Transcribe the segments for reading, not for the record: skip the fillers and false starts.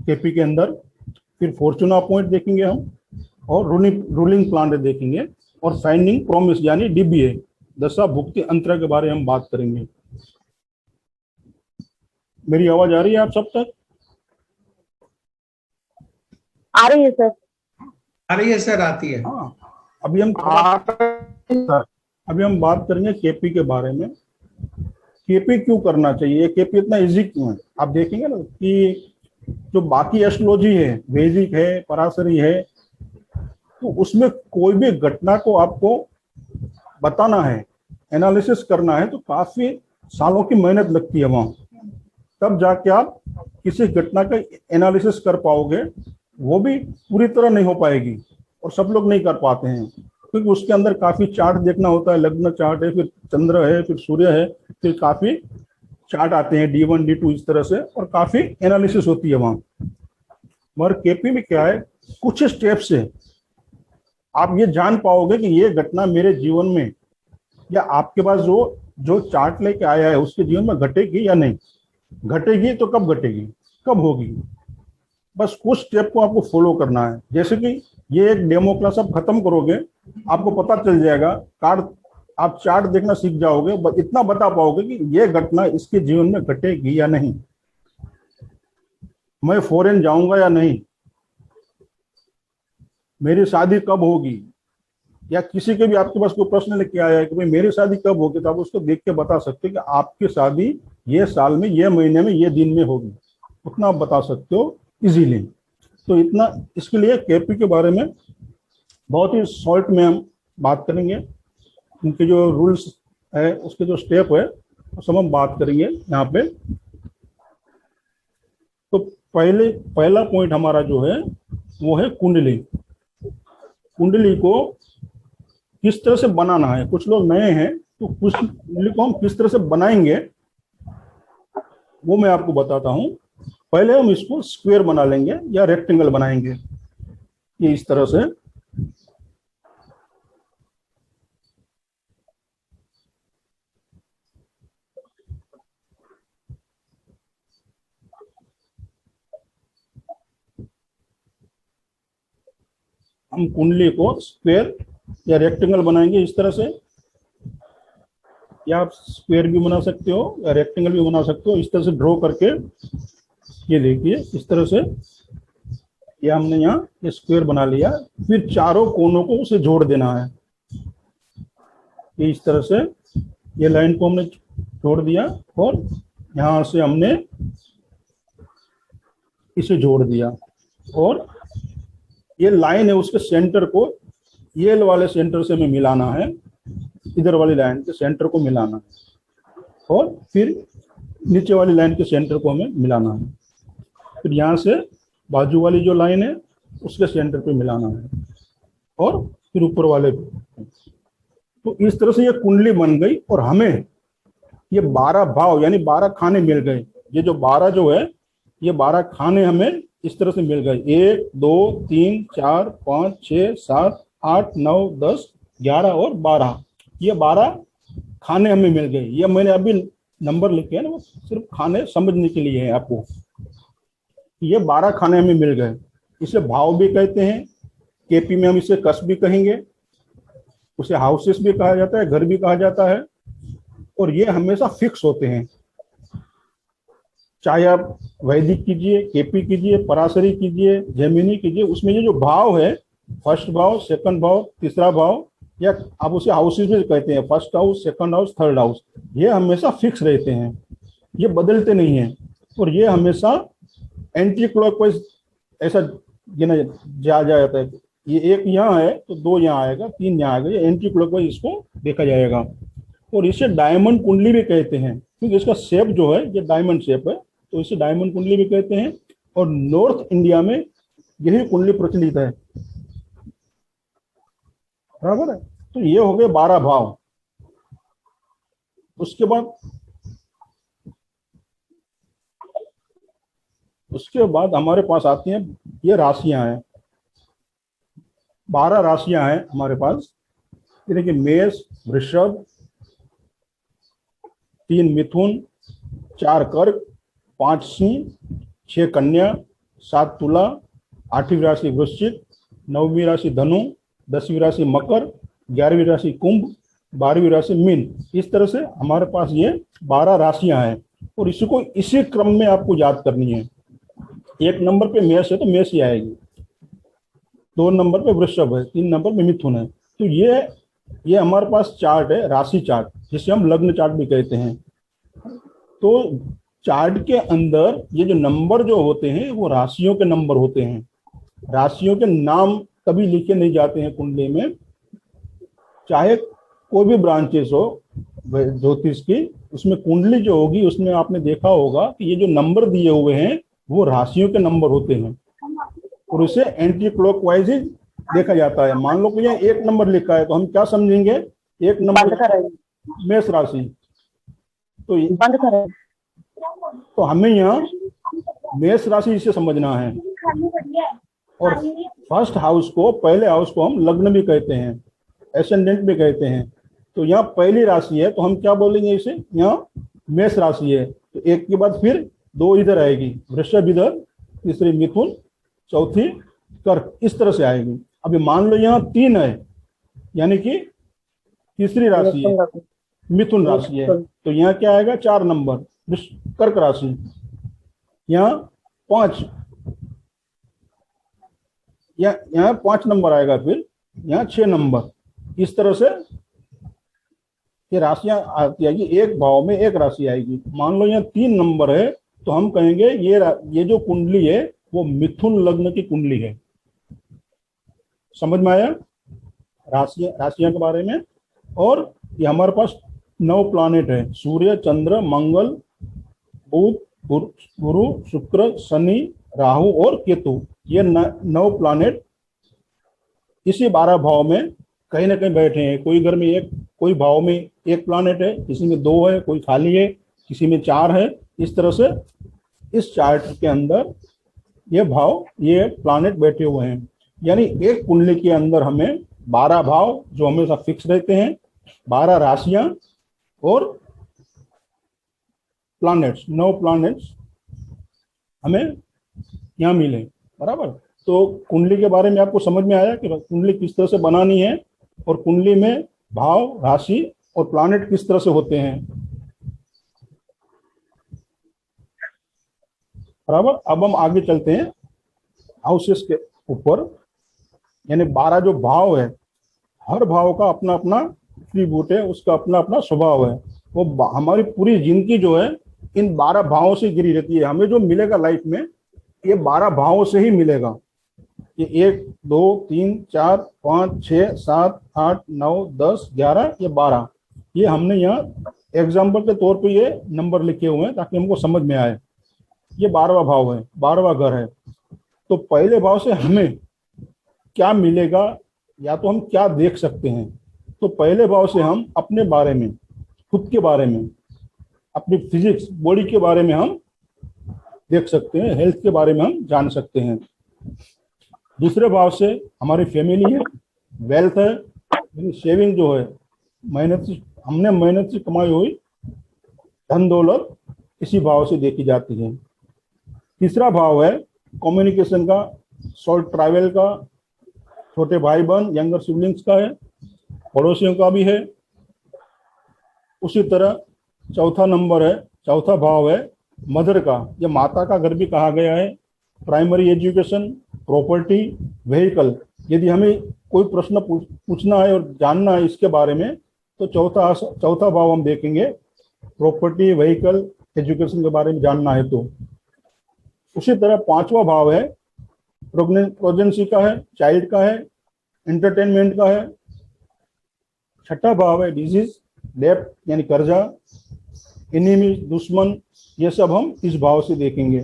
KP के अंदर, फिर फॉर्चूना पॉइंट देखेंगे हम, और रूलिंग प्लान देखेंगे, और साइनिंग प्रॉमिस यानी डीबीए, दशा भुक्ति अंतरा के बारे में हम बात करेंगे। मेरी आवाज आ रही है आप सब तक? आ रही है सर। आ रही है सर, आती है। हाँ, अभी हम बात करेंगे केपी के बारे में। केपी क्यों करना चाहिए, केपी इतना इजी क्यों है? आप देखेंगे ना कि जो बाकी एस्ट्रोलॉजी है, वैदिक है, पराशरी है, तो उसमें कोई भी घटना को आपको बताना है, एनालिसिस करना है, तो काफी सालों की मेहनत लगती है वहां, तब जाके आप किसी घटना का एनालिसिस कर पाओगे। वो भी पूरी तरह नहीं हो पाएगी, और सब लोग नहीं कर पाते हैं, क्योंकि उसके अंदर काफी चार्ट देखना होता है। लग्न चार्ट है, फिर चंद्र है, फिर सूर्य है, फिर काफी चार्ट आते हैं, D1 D2 इस तरह से, और काफी एनालिसिस होती है वहां। मगर केपी में क्या है, कुछ स्टेप से आप ये जान पाओगे कि ये घटना मेरे जीवन में, या आपके पास जो चार्ट लेके आया है उसके जीवन में घटेगी या नहीं घटेगी, तो कब घटेगी, कब होगी। बस कुछ स्टेप को आपको फॉलो करना है। जैसे कि ये एक डेमो क्लास आप खत्म करोगे, आपको पता चल जाएगा, कार्ड आप चार्ट देखना सीख जाओगे, इतना बता पाओगे कि ये घटना इसके जीवन में घटेगी या नहीं, मैं फॉरेन जाऊंगा या नहीं, मेरी शादी कब होगी, या किसी के भी आपके पास कोई प्रश्न लेके आया है कि भाई मेरी शादी कब होगी, तो आप उसको देख के बता सकते हो कि आपकी शादी ये साल में, ये महीने में, ये दिन में होगी, उतना आप बता सकते हो इजीली। तो इतना, इसके लिए केपी के बारे में बहुत ही शॉर्ट में हम बात करेंगे। उनके जो रूल्स है, उसके जो स्टेप है, सब हम बात करेंगे यहाँ पे। तो पहला पॉइंट हमारा जो है वो है कुंडली। कुंडली को किस तरह से बनाना है, कुछ लोग नए हैं तो कुंडली को हम किस तरह से बनाएंगे वो मैं आपको बताता हूं। पहले हम इसको स्क्वायर बना लेंगे या रेक्टेंगल बनाएंगे, ये इस तरह से। हम कुंडली को स्क्वायर या रेक्टेंगल बनाएंगे इस तरह से, या आप स्क्वायर भी बना सकते हो या रेक्टेंगल भी बना सकते हो। इस तरह से ड्रॉ करके, ये देखिए इस तरह से, ये हमने यहाँ ये स्क्वायर बना लिया। फिर चारों कोनों को उसे जोड़ देना है, ये इस तरह से, ये लाइन को हमने जोड़ दिया, और यहाँ से हमने इसे जोड़ दिया, और ये लाइन है उसके सेंटर को ये वाले सेंटर से हमें मिलाना है, इधर वाली लाइन के सेंटर को मिलाना है, और फिर नीचे वाली लाइन के सेंटर को हमें मिलाना है। फिर यहाँ से बाजू वाली जो लाइन है उसके सेंटर पे मिलाना है, और फिर ऊपर वाले पे। तो इस तरह से ये कुंडली बन गई, और हमें ये 12 भाव यानी 12 खाने मिल गए। ये जो 12 जो है, ये 12 खाने हमें इस तरह से मिल गए। 1 2 3 4 5 6 7 8 9 10 11 और 12, ये 12 खाने हमें मिल गए। ये मैंने अभी नंबर लिखे हैं ना, वो सिर्फ खाने समझने के लिए है आपको। ये 12 खाने हमें मिल गए, इसे भाव भी कहते हैं, केपी में हम इसे कस भी कहेंगे, उसे हाउसेस भी कहा जाता है, घर भी कहा जाता है। और ये हमेशा फिक्स होते हैं, चाहे आप वैदिक कीजिए, केपी कीजिए, पराशरी कीजिए, जेमिनी कीजिए, उसमें ये जो भाव है, फर्स्ट भाव, सेकंड भाव, तीसरा भाव, या आप उसे हाउसेस भी कहते हैं, first house, second house, third house, ये हमेशा फिक्स रहते हैं, ये बदलते नहीं हैं। और ये हमेशा एंटी क्लॉकवाइज ऐसा गिना जाता है, ये एक यहाँ है तो 2 यहाँ आएगा, 3 यहाँ आएगा, ये एंटी क्लॉकवाइज इसको देखा जाएगा। और इसे डायमंड कुंडली भी कहते हैं, क्योंकि इसका शेप जो है ये डायमंड शेप है, तो इसे डायमंड कुंडली भी कहते हैं। और नॉर्थ इंडिया में यही कुंडली प्रचलित है, बराबर है। तो ये हो गए 12 भाव। उसके बाद हमारे पास आती हैं ये राशियां हैं, 12 राशियां हैं हमारे पास। ये देखिए, मेष, वृषभ, 3 मिथुन, 4 कर्क, 5 सिंह, 6 कन्या, 7 तुला, 8वीं राशि वृश्चिक, 9वीं राशि धनु, 10वीं राशि मकर, 11वीं राशि कुंभ, 12वीं राशि मीन। इस तरह से हमारे पास ये 12 राशियां हैं और इसको इसी क्रम में आपको याद करनी है। 1 नंबर पे मेष है तो मेष ही आएगी, 2 नंबर पे वृषभ है, 3 नंबर पे मिथुन है। तो ये हमारे पास चार्ट है, राशि चार्ट, जिसे हम लग्न चार्ट भी कहते हैं। तो चार्ट के अंदर ये जो नंबर जो होते हैं वो राशियों के नंबर होते हैं। राशियों के नाम कभी लिखे नहीं जाते हैं कुंडली में, चाहे कोई भी ब्रांचेस हो ज्योतिष की, उसमें कुंडली जो होगी उसमें आपने देखा होगा कि ये जो नंबर दिए हुए हैं वो राशियों के नंबर होते हैं और उसे एंटी क्लॉकवाइज ही देखा जाता है। मान लो कि यहाँ 1 नंबर लिखा है तो हम क्या समझेंगे, 1 नंबर बंद करें, मेष राशि। तो बंद करें। तो हमें यहाँ मेष राशि इसे समझना है। और फर्स्ट हाउस को, पहले हाउस को हम लग्न भी कहते हैं, एसेंडेंट भी कहते हैं। तो यहाँ पहली राशि है तो हम क्या बोलेंगे इसे, यहाँ मेष राशि है तो 1 के बाद फिर 2 इधर आएगी, वृषभ इधर, तीसरी मिथुन, चौथी कर्क, इस तरह से आएगी। अभी मान लो यहाँ 3 है यानी कि तीसरी राशि है मिथुन राशि है तो यहाँ क्या आएगा, 4 नंबर कर्क राशि। यहाँ 5, यहाँ 5 नंबर आएगा, फिर यहाँ 6 नंबर। इस तरह से ये राशियां आती आएगी, एक भाव में एक राशि आएगी। मान लो यहाँ 3 नंबर है तो हम कहेंगे ये जो कुंडली है वो मिथुन लग्न की कुंडली है। समझ में आया राशियां के बारे में। और ये हमारे पास 9 प्लैनेट है, सूर्य, चंद्र, मंगल, बुध, गुरु, शुक्र, शनि, राहु और केतु। ये 9 प्लैनेट इसी 12 भाव में कहीं ना कहीं बैठे हैं। कोई घर में कोई भाव में 1 प्लैनेट है, किसी में 2 है, कोई खाली है, किसी में 4 है। इस तरह से इस चार्ट के अंदर ये प्लैनेट बैठे हुए हैं। यानी एक कुंडली के अंदर हमें 12 भाव जो हमेशा फिक्स रहते हैं, 12 राशियां और प्लैनेट्स, 9 प्लैनेट्स हमें यहाँ मिले, बराबर। तो कुंडली के बारे में आपको समझ में आया कि कुंडली किस तरह से बनानी है और कुंडली में भाव, राशि और प्लैनेट किस तरह से होते हैं, बराबर। अब हम आगे चलते हैं हाउसेस के ऊपर। यानी 12 जो भाव है, हर भाव का अपना अपना एट्रीब्यूट है, उसका अपना अपना स्वभाव है। वो हमारी पूरी जिंदगी जो है इन 12 भावों से घिरी रहती है। हमें जो मिलेगा लाइफ में ये 12 भावों से ही मिलेगा। ये 1 2 3 4 5 6 7 8 9 10 11 ये 12, ये हमने यहाँ एग्जाम्पल के तौर पे ये नंबर लिखे हुए हैं ताकि हमको समझ में आए। ये 12वां भाव है, 12वां घर है। तो पहले भाव से हमें क्या मिलेगा या तो हम क्या देख सकते हैं। तो पहले भाव से हम अपने बारे में, खुद के बारे में, अपनी फिजिक्स बॉडी के बारे में हम देख सकते हैं, हेल्थ के बारे में हम जान सकते हैं। दूसरे भाव से हमारी फैमिली है, वेल्थ है, यानी सेविंग जो है, हमने मेहनत से कमाई हुई धन दौलत इसी भाव से देखी जाती है। तीसरा भाव है कम्युनिकेशन का, शॉर्ट ट्रैवल का, छोटे भाई बहन यंगर सिबलिंग्स का है, पड़ोसियों का भी है। उसी तरह चौथा भाव है मदर का, या माता का घर भी कहा गया है। Primary education, property, vehicle. यदि हमें कोई प्रश्न पूछना है और जानना है इसके बारे में तो चौथा भाव हम देखेंगे, प्रॉपर्टी, व्हीकल, एजुकेशन के बारे में जानना है तो। उसी तरह 5वां भाव है प्रेगनेंसी का है, चाइल्ड का है, एंटरटेनमेंट का है। 6ठा भाव है डिजीज, डेब्ट यानी कर्जा, एनिमी दुश्मन, ये सब हम इस भाव से देखेंगे।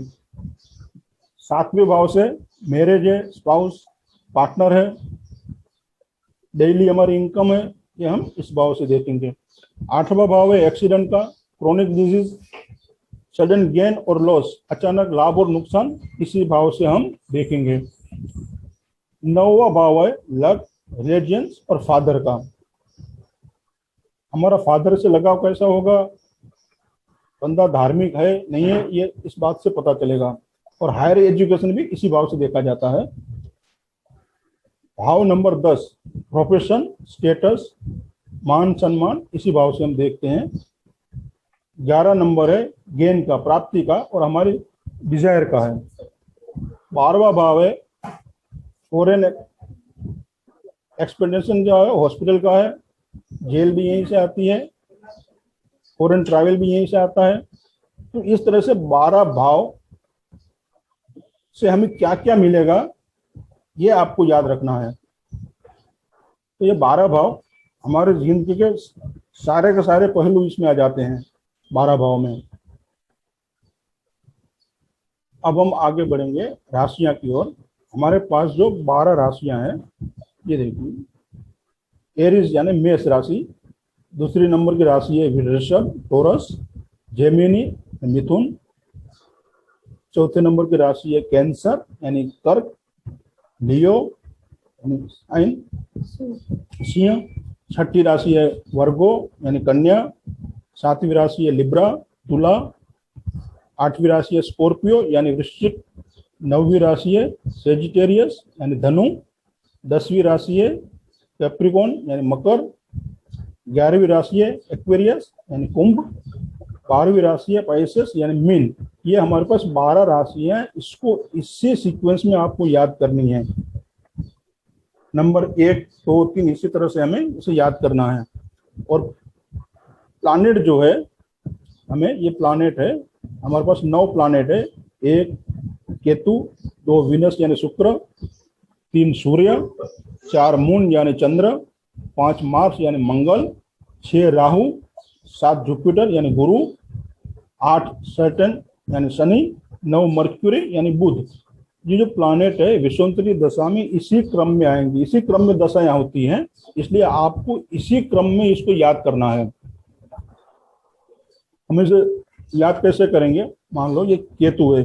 7वें भाव से मैरिज है, स्पाउस, पार्टनर है, डेली हमारी इनकम है, ये हम इस भाव से देखेंगे। 8वां भाव है एक्सीडेंट का, क्रोनिक डिजीज, सडन गेन और लॉस, अचानक लाभ और नुकसान, इसी भाव से हम देखेंगे। 9वां भाव है लक, रिलीजियंस और फादर का। हमारा फादर से लगाव कैसा होगा, बंदा धार्मिक है नहीं है, ये इस बात से पता चलेगा। और हायर एजुकेशन भी इसी भाव से देखा जाता है। भाव नंबर 10 प्रोफेशन, स्टेटस, मान सम्मान, इसी भाव से हम देखते हैं। 11 नंबर है गेन का, प्राप्ति का और हमारी डिजायर का है। 12वां भाव है फॉरेन एक्सपेंडिशन जो है हॉस्पिटल का है, जेल भी यहीं से आती है, फॉरेन ट्रैवल भी यहीं से आता है। तो इस तरह से 12 भाव से हमें क्या क्या मिलेगा ये आपको याद रखना है। तो ये 12 भाव हमारे जिंदगी के सारे पहलू इसमें आ जाते हैं 12 भाव में। अब हम आगे बढ़ेंगे राशियां की ओर। हमारे पास जो 12 राशियां हैं ये देखिए, एरीज यानी मेष राशि, दूसरी नंबर की राशि है वृषभ टोरस, जेमिनी मिथुन, चौथे नंबर की राशि है कैंसर यानी कर्क, लियो यानी सिंह, छठी राशि है वर्गो यानी कन्या, सातवीं राशि है लिब्रा तुला, आठवीं राशि है स्कॉर्पियो यानी वृश्चिक, नौवीं राशि है सेजिटेरियस यानी धनु, 10वीं राशि है कैप्रिकॉन यानी मकर, 11वीं राशि है एक्वेरियस यानी कुंभ, 12वीं राशि है पाइसेस यानी मीन। ये हमारे पास 12 राशियां हैं, इसको इसी सीक्वेंस में आपको याद करनी है। नंबर 1, 2, 3 इसी तरह से हमें इसे याद करना है। और प्लानेट जो है, हमें ये प्लानेट है, हमारे पास 9 प्लानेट है। 1 केतु, 2 विनस यानी शुक्र, 3 सूर्य, 4 मून यानी चंद्र, 5 मार्स यानी मंगल, 6 राहु, 7 जुपिटर यानी गुरु, 8 सैटर्न यानी शनि, 9 मर्क्यूरी यानी बुध। ये जो प्लानेट है विषुवंतरी दशा में इसी क्रम में आएंगी, इसी क्रम में दशाएं होती हैं, इसलिए आपको इसी क्रम में इसको याद करना है। हम इसे याद कैसे करेंगे? मान लो ये केतु है,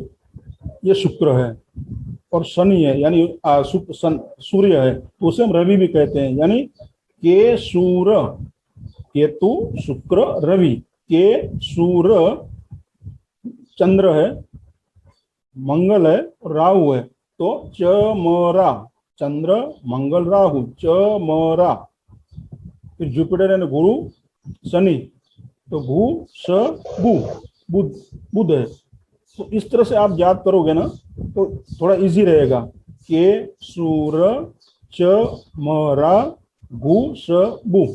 ये शुक्र है और शनि है यानी सूर्य है, तो उसे हम रवि भी कहते हैं, यानी के सूर्य, केतु शुक्र रवि, के सूर्य चंद्र है, मंगल है और राहु है, तो चमरा, चंद्र मंगल राहु चमरा। फिर जुपिटर यानी गुरु, शनि तो भू स बु, बुध बुध है। तो इस तरह से आप याद करोगे ना तो थोड़ा इजी रहेगा। के सूर्य चमरा भू स बु,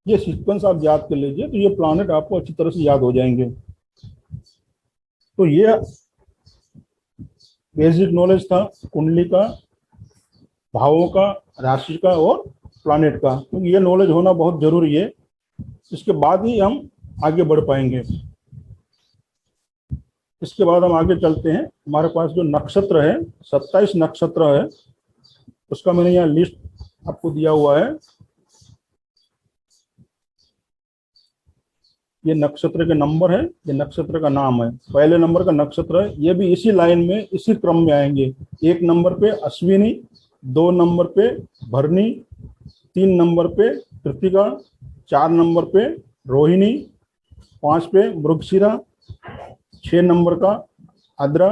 ये सीक्वेंस आप याद कर लीजिए, तो ये प्लैनेट आपको अच्छी तरह से याद हो जाएंगे। तो ये बेसिक नॉलेज था कुंडली का, भावों का, राशि का और प्लैनेट का, क्योंकि ये नॉलेज होना बहुत जरूरी है। इसके बाद ही हम आगे बढ़ पाएंगे। इसके बाद हम आगे चलते हैं। हमारे पास जो नक्षत्र है 27 नक्षत्र है, उसका मैंने यहाँ लिस्ट आपको दिया हुआ है। ये नक्षत्र के नंबर है, ये नक्षत्र का नाम है। पहले नंबर का नक्षत्र है, ये भी इसी लाइन में इसी क्रम में आएंगे। 1 नंबर पे अश्विनी, 2 नंबर पे भरणी, 3 नंबर पे कृतिका, 4 नंबर पे रोहिणी, 5 पे मृगशिरा, 6 नंबर का आद्रा,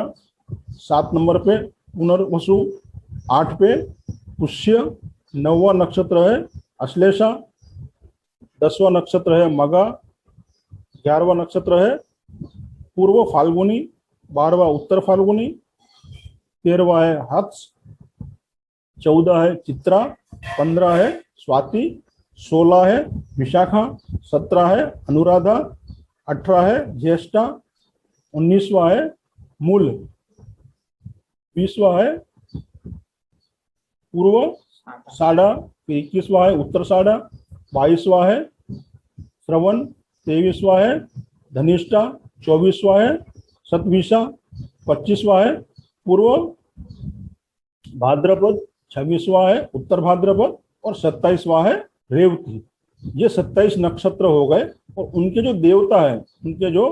7 नंबर पे पुनर्वसु, 8 पे पुष्य, 9वां नक्षत्र है अश्लेषा, 10वां नक्षत्र है मगा, 11वां नक्षत्र है पूर्व फाल्गुनी, 12वां उत्तर फाल्गुनी, 13वां है हत्स, 14 है चित्रा, 15 है स्वाति, 16 है विशाखा, 17 है अनुराधा, 18 है ज्येष्ठा, 19वां है मूल, 20वां है पूर्व साढ़ा, 21वां है उत्तर साढ़ा, 22वां है श्रवण, 23वां है धनिष्ठा, 24वां है सतविशा, 25वां है पूर्व भाद्रपद, 26वां है उत्तर भाद्रपद और 27वां है रेवती। ये 27 नक्षत्र हो गए। और उनके जो देवता है, उनके जो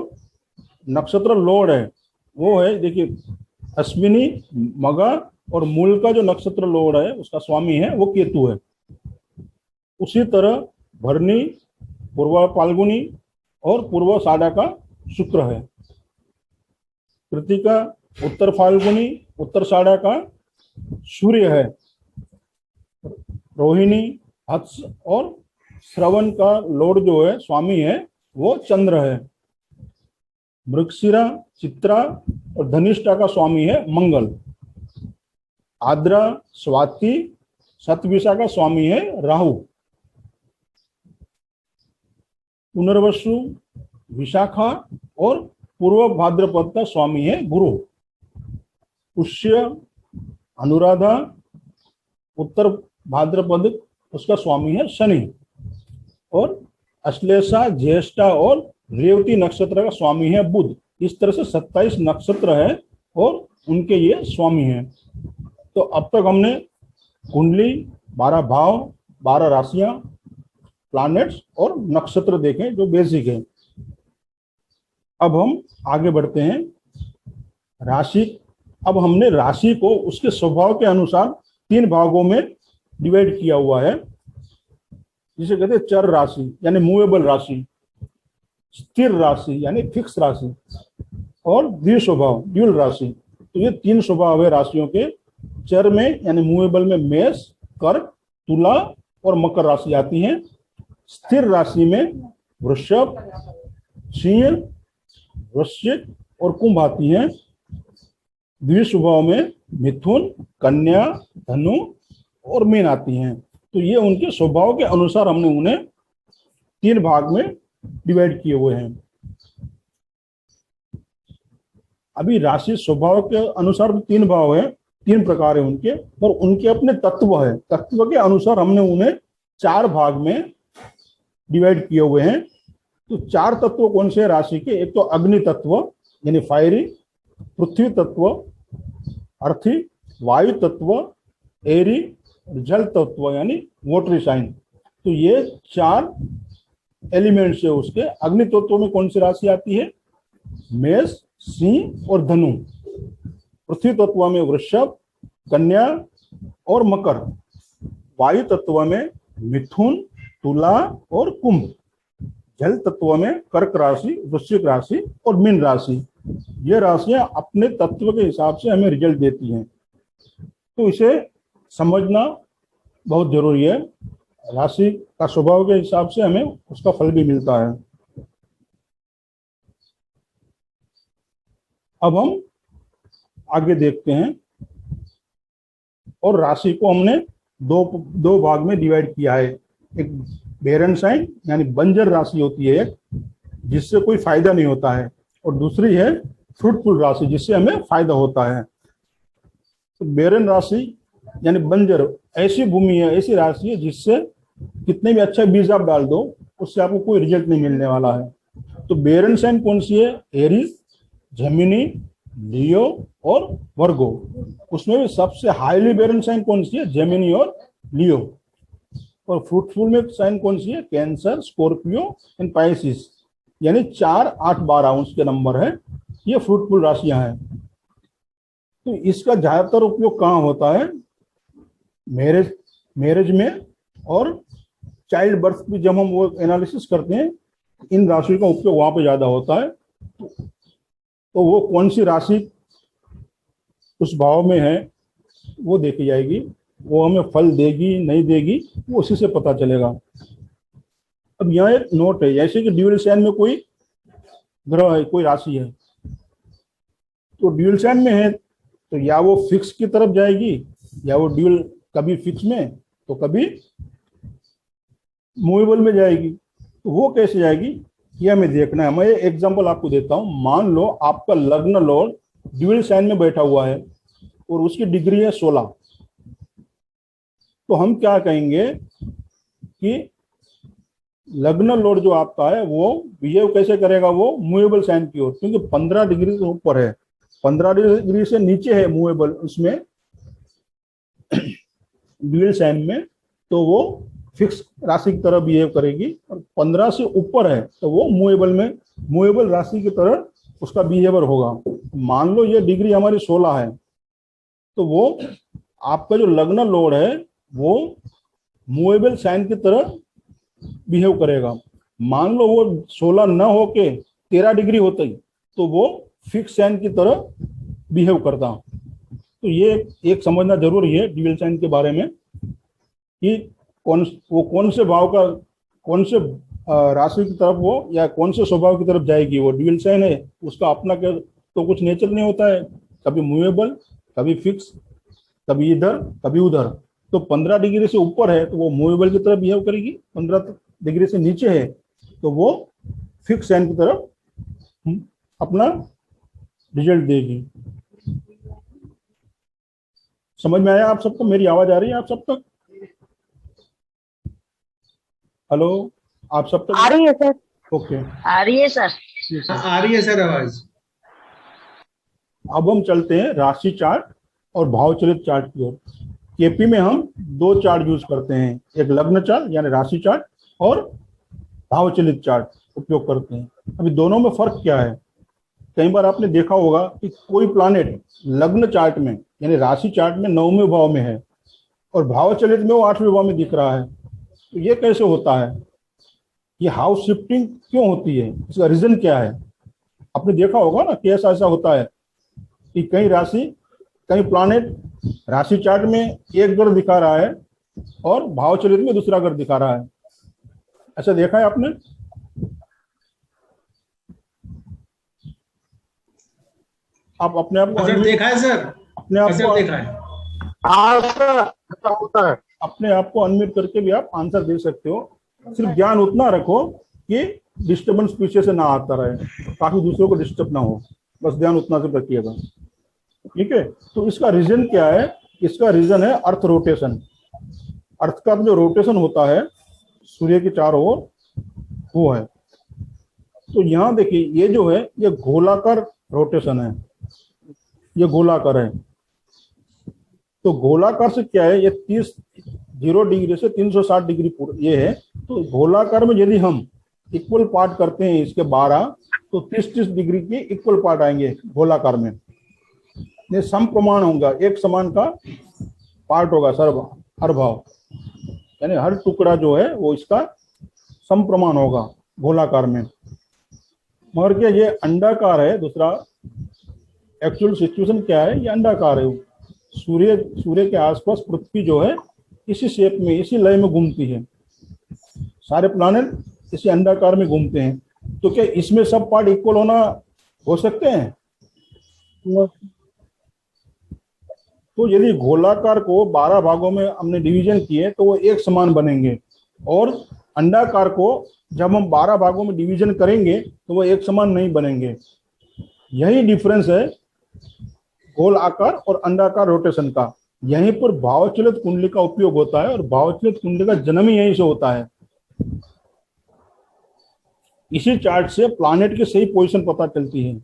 नक्षत्र लॉर्ड है वो है, देखिए अश्विनी, मगा और मूल का जो नक्षत्र लॉर्ड है उसका स्वामी है वो केतु है। उसी तरह भरणी, पूर्व फाल्गुनी और पूर्व साढ़ा का शुक्र है। कृतिका उत्तर फाल्गुनी उत्तराषाढ़ा का सूर्य है। रोहिणी हत्स और श्रवण का लॉर्ड जो है स्वामी है वो चंद्र है। मृगशिरा चित्रा और धनिष्ठा का स्वामी है मंगल। आद्रा स्वाति शतभिषा का स्वामी है राहु। पुनर्वसु विशाखा और पूर्व भाद्रपद का स्वामी है गुरु। पुष्य अनुराधा उत्तर भाद्रपद उसका स्वामी है शनि। और अश्लेषा ज्येष्ठा और रेवती नक्षत्र का स्वामी है बुध। इस तरह से 27 नक्षत्र है और उनके ये स्वामी हैं। तो अब तक हमने कुंडली 12 भाव 12 राशियां प्लैनेट्स और नक्षत्र देखे जो बेसिक है। अब हम आगे बढ़ते हैं राशि। अब हमने राशि को उसके स्वभाव के अनुसार 3 भागों में डिवाइड किया हुआ है, जिसे कहते हैं चर राशि यानी मूवेबल राशि, स्थिर राशि यानी फिक्स राशि और द्विस्वभाव ड्यूल राशि। तो ये 3 स्वभाव है राशियों के। चर में यानी मूवेबल में मेष, कर्क, तुला और मकर राशि आती हैं। स्थिर राशि में वृषभ, सिंह, वृश्चिक और कुंभ आती हैं। द्विस्वभाव में मिथुन, कन्या, धनु और मीन आती हैं। तो ये उनके स्वभाव के अनुसार हमने उन्हें 3 भाग में डिवाइड किए हुए हैं। अभी राशि स्वभाव के अनुसार 3 भाव है, 3 प्रकार है उनके, और उनके अपने तत्व है। तत्व के अनुसार हमने उन्हें 4 भाग में डिवाइड किए हुए हैं। तो 4 तत्व कौन से राशि के? एक तो अग्नि तत्व यानी फायरी, पृथ्वी तत्व अर्थी, वायु तत्व एरी, जल तत्व यानी वाटरी साइन। तो ये 4 एलिमेंट्स है उसके। अग्नि तत्व में कौन सी राशि आती है? मेष, सिंह और धनु। पृथ्वी तत्व में वृषभ, कन्या और मकर। वायु तत्व में मिथुन, तुला और कुंभ। जल तत्व में कर्क राशि, वृश्चिक राशि और मीन राशि। ये राशियां अपने तत्व के हिसाब से हमें रिजल्ट देती हैं। तो इसे समझना बहुत जरूरी है। राशि का स्वभाव के हिसाब से हमें उसका फल भी मिलता है। अब हम आगे देखते हैं। और राशि को हमने दो भाग में डिवाइड किया है। एक बेरन साइन यानी बंजर राशि होती है एक, जिससे कोई फायदा नहीं होता है, और दूसरी है फ्रूटफुल राशि जिससे हमें फायदा होता है। तो बेरन राशि यानी बंजर ऐसी भूमि है, ऐसी राशि है जिससे कितने भी अच्छा बीज आप डाल दो उससे आपको कोई रिजल्ट नहीं मिलने वाला है। तो बेरन साइन कौन सी है? एरीज, जेमिनी, लियो और वर्गो। उसमें भी सबसे हाईली बेरन साइन कौन सी है? जेमिनी और लियो। और फ्रूटफुल में साइन कौन सी है? Cancer, Scorpio and Pisces. यानी 4, 8, 12 उसके नंबर है। ये फ्रूटफुल राशियां हैं। तो इसका ज्यादातर उपयोग कहाँ होता है? मैरिज में और चाइल्ड बर्थ भी जब हम वो एनालिसिस करते हैं, इन राशियों का उपयोग वहां पे ज्यादा होता है। तो वो कौन सी राशि उस भाव में है वो देखी जाएगी। वो हमें फल देगी नहीं देगी वो उसी से पता चलेगा। अब यहाँ एक नोट है, जैसे कि ड्यूल साइन में कोई ग्रह है, कोई राशि है, तो ड्यूल साइन में है तो या वो फिक्स की तरफ जाएगी या वो ड्यूल कभी फिक्स में तो कभी मूवेबल में जाएगी। तो वो कैसे जाएगी ये हमें देखना है। मैं एग्जांपल आपको देता हूं। मान लो आपका लग्न लॉर्ड ड्यूल साइन में बैठा हुआ है और उसकी डिग्री है 16। तो हम क्या कहेंगे कि लग्न लॉर्ड जो आपका है वो बिहेव कैसे करेगा? वो मूवेबल साइन की ओर, क्योंकि 15 डिग्री से ऊपर है, 15 डिग्री से नीचे है मूवेबल उसमें ड्यूल साइन में, तो वो फिक्स राशि की तरह बिहेव करेगी। और 15 से ऊपर है तो वो मूवेबल राशि की तरह उसका बिहेवियर होगा। मान लो ये डिग्री हमारी 16 है, तो वो आपका जो लग्न लॉर्ड है वो मूवेबल साइन की तरह बिहेव करेगा। मान लो वो 16 न होके 13 डिग्री होता ही तो वो फिक्स साइन की तरह बिहेव करता। तो ये एक समझना जरूरी है ड्यूअल साइन के बारे में कि कौन से भाव का, कौन से राशि की तरफ वो या कौन से स्वभाव की तरफ जाएगी। वो ड्यूअल साइन है, उसका अपना तो कुछ नेचर नहीं होता है, कभी मूवेबल, कभी फिक्स, कभी इधर कभी उधर। तो 15 डिग्री से ऊपर है तो वो मूवेबल की तरफ बिहेव करेगी, 15 डिग्री से नीचे है तो वो फिक्स साइन की तरफ अपना रिजल्ट देगी। समझ में आया आप सबको? मेरी आवाज आ रही है आप सब तक? हेलो, आप सब तक आ रही है सर। ओके? आ रही है सर। आ रही है सर आवाज। अब हम चलते हैं राशि चार्ट और भाव चलित चार्ट की ओर। केपी में हम दो चार्ट यूज करते हैं, एक लग्न चार्ट यानी राशि चार्ट और भाव चलित चार्ट उपयोग करते हैं। अभी दोनों में फर्क क्या है? कई बार आपने देखा होगा कि कोई प्लैनेट लग्न चार्ट में यानी राशि चार्ट में 9वें भाव में है और भाव चलित में वो 8वें भाव में दिख रहा है। तो ये कैसे होता है? ये हाउस शिफ्टिंग क्यों होती है? इसका रीजन क्या है? आपने देखा होगा ना कि ऐसा होता है कि कई प्लैनेट राशि चार्ट में एक ग्रह दिखा रहा है और भाव चलित में दूसरा ग्रह दिखा रहा है। ऐसा देखा है आपने? आप अपने आप को देखा है सर, अपने आप को देखा है। ऐसा होता है। अपने आप को अनम्यूट करके भी आप आंसर दे सकते हो। सिर्फ ध्यान उतना रखो कि डिस्टर्बेंस पीछे से ना आता रहे ताकि दूसरों को डिस्टर्ब ना हो, बस ध्यान उतना से रखिएगा, ठीक है? तो इसका रीजन क्या है? इसका रीजन है अर्थ रोटेशन। अर्थ का जो रोटेशन होता है सूर्य के चारों ओर, वो है। तो यहाँ देखिए, ये जो है ये गोलाकार रोटेशन है, ये गोलाकार है। तो गोलाकार से क्या है, ये 0 डिग्री से 360 डिग्री ये है। तो गोलाकार में यदि हम इक्वल पार्ट करते हैं इसके 12, तो 30-30 डिग्री के इक्वल पार्ट आएंगे गोलाकार में। ये सम प्रमाण होगा, एक समान का पार्ट होगा सर, हर भाव यानी हर टुकड़ा जो है वो इसका सम प्रमाण होगा गोलाकार में। मगर क्या ये अंडाकार है? दूसरा एक्चुअल सिचुएशन क्या है, ये अंडाकार है। सूर्य के आसपास पृथ्वी जो है इसी शेप में, इसी लय में घूमती है। सारे प्लैनेट इसी अंडाकार में घूमते हैं। तो क्या इसमें सब पार्ट इक्वल हो सकते हैं? तो यदि गोलाकार को 12 भागों में हमने डिवीजन किए तो वो एक समान बनेंगे, और अंडाकार को जब हम 12 भागों में डिवीजन करेंगे तो वो एक समान नहीं बनेंगे। यही डिफरेंस है गोल आकार और अंडाकार रोटेशन का। यहीं पर भावचलित कुंडली का उपयोग होता है और भावचलित कुंडली का जन्म ही यहीं से होता है। इसी चार्ट से प्लैनेट की सही पोजीशन पता चलती है।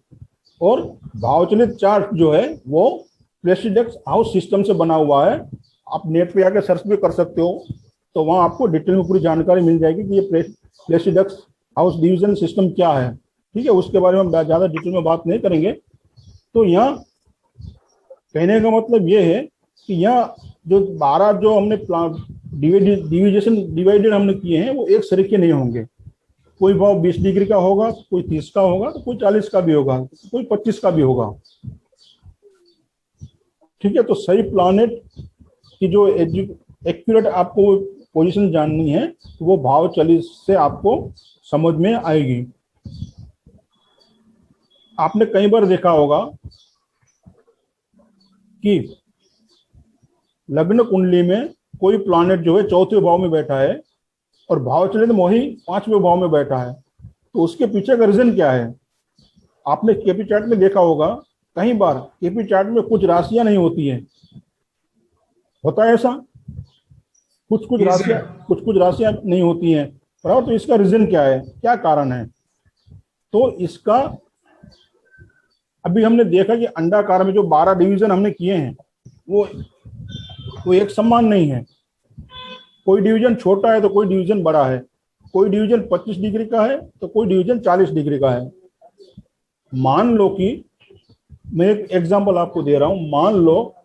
और भावचलित चार्ट जो है वो प्लेसिडेक्स हाउस सिस्टम से बना हुआ है। आप नेट पे आके सर्च भी कर सकते हो, तो वहां आपको डिटेल में पूरी जानकारी मिल जाएगी कि ये प्लेसिडेक्स हाउस डिवीजन सिस्टम क्या है, ठीक है? उसके बारे में हम ज्यादा डिटेल में बात नहीं करेंगे। तो यहाँ कहने का मतलब ये है कि यहाँ जो 12 जो हमने डिवाइडेड हमने किए हैं वो एक सरीके नहीं होंगे। कोई भाव 20 डिग्री का होगा, कोई 30 का होगा, तो कोई 40 का भी होगा, कोई 25 का भी होगा, ठीक है? तो सही प्लैनेट की जो एक्यूरेट आपको पोजीशन जाननी है तो वो भाव चलित से आपको समझ में आएगी। आपने कई बार देखा होगा कि लग्न कुंडली में कोई प्लैनेट जो है 4थे भाव में बैठा है और भाव चलित में वही 5वें भाव में बैठा है। तो उसके पीछे का रीजन क्या है? आपने केपी चार्ट में देखा होगा, कई बार केपी चार्ट में कुछ राशियां नहीं होती हैं, होता है ऐसा? कुछ राशियां नहीं होती हैं, बराबर। तो इसका रीजन क्या है, क्या कारण है? तो इसका अभी हमने देखा कि अंडाकार में जो 12 डिवीजन हमने किए हैं वो एक समान नहीं है। कोई डिवीजन छोटा है तो कोई डिवीजन बड़ा है, कोई डिवीजन 25 डिग्री का है तो कोई डिवीजन 40 डिग्री का है। मान लो कि मैं एक एग्जांपल आपको दे रहा हूं, मान लो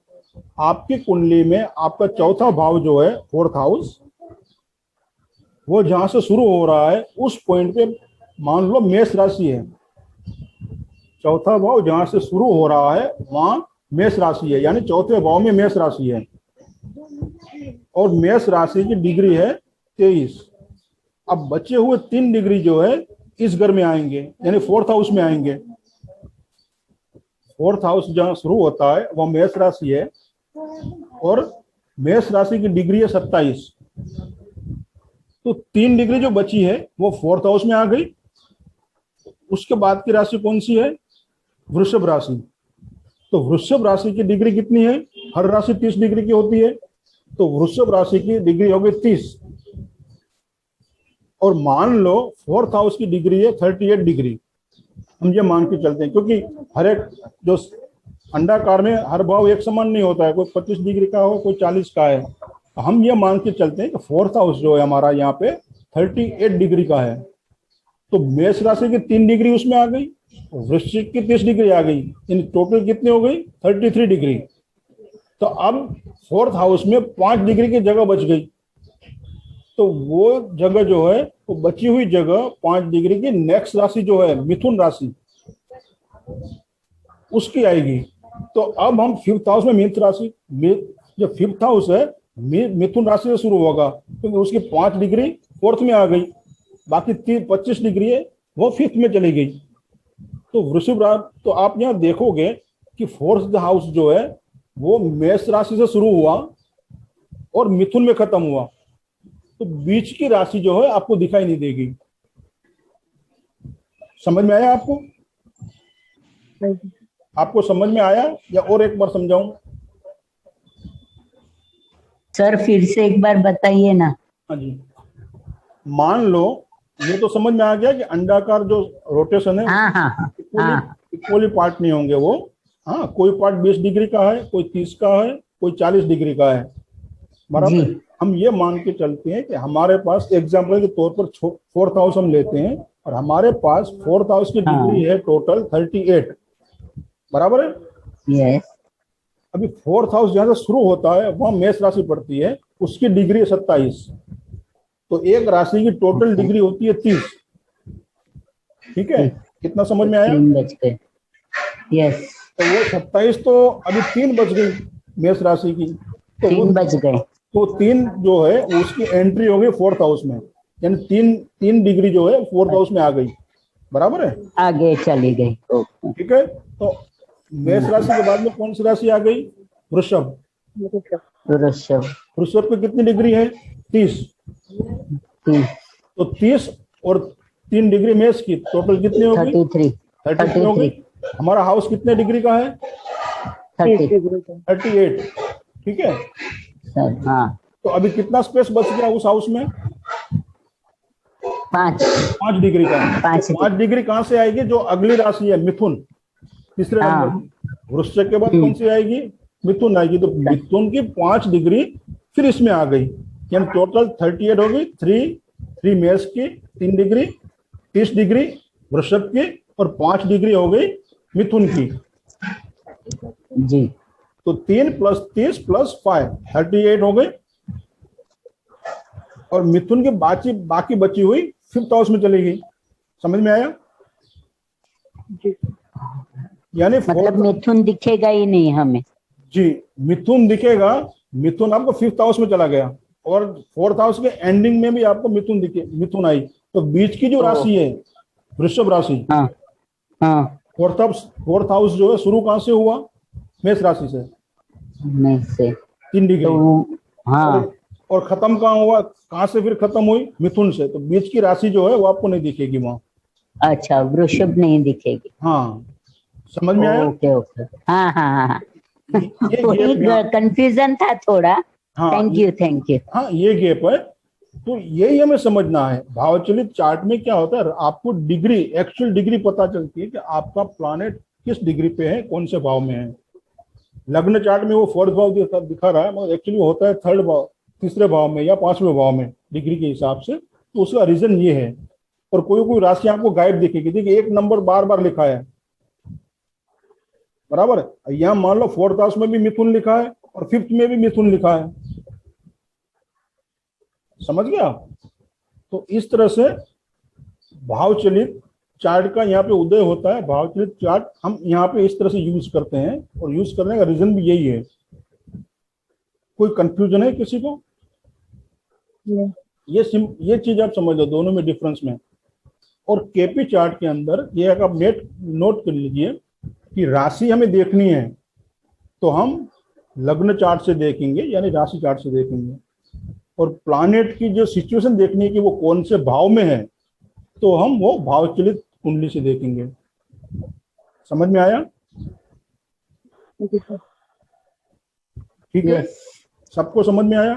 आपकी कुंडली में आपका 4था भाव जो है 4th हाउस, वो जहां से शुरू हो रहा है उस पॉइंट पे मान लो मेष राशि है, चौथा भाव जहां से शुरू हो रहा है वहां मेष राशि है, यानी चौथे भाव में मेष राशि है और मेष राशि की डिग्री है 23। अब बचे हुए 3 डिग्री जो है इस घर में आएंगे, यानी 4th हाउस में आएंगे। 4th हाउस जहां शुरू होता है वह मेष राशि है और मेष राशि की डिग्री है 27। तो 3 डिग्री जो बची है वो 4th हाउस में आ गई। उसके बाद की राशि कौन सी है? वृषभ राशि। तो वृषभ राशि की डिग्री कितनी है? हर राशि 30 डिग्री की होती है, तो वृषभ राशि की डिग्री होगी 30। और मान लो 4th हाउस की डिग्री है 38 डिग्री, हम ये मान के चलते हैं, क्योंकि हर एक जो अंडाकार में हर भाव एक समान नहीं होता है, कोई 25 डिग्री का हो, कोई 40 का है। हम ये मान के चलते हैं कि 4th हाउस जो है हमारा यहाँ पे 38 डिग्री का है। तो मेष राशि की 3 डिग्री उसमें आ गई, वृश्चिक की 30 डिग्री आ गई, यानी टोटल कितनी हो गई? 33 डिग्री। तो अब 4th हाउस में 5 डिग्री की जगह बच गई। तो वो जगह जो है, वो बची हुई जगह 5 डिग्री की नेक्स्ट राशि जो है मिथुन राशि, उसकी आएगी। तो अब हम 5th हाउस में मिथुन राशि, जो 5th हाउस है मिथुन राशि से शुरू होगा, क्योंकि उसकी 5 डिग्री 4th में आ गई, बाकी 25 डिग्री है वो 5th में चली गई। तो वृषभ राशि, तो आप यहाँ देखोगे कि 4th हाउस जो है वो मेष राशि से शुरू हुआ और मिथुन में खत्म हुआ, तो बीच की राशि जो है आपको दिखाई नहीं देगी। समझ में आया आपको? आपको समझ में आया या और एक बार समझाऊं? सर फिर से एक बार बताइए ना। हाँ जी, मान लो ये तो समझ में आ गया कि अंडाकार जो रोटेशन है हाँ हाँ हाँ इक्वली पार्ट नहीं होंगे वो। हाँ, कोई पार्ट 20 डिग्री का है, कोई 30 का है, कोई 40 डिग्री का है, बराबर। हम ये मान के चलते हैं कि हमारे पास एग्जाम्पल के तौर पर 4th हाउस हम लेते हैं और हमारे पास 4th हाउस की डिग्री है टोटल 38, बराबर है। यस। अभी 4th हाउस जहां से शुरू होता है वहां मेष राशि पड़ती है, उसकी डिग्री है 27। तो एक राशि की टोटल डिग्री होती है 30। ठीक है, कितना समझ में आया? 3 बज गए। यस। तो वो 27, तो अभी 3 बच गई मेष राशि की, तो 3 बज गए। तो 3 जो है उसकी एंट्री हो गई 4th हाउस में, यानी 3 डिग्री जो है 4th हाउस में आ गई, बराबर है। आगे चली गई। ठीक है, तो मेष राशि के बाद में कौन सी राशि आ गई? वृषभ। वृषभ। वृषभ की कितनी डिग्री है? 30। तो 30 और 3 डिग्री मेष की, टोटल कितनी होगी? 33 होगी। हमारा हाउस कितने डिग्री का है? 38। ठीक है सर। हाँ। तो अभी कितना स्पेस बच गया उस हाउस में? 5 डिग्री का। 5 डिग्री कहां से आएगी? जो अगली राशि है मिथुन, तीसरे नंबर। वृश्चिक के बाद कौन सी आएगी? मिथुन आएगी। तो मिथुन की 5 डिग्री फिर इसमें आ गई, यानी टोटल 38 होगी। 3 मेष की, 3 डिग्री, 30 डिग्री वृषभ की और 5 डिग्री हो गई मिथुन की जी। तो 3 + 30 + 5 38 हो गए। और मिथुन की बाकी बची हुई 5th हाउस में चली गई। समझ में आया? यानी मतलब मिथुन दिखेगा ही नहीं हमें। जी, मिथुन दिखेगा। मिथुन आपको 5th हाउस में चला गया और 4th हाउस के एंडिंग में भी आपको मिथुन आई। तो बीच की जो राशि है वृषभ राशि, हाँ हाँ। 4th हाउस जो है शुरू कहां से हुआ? मेष राशि से, नहीं से 3 डिग्री। तो हाँ। और खत्म कहाँ हुआ? कहां से फिर खत्म हुई? मिथुन से। तो बीच की राशि जो है वो आपको नहीं दिखेगी वहां। अच्छा, वृषभ नहीं दिखेगी। हाँ, समझ में आया? Okay okay. हाँ हाँ हाँ। ये कंफ्यूजन था थोड़ा। हाँ, थैंक यू। हाँ, ये गैप है। तो यही हमें समझना है। भावचलित चार्ट में क्या होता है, आपको डिग्री, एक्चुअल डिग्री पता चलती है कि आपका प्लैनेट किस डिग्री पे है, कौन से भाव में है। लग्न चार्ट में वो 4th भाव दिखा रहा है, मगर एक्चुअली होता है 3rd भाव, तीसरे भाव में या 5वें भाव में डिग्री के हिसाब से। तो उसका रीजन ये है। और कोई राशि आपको गायब दिखेगी। देखिए, एक नंबर बार बार लिखा है, बराबर है। यहाँ मान लो 4th हाउस में भी मिथुन लिखा है और 5th में भी मिथुन लिखा है। समझ गया? तो इस तरह से भावचलित चार्ट का यहाँ पे उदय होता है, भाव चलित चार्ट हम यहाँ पे इस तरह से यूज करते हैं, और यूज करने का रीजन भी यही है। कोई कंफ्यूजन है किसी को? ये चीज आप समझ लो दोनों में डिफरेंस में। और केपी चार्ट के अंदर ये आप नोट कर लीजिए कि राशि हमें देखनी है तो हम लग्न चार्ट से देखेंगे, यानी राशि चार्ट से देखेंगे। और प्लानेट की जो सिचुएशन देखनी है कि वो कौन से भाव में है, तो हम वो भावचलित कुंडली से देखेंगे। समझ में आया? ठीक है, सबको समझ में आया?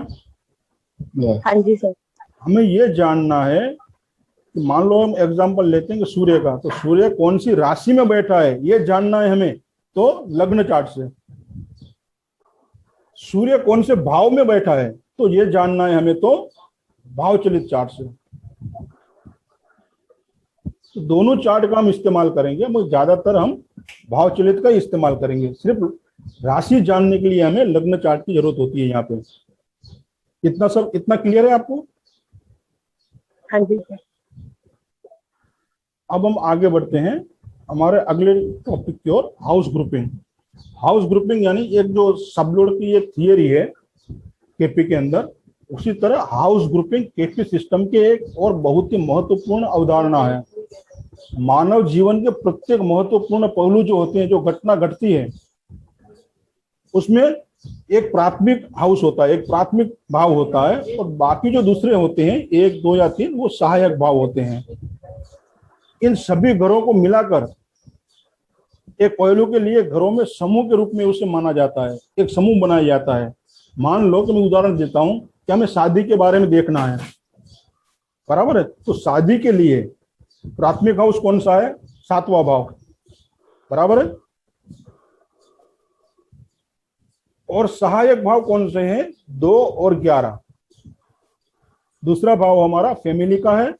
हाँ जी सर। हमें ये जानना है कि मान लो हम एग्जांपल लेते हैं कि सूर्य का, तो सूर्य कौन सी राशि में बैठा है ये जानना है हमें, तो लग्न चार्ट से। सूर्य कौन से भाव में बैठा है तो ये जानना है हमें, तो भावचलित चार्ट से। तो दोनों चार्ट का हम इस्तेमाल करेंगे, मगर ज्यादातर हम भावचलित का इस्तेमाल करेंगे। सिर्फ राशि जानने के लिए हमें लग्न चार्ट की जरूरत होती है यहाँ पे। इतना क्लियर है आपको? हाँ जी सर। अब हम आगे बढ़ते हैं हमारे अगले टॉपिक की ओर, हाउस ग्रुपिंग। हाउस ग्रुपिंग यानी एक जो सबलोड की एक थियरी है केपी के अंदर, उसी तरह हाउस ग्रुपिंग केपी सिस्टम के एक और बहुत ही महत्वपूर्ण अवधारणा है। मानव जीवन के प्रत्येक महत्वपूर्ण पहलू जो होते हैं, जो घटना घटती है, उसमें एक प्राथमिक हाउस होता है, एक प्राथमिक भाव होता है, और बाकी जो दूसरे होते हैं 1, 2 या 3 वो सहायक भाव होते हैं। इन सभी घरों को मिलाकर एक पहलू के लिए घरों में समूह के रूप में उसे माना जाता है, एक समूह बनाया जाता है। मान लो कि मैं उदाहरण देता हूं कि हमें शादी के बारे में देखना है, बराबर है, तो शादी के लिए प्राथमिक हाउस कौन सा है? 7वां भाव, बराबर है। और सहायक भाव कौन से हैं? 2 और 11। दूसरा भाव हमारा फैमिली का है,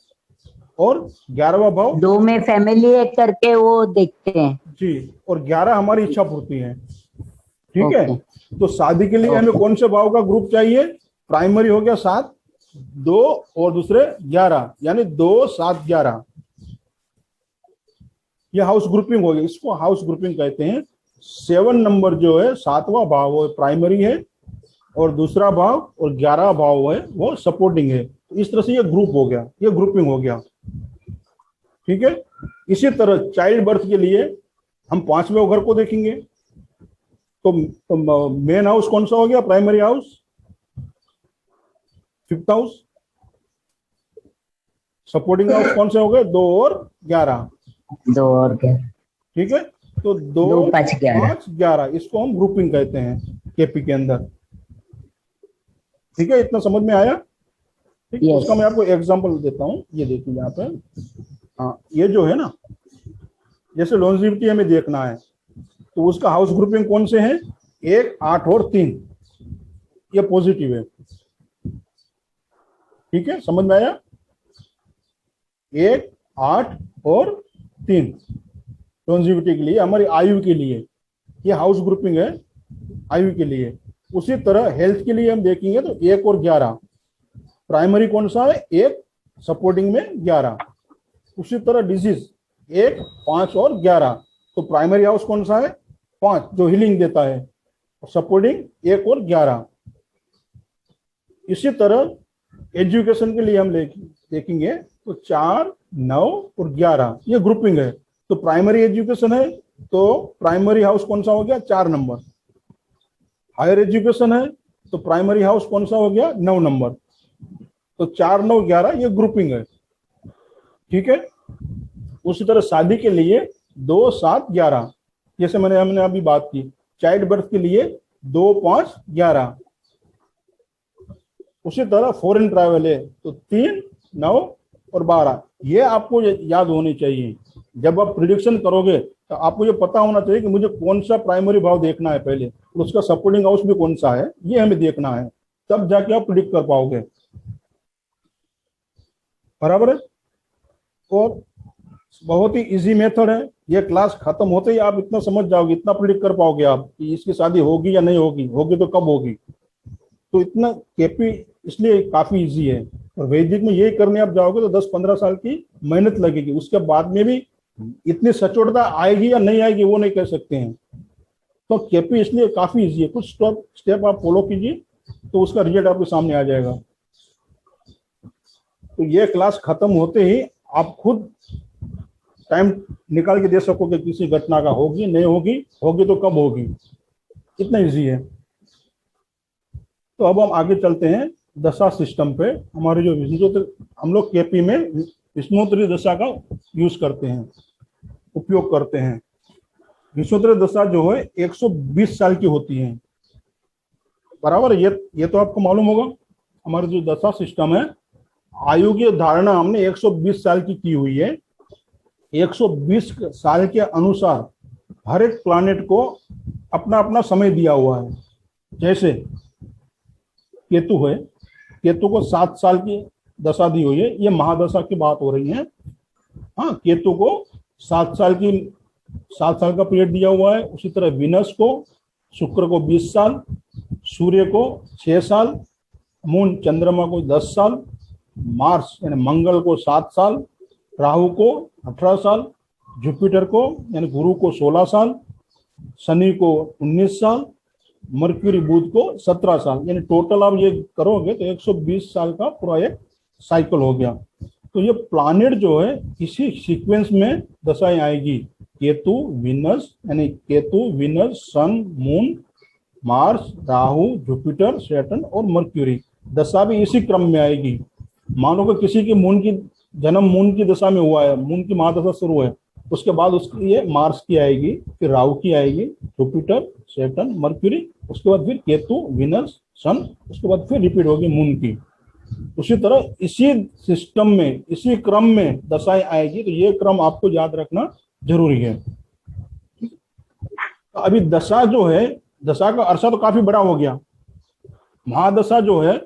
और 11वां भाव 2 में फैमिली एक करके वो देखते हैं जी, और 11 हमारी इच्छा पूर्ति है। ठीक है, ओके। तो शादी के लिए हमें कौन से भाव का ग्रुप चाहिए? प्राइमरी हो गया 7, 2 और दूसरे 11, यानी 2, 7, 11। यह हाउस ग्रुपिंग हो गया, इसको हाउस ग्रुपिंग कहते हैं। 7 नंबर जो है 7वां भाव वो प्राइमरी है, और दूसरा भाव और 11वां भाव है वो सपोर्टिंग है। तो इस तरह से ये ग्रुप हो गया, ये ग्रुपिंग हो गया। ठीक है, इसी तरह चाइल्ड बर्थ के लिए हम 5वें घर को देखेंगे, तो मेन हाउस कौन सा हो गया? Primary house. 5th house. Supporting house कौन से हो गए? 2 और 11। 2 और 11। ठीक है, तो 2, 5, 5, 11 इसको हम ग्रुपिंग कहते हैं केपी के अंदर। ठीक है, इतना समझ में आया? ठीक है, Yes. उसका मैं आपको एग्जांपल देता हूँ। ये देखिए यहाँ पे, हाँ, ये जो है ना, जैसे लॉन्जिविटी हमें देखना है, तो उसका हाउस ग्रुपिंग कौन से हैं? 1, 8 और 3। ये पॉजिटिव है। ठीक है, समझ में आया? 1, 8 और 3 लॉन्जिविटी के लिए, हमारी आयु के लिए ये हाउस ग्रुपिंग है, आयु के लिए। उसी तरह हेल्थ के लिए हम देखेंगे तो 1 और 11 प्राइमरी कौन सा है? 1, सपोर्टिंग में 11। उसी तरह डिजीज 1, 5 और 11, तो प्राइमरी हाउस कौन सा है? 5 जो हीलिंग देता है, सपोर्टिंग 1 और 11। इसी तरह एजुकेशन के लिए हम देखेंगे तो 4, 9 और 11 ये ग्रुपिंग है। तो प्राइमरी एजुकेशन है तो प्राइमरी हाउस कौन सा हो गया? 4 नंबर। हायर एजुकेशन है तो प्राइमरी हाउस कौन सा हो गया? 9 नंबर। तो 4, 9, 11 ये ग्रुपिंग है। ठीक है, उसी तरह शादी के लिए 2, 7, 11, जैसे हमने अभी बात की। चाइल्ड बर्थ के लिए 2, 5, 11। उसी तरह फॉरेन ट्रैवल है तो 3, 9 और 12। ये आपको याद होनी चाहिए। जब आप प्रिडिक्शन करोगे तो आपको ये पता होना चाहिए कि मुझे कौन सा प्राइमरी भाव देखना है पहले, और उसका सपोर्टिंग हाउस भी कौन सा है, ये हमें देखना है, तब जाके आप प्रिडिक्ट कर पाओगे। बराबर है? और बहुत ही इजी मेथड है। ये क्लास खत्म होते ही आप इतना समझ जाओगे, इतना प्रिडिक्ट कर पाओगे आप कि इसकी शादी होगी या नहीं होगी, होगी तो कब होगी। तो इतना केपी इसलिए काफी इजी है। और वैदिक में यही करने आप जाओगे तो 10-15 साल की मेहनत लगेगी, उसके बाद में भी इतनी सचोटता आएगी या नहीं आएगी वो नहीं कह सकते हैं। तो केपी इसलिए काफी इजी है, कुछ स्टेप आप फॉलो कीजिए तो उसका रिजल्ट आपके सामने आ जाएगा। तो ये क्लास खत्म होते ही आप खुद टाइम निकाल के दे सकोगे किसी घटना का, होगी नहीं होगी, होगी तो कब होगी, इतना इजी है। तो अब हम आगे चलते हैं दशा सिस्टम पे। हमारे जो विष्णुत्रि, हम लोग केपी में विष्णुत्रि दशा का यूज करते हैं, उपयोग करते हैं। विष्णुत्रि दशा जो है 120 साल की होती है, बराबर। ये तो आपको मालूम होगा। हमारी जो दशा सिस्टम है, आयु की धारणा हमने 120 साल की हुई है। 120 साल के अनुसार हर एक प्लैनेट को अपना अपना समय दिया हुआ है। जैसे केतु है, केतु को 7 साल की दशा दी हुई है, ये महादशा की बात हो रही है। हाँ, केतु को 7 साल का पीरियड दिया हुआ है। उसी तरह विनस को, शुक्र को 20 साल, सूर्य को 6 साल, मून चंद्रमा को 10 साल, मार्स यानी मंगल को 7 साल, राहु को 18 साल, जुपिटर को यानी गुरु को 16 साल, शनि को 19 साल, मरक्यूरी बुध को 17 साल। यानी टोटल आप ये करोगे तो 120 साल का पूरा एक साइकिल हो गया। तो ये प्लैनेट जो है इसी सीक्वेंस में दशाएं आएगी। केतु विनस यानी Ketu Venus sun moon Mars Rahu Jupiter Saturn और मरक्यूरी, दशा भी इसी क्रम में आएगी। मानो कि किसी की मून की जन्म मून की दशा में हुआ है, मून की महादशा शुरू है, उसके बाद उसके लिए मार्स की आएगी, फिर राहु की आएगी, जुपिटर सैटर्न मरक्यूरी, उसके बाद फिर केतु विनस सन, उसके बाद फिर रिपीट होगी मून की। उसी तरह इसी सिस्टम में इसी क्रम में दशाएं आएगी। तो ये क्रम आपको याद रखना जरूरी है। तो अभी दशा जो है, दशा का अरसा तो काफी बड़ा हो गया। महादशा जो है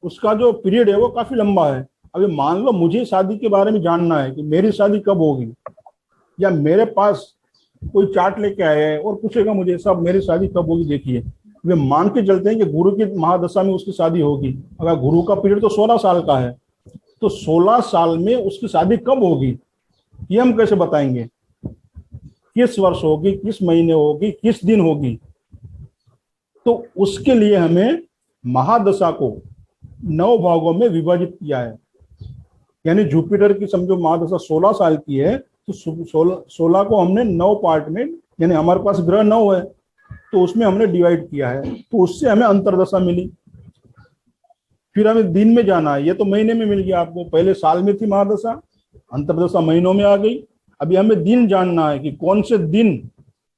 उसका जो पीरियड है वो काफी लंबा है। अभी मान लो मुझे शादी के बारे में जानना है कि मेरी शादी कब होगी, या मेरे पास कोई चार्ट लेके आया है और पूछेगा मुझे साहब मेरी शादी कब होगी, देखिए वे मान के चलते हैं कि गुरु की महादशा में उसकी शादी होगी। अगर गुरु का पीरियड तो 16 साल का है, तो 16 साल में उसकी शादी कब होगी ये हम कैसे बताएंगे? किस वर्ष होगी, किस महीने होगी, किस दिन होगी? तो उसके लिए हमें महादशा को 9 भागों में विभाजित किया है। यानी जुपिटर की समझो महादशा 16 साल की है, तो 16 को हमने 9 पार्ट में, यानी हमारे पास ग्रह 9 है तो उसमें हमने डिवाइड किया है, तो उससे हमें अंतरदशा मिली। फिर हमें दिन में जाना है, ये तो महीने में मिल गया आपको। पहले साल में थी महादशा, अंतरदशा महीनों में आ गई। अभी हमें दिन जानना है कि कौन से दिन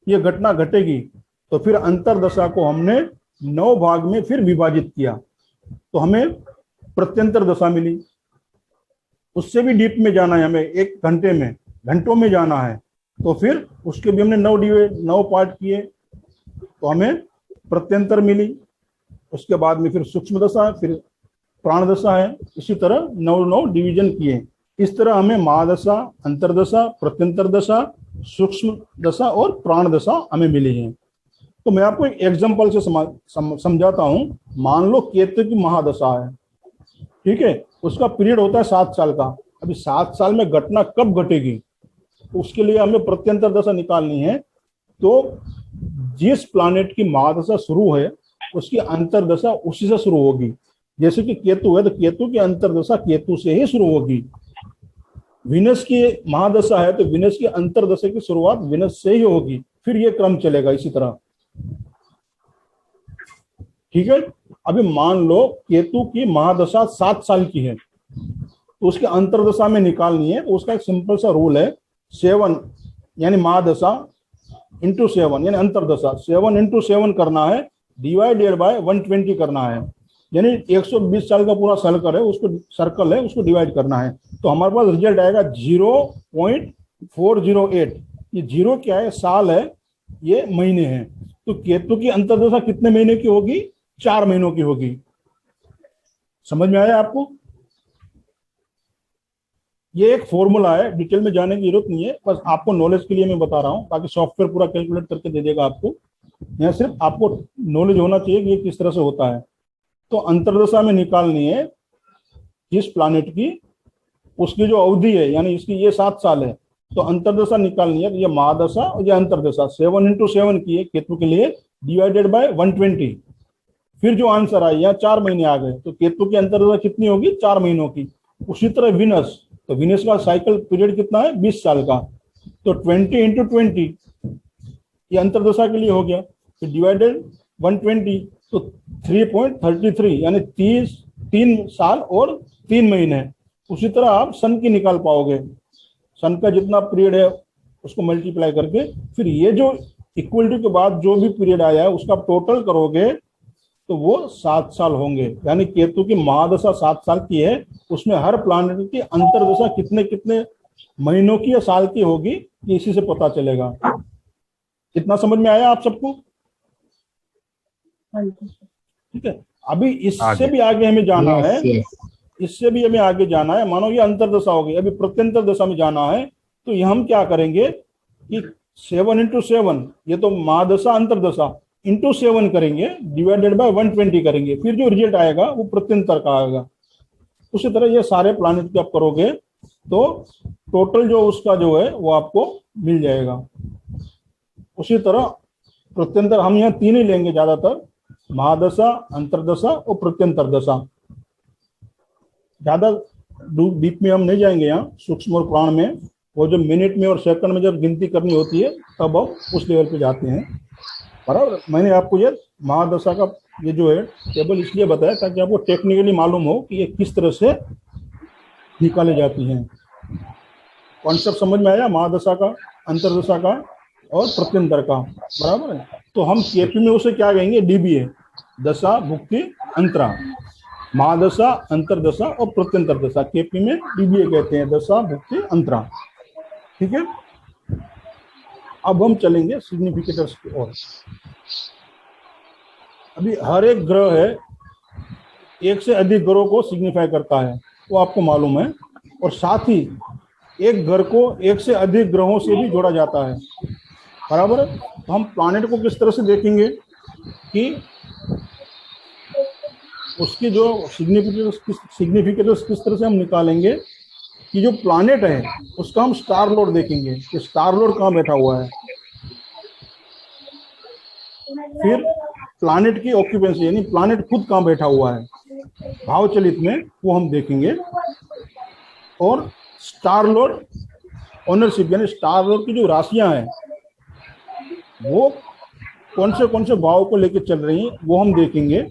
ये घटना घटेगी, तो फिर अंतरदशा को हमने 9 भाग में फिर विभाजित किया, तो हमें प्रत्यंतर दशा मिली। उससे भी डीप में जाना है हमें, 1 घंटे में, घंटों में जाना है, तो फिर उसके भी हमने 9 पार्ट किए, तो हमें प्रत्यंतर मिली। उसके बाद में फिर सूक्ष्म दशा, फिर प्राण दशा है। इसी तरह 9 डिवीजन किए। इस तरह हमें महादशा, अंतरदशा, प्रत्यंतर दशा, सूक्ष्म दशा और प्राण दशा हमें मिली है। तो मैं आपको एक एग्जांपल से समझाता हूं। मान लो केतु की महादशा है, ठीक है, उसका पीरियड होता है 7 साल का। अभी 7 साल में घटना कब घटेगी, तो उसके लिए हमें प्रत्यंतर दशा निकालनी है। तो जिस प्लैनेट की महादशा शुरू है उसकी अंतरदशा उसी से शुरू होगी। जैसे कि केतु है तो केतु की अंतरदशा केतु से ही शुरू होगी। विनस की महादशा है तो विनस की अंतरदशा की शुरुआत विनस से ही होगी। फिर ये क्रम चलेगा इसी तरह, ठीक है। अभी मान लो केतु की महादशा 7 साल की है, तो उसके अंतरदशा में निकालनी है। तो उसका एक सिंपल सा रूल है, 7 यानी महादशा इंटू 7 यानी अंतरदशा, 7 इंटू 7 करना है, डिवाइडेड बाय 120 करना है। यानी 120 साल का पूरा सर्कल है उसको डिवाइड करना है। तो हमारे पास रिजल्ट आएगा 0.408। ये 0 क्या है, साल है, ये महीने हैं। तो केतु की अंतरदशा कितने महीने की होगी? 4 महीनों की होगी। समझ में आया आपको? ये एक फॉर्मूला है, डिटेल में जाने की जरूरत नहीं है, बस आपको नॉलेज के लिए मैं बता रहा हूं, बाकी सॉफ्टवेयर पूरा कैलकुलेट करके दे देगा आपको। यहाँ सिर्फ आपको नॉलेज होना चाहिए कि ये किस तरह से होता है। तो अंतर्दशा में निकालनी है जिस प्लानिट की, उसकी जो अवधि है, यानी इसकी ये 7 साल है, तो अंतर्दशा निकालनी है। ये महादशा और ये अंतर्दशा 7 × 7 की है केतु के लिए, डिवाइडेड बाय 120। फिर जो आंसर आया, यहाँ 4 महीने आ गए, तो केतु की अंतर्दशा कितनी होगी? 4 महीनों की। उसी तरह विनस, तो विनस का साइकिल पीरियड कितना है? 20 साल का। तो 20 × 20 ये अंतर्दशा के लिए हो गया, फिर डिवाइडेड 120, तो 3.33 यानी 3 साल और 3 महीने। उसी तरह आप सन की निकाल पाओगे, सन का जितना पीरियड है उसको मल्टीप्लाई करके, फिर ये जो इक्वलिटी के बाद जो भी पीरियड आया है उसका टोटल करोगे तो वो 7 साल होंगे। यानी केतु की महादशा 7 साल की है, उसमें हर प्लानेट की अंतर्दशा कितने कितने महीनों की या साल की होगी, ये इसी से पता चलेगा। कितना समझ में आया आप सबको? हाँ जी। ठीक है, अभी इससे भी आगे हमें जाना है, इससे भी हमें आगे जाना है। मानो ये अंतर्दशा हो गई, अभी प्रत्यंतर दशा में जाना है, तो ये हम क्या करेंगे कि 7 × 7, ये तो महादशा अंतर्दशा, इंटू 7 करेंगे, डिवाइडेड बाय 120 करेंगे, फिर जो रिजल्ट आएगा वो प्रत्यंतर का आएगा। उसी तरह ये सारे प्लानिट की आप करोगे तो टोटल जो उसका जो है वो आपको मिल जाएगा। उसी तरह प्रत्यंतर हम यहाँ 3 ही लेंगे ज्यादातर, महादशा, अंतर्दशा और प्रत्यंतर दशा। ज्यादा डीप में हम नहीं जाएंगे यहाँ, सूक्ष्म और प्राण में। वो जो मिनट में और सेकंड में जब गिनती करनी होती है तब हम उस लेवल पे जाते हैं। बराबर, मैंने आपको ये महादशा का ये जो है टेबल इसलिए बताया ताकि आपको टेक्निकली मालूम हो कि ये किस तरह से निकाले जाती हैं। कॉन्सेप्ट समझ में आया? महादशा का, अंतर्दशा का और प्रत्यंतर का। बराबर है। तो हम केपी में उसे क्या कहेंगे? डीबीए, दशा, भुक्ति, अंतरा। महादशा, अंतर्दशा और प्रत्यंतर दशा केपी में डीबीए कहते हैं, दशा, भुक्ति, अंतरा। ठीक है, अब हम चलेंगे सिग्निफिकेटर्स की ओर। अभी हर एक ग्रह है, एक से अधिक ग्रहों को सिग्निफाई करता है, वो आपको मालूम है। और साथ ही एक ग्रह को एक से अधिक ग्रहों से भी जोड़ा जाता है। बराबर है। तो हम प्लैनेट को किस तरह से देखेंगे कि उसकी जो सिग्निफिकेटर्स किस तरह से हम निकालेंगे कि जो प्लैनेट है उसका हम स्टार लॉर्ड देखेंगे कि स्टार लॉर्ड कहाँ बैठा हुआ है। फिर प्लैनेट की ऑक्यूपेंसी यानी प्लैनेट खुद कहाँ बैठा हुआ है भाव चलित में, वो हम देखेंगे। और स्टार लॉर्ड ओनरशिप यानी स्टार लॉर्ड की जो राशियां हैं वो कौन से भाव को लेकर चल रही हैं वो हम देखेंगे।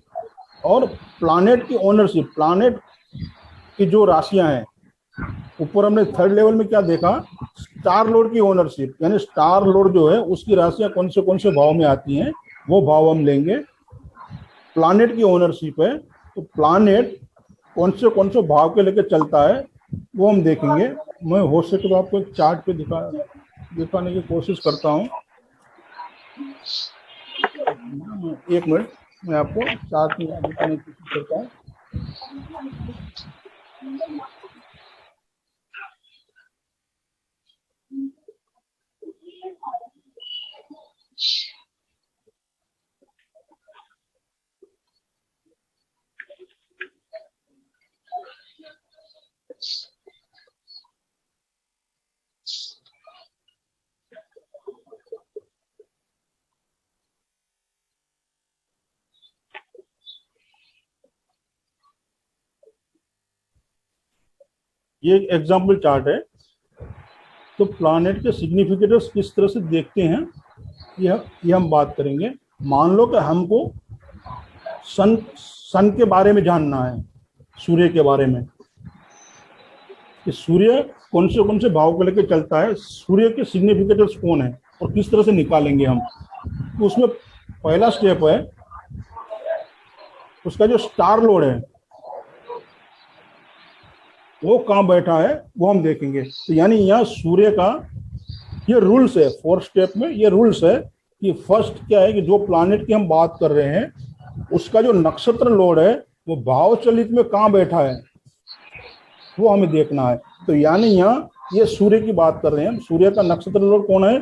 और प्लैनेट की ओनरशिप, प्लैनेट की जो राशियां हैं, ऊपर हमने थर्ड लेवल में क्या देखा, स्टार लॉर्ड की ओनरशिप यानी स्टार लॉर्ड जो है उसकी राशियां कौन से भाव में आती हैं वो भाव हम लेंगे। प्लैनेट की ओनरशिप है तो प्लैनेट कौन से भाव के लेकर चलता है वो हम देखेंगे। मैं हो सके तो आपको एक चार्ट पे दिखाने की कोशिश करता हूँ। एक मिनट, मैं आपको चार्ट में दिखाने की कोशिश करता हूँ। ये एक एग्जाम्पल चार्ट है। तो प्लैनेट के सिग्निफिकेटर्स किस तरह से देखते हैं ये हम बात करेंगे। मान लो कि हमको सन के बारे में जानना है, सूर्य के बारे में, कि सूर्य कौन से भाव को लेकर चलता है, सूर्य के सिग्निफिकेटर्स कौन है और किस तरह से निकालेंगे हम। तो उसमें पहला स्टेप है उसका जो स्टार लॉर्ड है वो कहाँ बैठा है वो हम देखेंगे। तो यानी यहाँ सूर्य का ये रूल्स है, 4 स्टेप में ये रूल्स है कि फर्स्ट क्या है कि जो प्लैनेट की हम बात कर रहे हैं उसका जो नक्षत्र लॉर्ड है वो भाव चलित में कहाँ बैठा है वो हमें देखना है। तो यानी यहाँ ये सूर्य की बात कर रहे हैं, सूर्य का नक्षत्र लॉर्ड कौन है?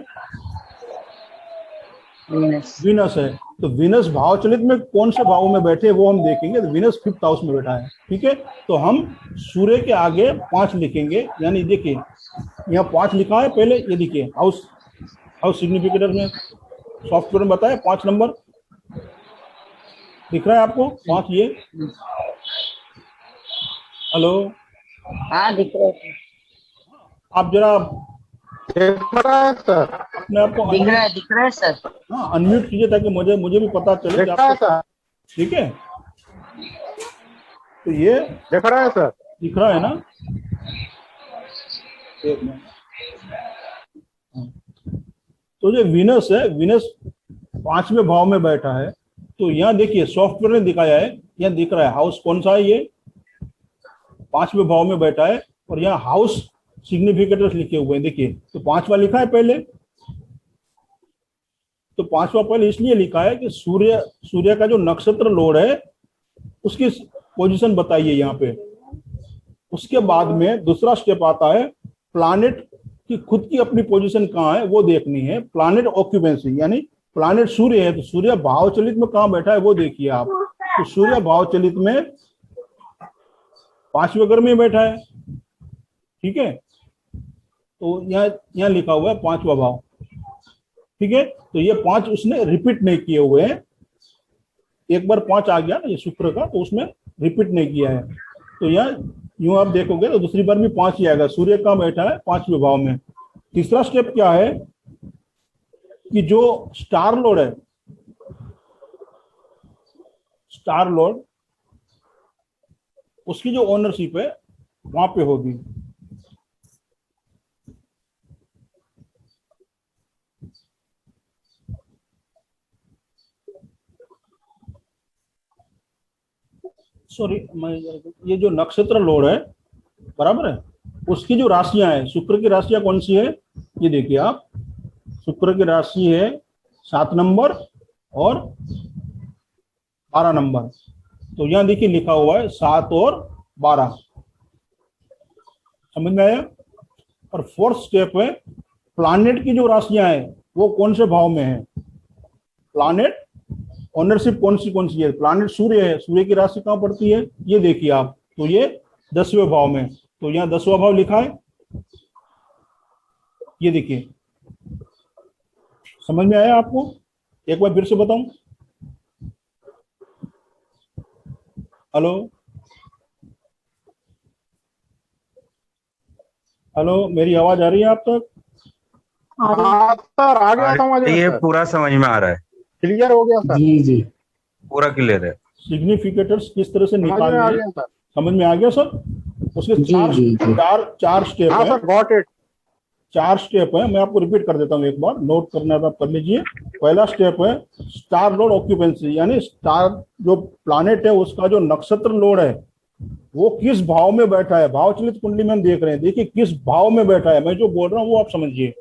वीनस। वीनस है, तो वीनस भाव चलित में कौन से भाव में बैठे वो हम देखेंगे। तो वीनस 5th हाउस में बैठा है, ठीक है। तो हम सूर्य के आगे 5 लिखेंगे, यानी देखिए यहाँ 5 लिखा है पहले, ये देखिए हाउस हाउस सिग्निफिकेटर में सॉफ्टवेयर में बताया 5 नंबर दिख रहा है आपको, 5 ये। हेलो, हाँ दिख रहे हैं। आप जरा दिख रहा है सर, अपने आप को दिख रहा है सर। हाँ अनम्यूट कीजिए ताकि मुझे भी पता चले कि दिख रहा है आपको, सर, ठीक है। तो ये दिख रहा है सर। दिख रहा है ना, एक मिनट। तो जो वीनस है, वीनस 5वें भाव में बैठा है। तो यहाँ देखिए सॉफ्टवेयर ने दिखाया है, यहाँ दिख रहा है हाउस कौन सा है, ये 5वें भाव में बैठा है, और यहाँ हाउस सिग्निफिकेटर्स लिखे हुए हैं देखिए। तो 5वां लिखा है पहले, तो 5वां पहले इसलिए लिखा है कि सूर्य का जो नक्षत्र लॉर्ड है उसकी पोजीशन बताइए यहाँ पे। उसके बाद में दूसरा स्टेप आता है प्लैनेट की खुद की अपनी पोजीशन कहाँ है वो देखनी है, प्लैनेट ऑक्यूपेंसी, यानी प्लैनेट सूर्य है तो सूर्य भावचलित में कहाँ बैठा है वो देखिए आप। तो सूर्य भावचलित में 5वें घर में बैठा है, ठीक है। तो यहाँ लिखा हुआ है 5वां भाव, ठीक है। तो ये 5 उसने रिपीट नहीं किए हुए हैं, एक बार 5 आ गया ना ये शुक्र का, तो उसमें रिपीट नहीं किया है। तो यहाँ यूं आप देखोगे तो दूसरी बार भी 5 ही आएगा। सूर्य कहाँ बैठा है 5वें भाव में। तीसरा स्टेप क्या है कि जो स्टार लॉर्ड है, स्टार लॉर्ड उसकी जो ओनरशिप है वहां पे होगी। सॉरी, ये जो नक्षत्र लॉर्ड है बराबर है, उसकी जो राशियां है, शुक्र की राशियां कौन सी है ये देखिए आप। शुक्र की राशि है 7 नंबर और 12 नंबर। तो यहां देखिए लिखा हुआ है 7 और 12, समझ में आया। और 4th स्टेप है प्लैनेट की जो राशियां हैं वो कौन से भाव में है। प्लैनेट ओनरशिप कौन सी है। प्लैनेट सूर्य है, सूर्य की राशि कहां पड़ती है ये देखिए आप। तो ये 10वें भाव में, तो यहाँ 10वां भाव लिखा है, ये देखिए। समझ में आया आपको, एक बार फिर से बताऊं। हेलो हेलो, मेरी आवाज आ रही है आप तक। हाँ सर, आ गया समझ में ये सर, पूरा समझ में आ रहा है, क्लियर हो गया सर, जी जी। पूरा क्लियर है। सिग्निफिकेटर्स किस तरह से समझ में आ निकालने गया सर। समझ में आ गया सर। उसके जी, चार जी, जी। चार स्टेप हाँ है, सर, गॉट इट। 4 स्टेप है। मैं आपको रिपीट कर देता हूँ, एक बार नोट करना है आप कर लीजिए। पहला स्टेप है स्टार लॉर्ड ऑक्यूपेंसी, यानी स्टार जो प्लैनेट है उसका जो नक्षत्र लॉर्ड है वो किस भाव में बैठा है। भावचलित कुंडली में हम देख रहे हैं, देखिए किस भाव में बैठा है। मैं जो बोल रहा हूँ वो आप समझिए।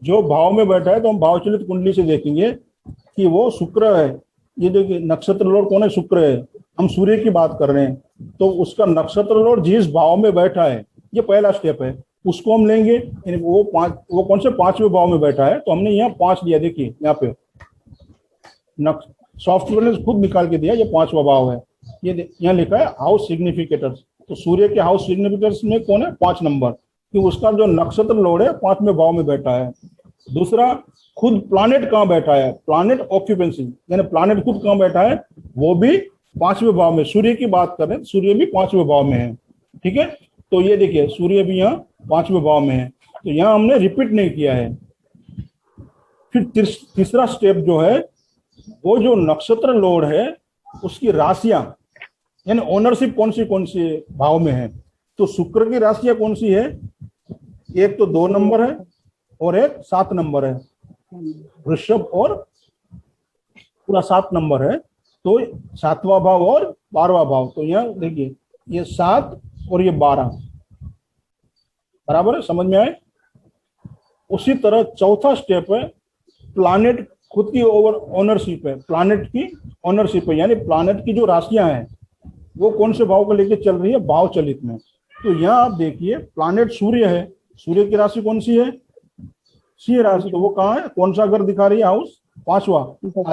जो भाव में बैठा है तो हम भावचलित कुंडली से देखेंगे कि वो शुक्र है। ये देखिए नक्षत्र लॉर्ड कौन है, शुक्र है। हम सूर्य की बात कर रहे हैं, तो उसका नक्षत्र लॉर्ड जिस भाव में बैठा है, ये पहला स्टेप है, उसको हम लेंगे। वो कौन से 5वें भाव में बैठा है, तो हमने यहाँ 5 लिया। देखिए यहाँ पे सॉफ्टवेयर ने खुद निकाल के दिया, ये 5वां भाव है। ये यहाँ लिखा है हाउस सिग्निफिकेटर्स। तो सूर्य के हाउस सिग्निफिकेटर्स में कौन है 5 नंबर, कि उसका जो नक्षत्र लॉर्ड है 5वें भाव में बैठा है। दूसरा, खुद प्लैनेट कहाँ बैठा है, प्लैनेट ऑक्यूपेंसी, यानी प्लैनेट खुद कहाँ बैठा है, वो भी 5वें भाव में। सूर्य की बात करें, सूर्य भी 5वें भाव में है, ठीक है। तो ये देखिए सूर्य भी यहाँ 5वें भाव में है, तो यहाँ हमने रिपीट नहीं किया है। फिर तीसरा स्टेप जो है, वो जो नक्षत्र लॉर्ड है उसकी राशियां, यानी ओनरशिप कौन सी भाव में है। तो शुक्र की राशियां कौन सी है, एक तो 2 नंबर है और एक 7 नंबर है। वृषभ और पूरा 7 नंबर है, तो 7वां भाव और 12वां भाव। तो यहाँ देखिए ये 7 और ये 12 बराबर है, समझ में आए। उसी तरह चौथा स्टेप है प्लैनेट खुद की ओनरशिप है, प्लैनेट की ओनरशिप है, यानी प्लैनेट की जो राशियां हैं वो कौन से भाव को लेके चल रही है, भाव चलित में। तो यहाँ आप देखिए प्लैनेट सूर्य है, सूर्य की राशि कौन सी है, सिंह राशि। तो वो कहाँ है, कौन सा घर दिखा रही है, हाउस 5वां,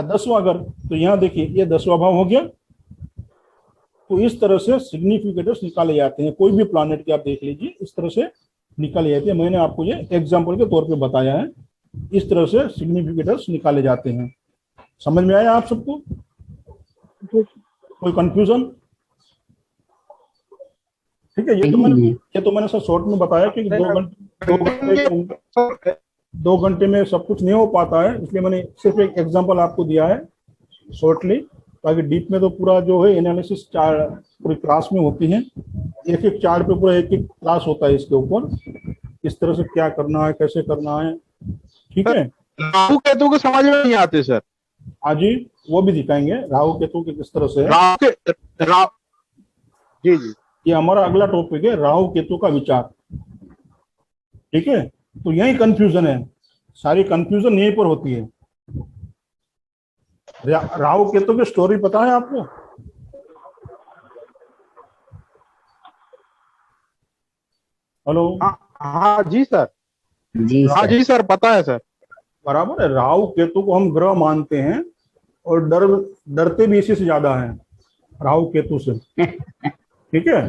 10वां घर, तो यहाँ देखिए ये 10वां भाव हो गया। तो इस तरह से सिग्निफिकेटर्स निकाले जाते हैं, कोई भी प्लैनेट के आप देख लीजिए इस तरह से निकाले जाते हैं। मैंने आपको ये एग्जाम्पल के तौर पे बताया है, इस तरह से सिग्निफिकेटर्स निकाले जाते हैं। समझ में आया आप सबको? कोई कंफ्यूजन? ठीक है, ये तो मैंने सर शॉर्ट में बताया कि 2 घंटे में सब कुछ नहीं हो पाता है, इसलिए मैंने सिर्फ एक एग्जांपल आपको दिया है शॉर्टली, ताकि डीप में तो पूरा जो है एनालिसिस पूरी क्लास में होती है। एक एक चार्ट पे पूरा एक एक क्लास होता है इसके ऊपर, किस तरह से क्या करना है, कैसे करना है। ठीक है, राहु केतु को समझ में नहीं आते सर। हाँ जी, वो भी दिखाएंगे राहु केतु के किस तरह से। जी जी, ये हमारा अगला टॉपिक है, राहु केतु का विचार। ठीक है, तो यही कंफ्यूजन है, सारी कंफ्यूजन यहीं पर होती है। राहु केतु की स्टोरी पता है आपको? हेलो? हाँ जी सर, जी हाँ सर। जी सर, पता है सर। बराबर है, राहु केतु को हम ग्रह मानते हैं और डरते भी इसी से ज्यादा है, राहु केतु से। ठीक है,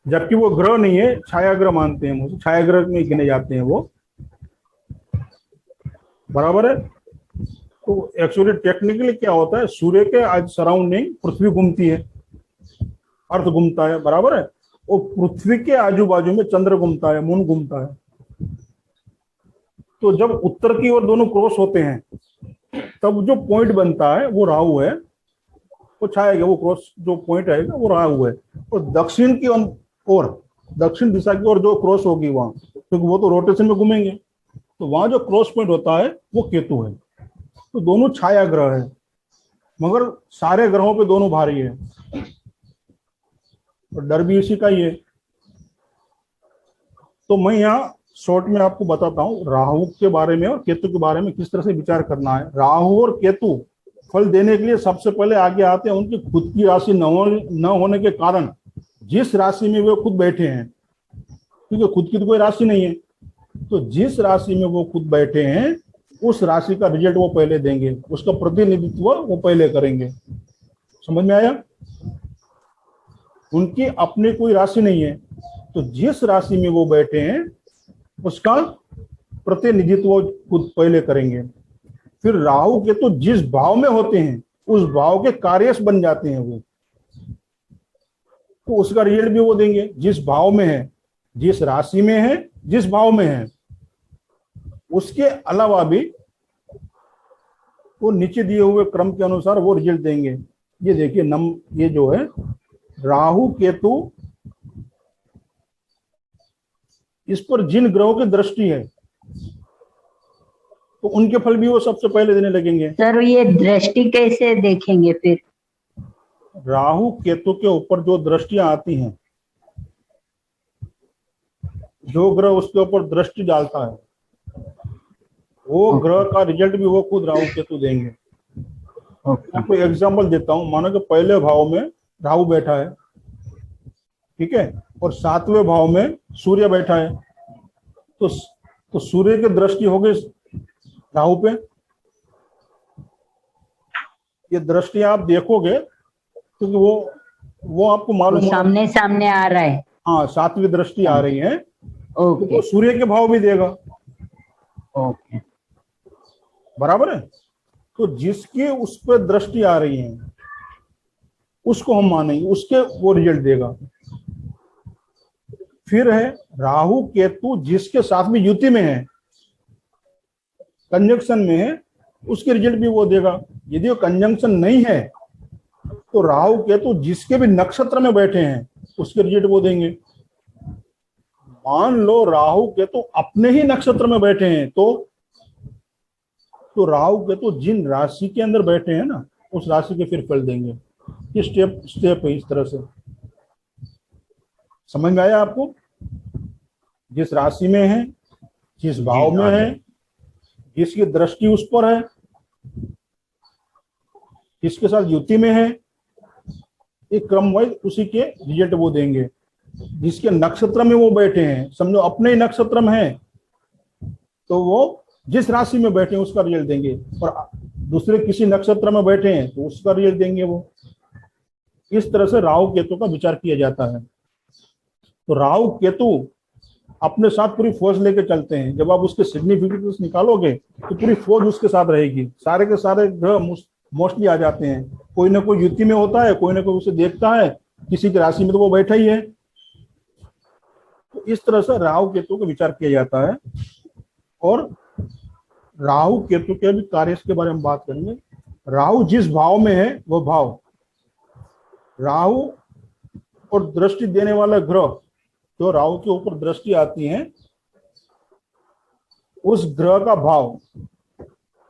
जबकि वो ग्रह नहीं है, छाया ग्रह मानते हैं, उसे छाया ग्रह में गिने जाते हैं वो। बराबर है। तो एक्चुअली टेक्निकली क्या होता है, सूर्य के आज सराउंडिंग पृथ्वी घूमती है, अर्थ घूमता है, बराबर है, और पृथ्वी के आजू बाजू में चंद्र घूमता है, मून घूमता है। तो जब उत्तर की ओर दोनों क्रॉस होते हैं, तब जो पॉइंट बनता है वो राहु है, वो छाएगा, वो क्रॉस जो पॉइंट आएगा वो राहु है। और दक्षिण की ओर, दक्षिण दिशा की ओर जो क्रॉस होगी वहां, क्योंकि वो तो रोटेशन में घूमेंगे, तो वहां जो क्रॉस पॉइंट होता है वो केतु है। तो दोनों छाया ग्रह है, मगर सारे ग्रहों पे दोनों भारी है, और डर भी इसी का ही है। तो मैं यहाँ शॉर्ट में आपको बताता हूँ राहु के बारे में और केतु के बारे में किस तरह से विचार करना है। राहु और केतु फल देने के लिए सबसे पहले आगे आते हैं उनकी खुद की राशि न होने के कारण, जिस राशि में वे खुद बैठे हैं, क्योंकि खुद की तो कोई राशि नहीं है, तो जिस राशि में वो खुद बैठे हैं उस राशि का रिजल्ट वो पहले देंगे, उसका प्रतिनिधित्व वो पहले करेंगे। समझ में आया? उनकी अपनी कोई राशि नहीं है, तो जिस राशि में वो बैठे हैं उसका प्रतिनिधित्व खुद पहले करेंगे। फिर राहु के तो जिस भाव में होते हैं उस भाव के कार्यस बन जाते हैं वो, तो उसका रिजल्ट भी वो देंगे। जिस भाव में है, जिस राशि में है, जिस भाव में है, उसके अलावा भी वो नीचे दिए हुए क्रम के अनुसार वो रिजल्ट देंगे। ये देखिए ये जो है राहु केतु, इस पर जिन ग्रहों की दृष्टि है तो उनके फल भी वो सबसे पहले देने लगेंगे। सर ये दृष्टि कैसे देखेंगे फिर? राहु केतु के ऊपर जो दृष्टियां आती हैं, जो ग्रह उसके ऊपर दृष्टि डालता है, वो ग्रह का रिजल्ट भी वो खुद राहु केतु देंगे। आपको एग्जांपल देता हूं, मानो कि पहले भाव में राहु बैठा है, ठीक है, और 7वें भाव में सूर्य बैठा है, तो सूर्य की दृष्टि हो गई राहु पे। ये दृष्टि आप देखोगे क्योंकि वो आपको मालूम तो सामने सामने आ रहा है। हाँ, 7वीं दृष्टि आ रही है, ओके तो सूर्य के भाव भी देगा। ओके, बराबर है। तो जिसकी उस पर दृष्टि आ रही है उसको हम मानेंगे, उसके वो रिजल्ट देगा। फिर है राहु केतु जिसके साथ में युति में है, कंजंक्शन में है, उसके रिजल्ट भी वो देगा। यदि वो कंजंक्शन नहीं है तो राहु केतु जिसके भी नक्षत्र में बैठे हैं उसके रिजल्ट वो देंगे। मान लो राहु केतु अपने ही नक्षत्र में बैठे हैं, तो राहु केतु जिन राशि के अंदर बैठे हैं ना, उस राशि के फिर फल देंगे। ये स्टेप है इस तरह से। समझ में आया आपको? जिस राशि में है, जिस भाव में है, जिसकी दृष्टि उस पर है, जिसके साथ युति में है, एक क्रम वाइज उसी के रिजल्ट वो देंगे। जिसके नक्षत्र में वो बैठे हैं, समझो अपने ही नक्षत्र में है, तो वो जिस राशि में बैठे हैं उसका रिजल्ट देंगे, और दूसरे किसी नक्षत्र में बैठे हैं तो उसका रिजल्ट देंगे वो। इस तरह से राहु केतु का विचार किया जाता है। तो राहु केतु अपने साथ पूरी फौज लेके चलते हैं। जब आप उसके सिग्निफिकेंस निकालोगे तो पूरी फौज उसके साथ रहेगी। सारे के सारे ग्रह मोस्टली आ जाते हैं, कोई ना कोई युति में होता है, कोई ना कोई उसे देखता है, किसी की राशि में तो वो बैठा ही है। तो इस तरह से राहु केतु का विचार किया जाता है। और राहु केतु के भी कार्य के बारे में बात करेंगे। राहु जिस भाव में है वो भाव, राहु और दृष्टि देने वाला ग्रह, जो राहु के ऊपर दृष्टि आती है उस ग्रह का भाव,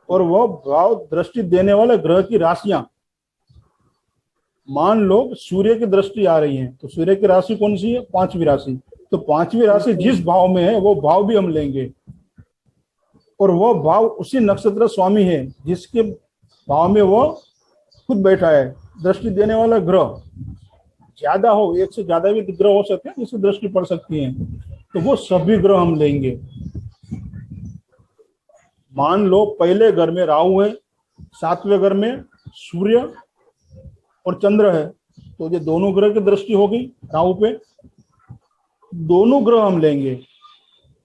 और वह भाव दृष्टि देने वाले ग्रह की राशियां। मान लो सूर्य की दृष्टि आ रही है तो सूर्य की राशि कौन सी है? 5वीं राशि। तो 5वीं राशि जिस भाव में है वो भाव भी हम लेंगे, और वह भाव उसी नक्षत्र स्वामी है जिसके भाव में वो खुद बैठा है। दृष्टि देने वाला ग्रह ज्यादा हो, एक से ज्यादा भी ग्रह हो सकते हैं जिससे दृष्टि पड़ सकती है, तो वो सभी ग्रह हम लेंगे। मान लो पहले घर में राहु है, 7वें घर में सूर्य और चंद्र है, तो ये दोनों ग्रह की दृष्टि होगी राहु पे। दोनों ग्रह हम लेंगे।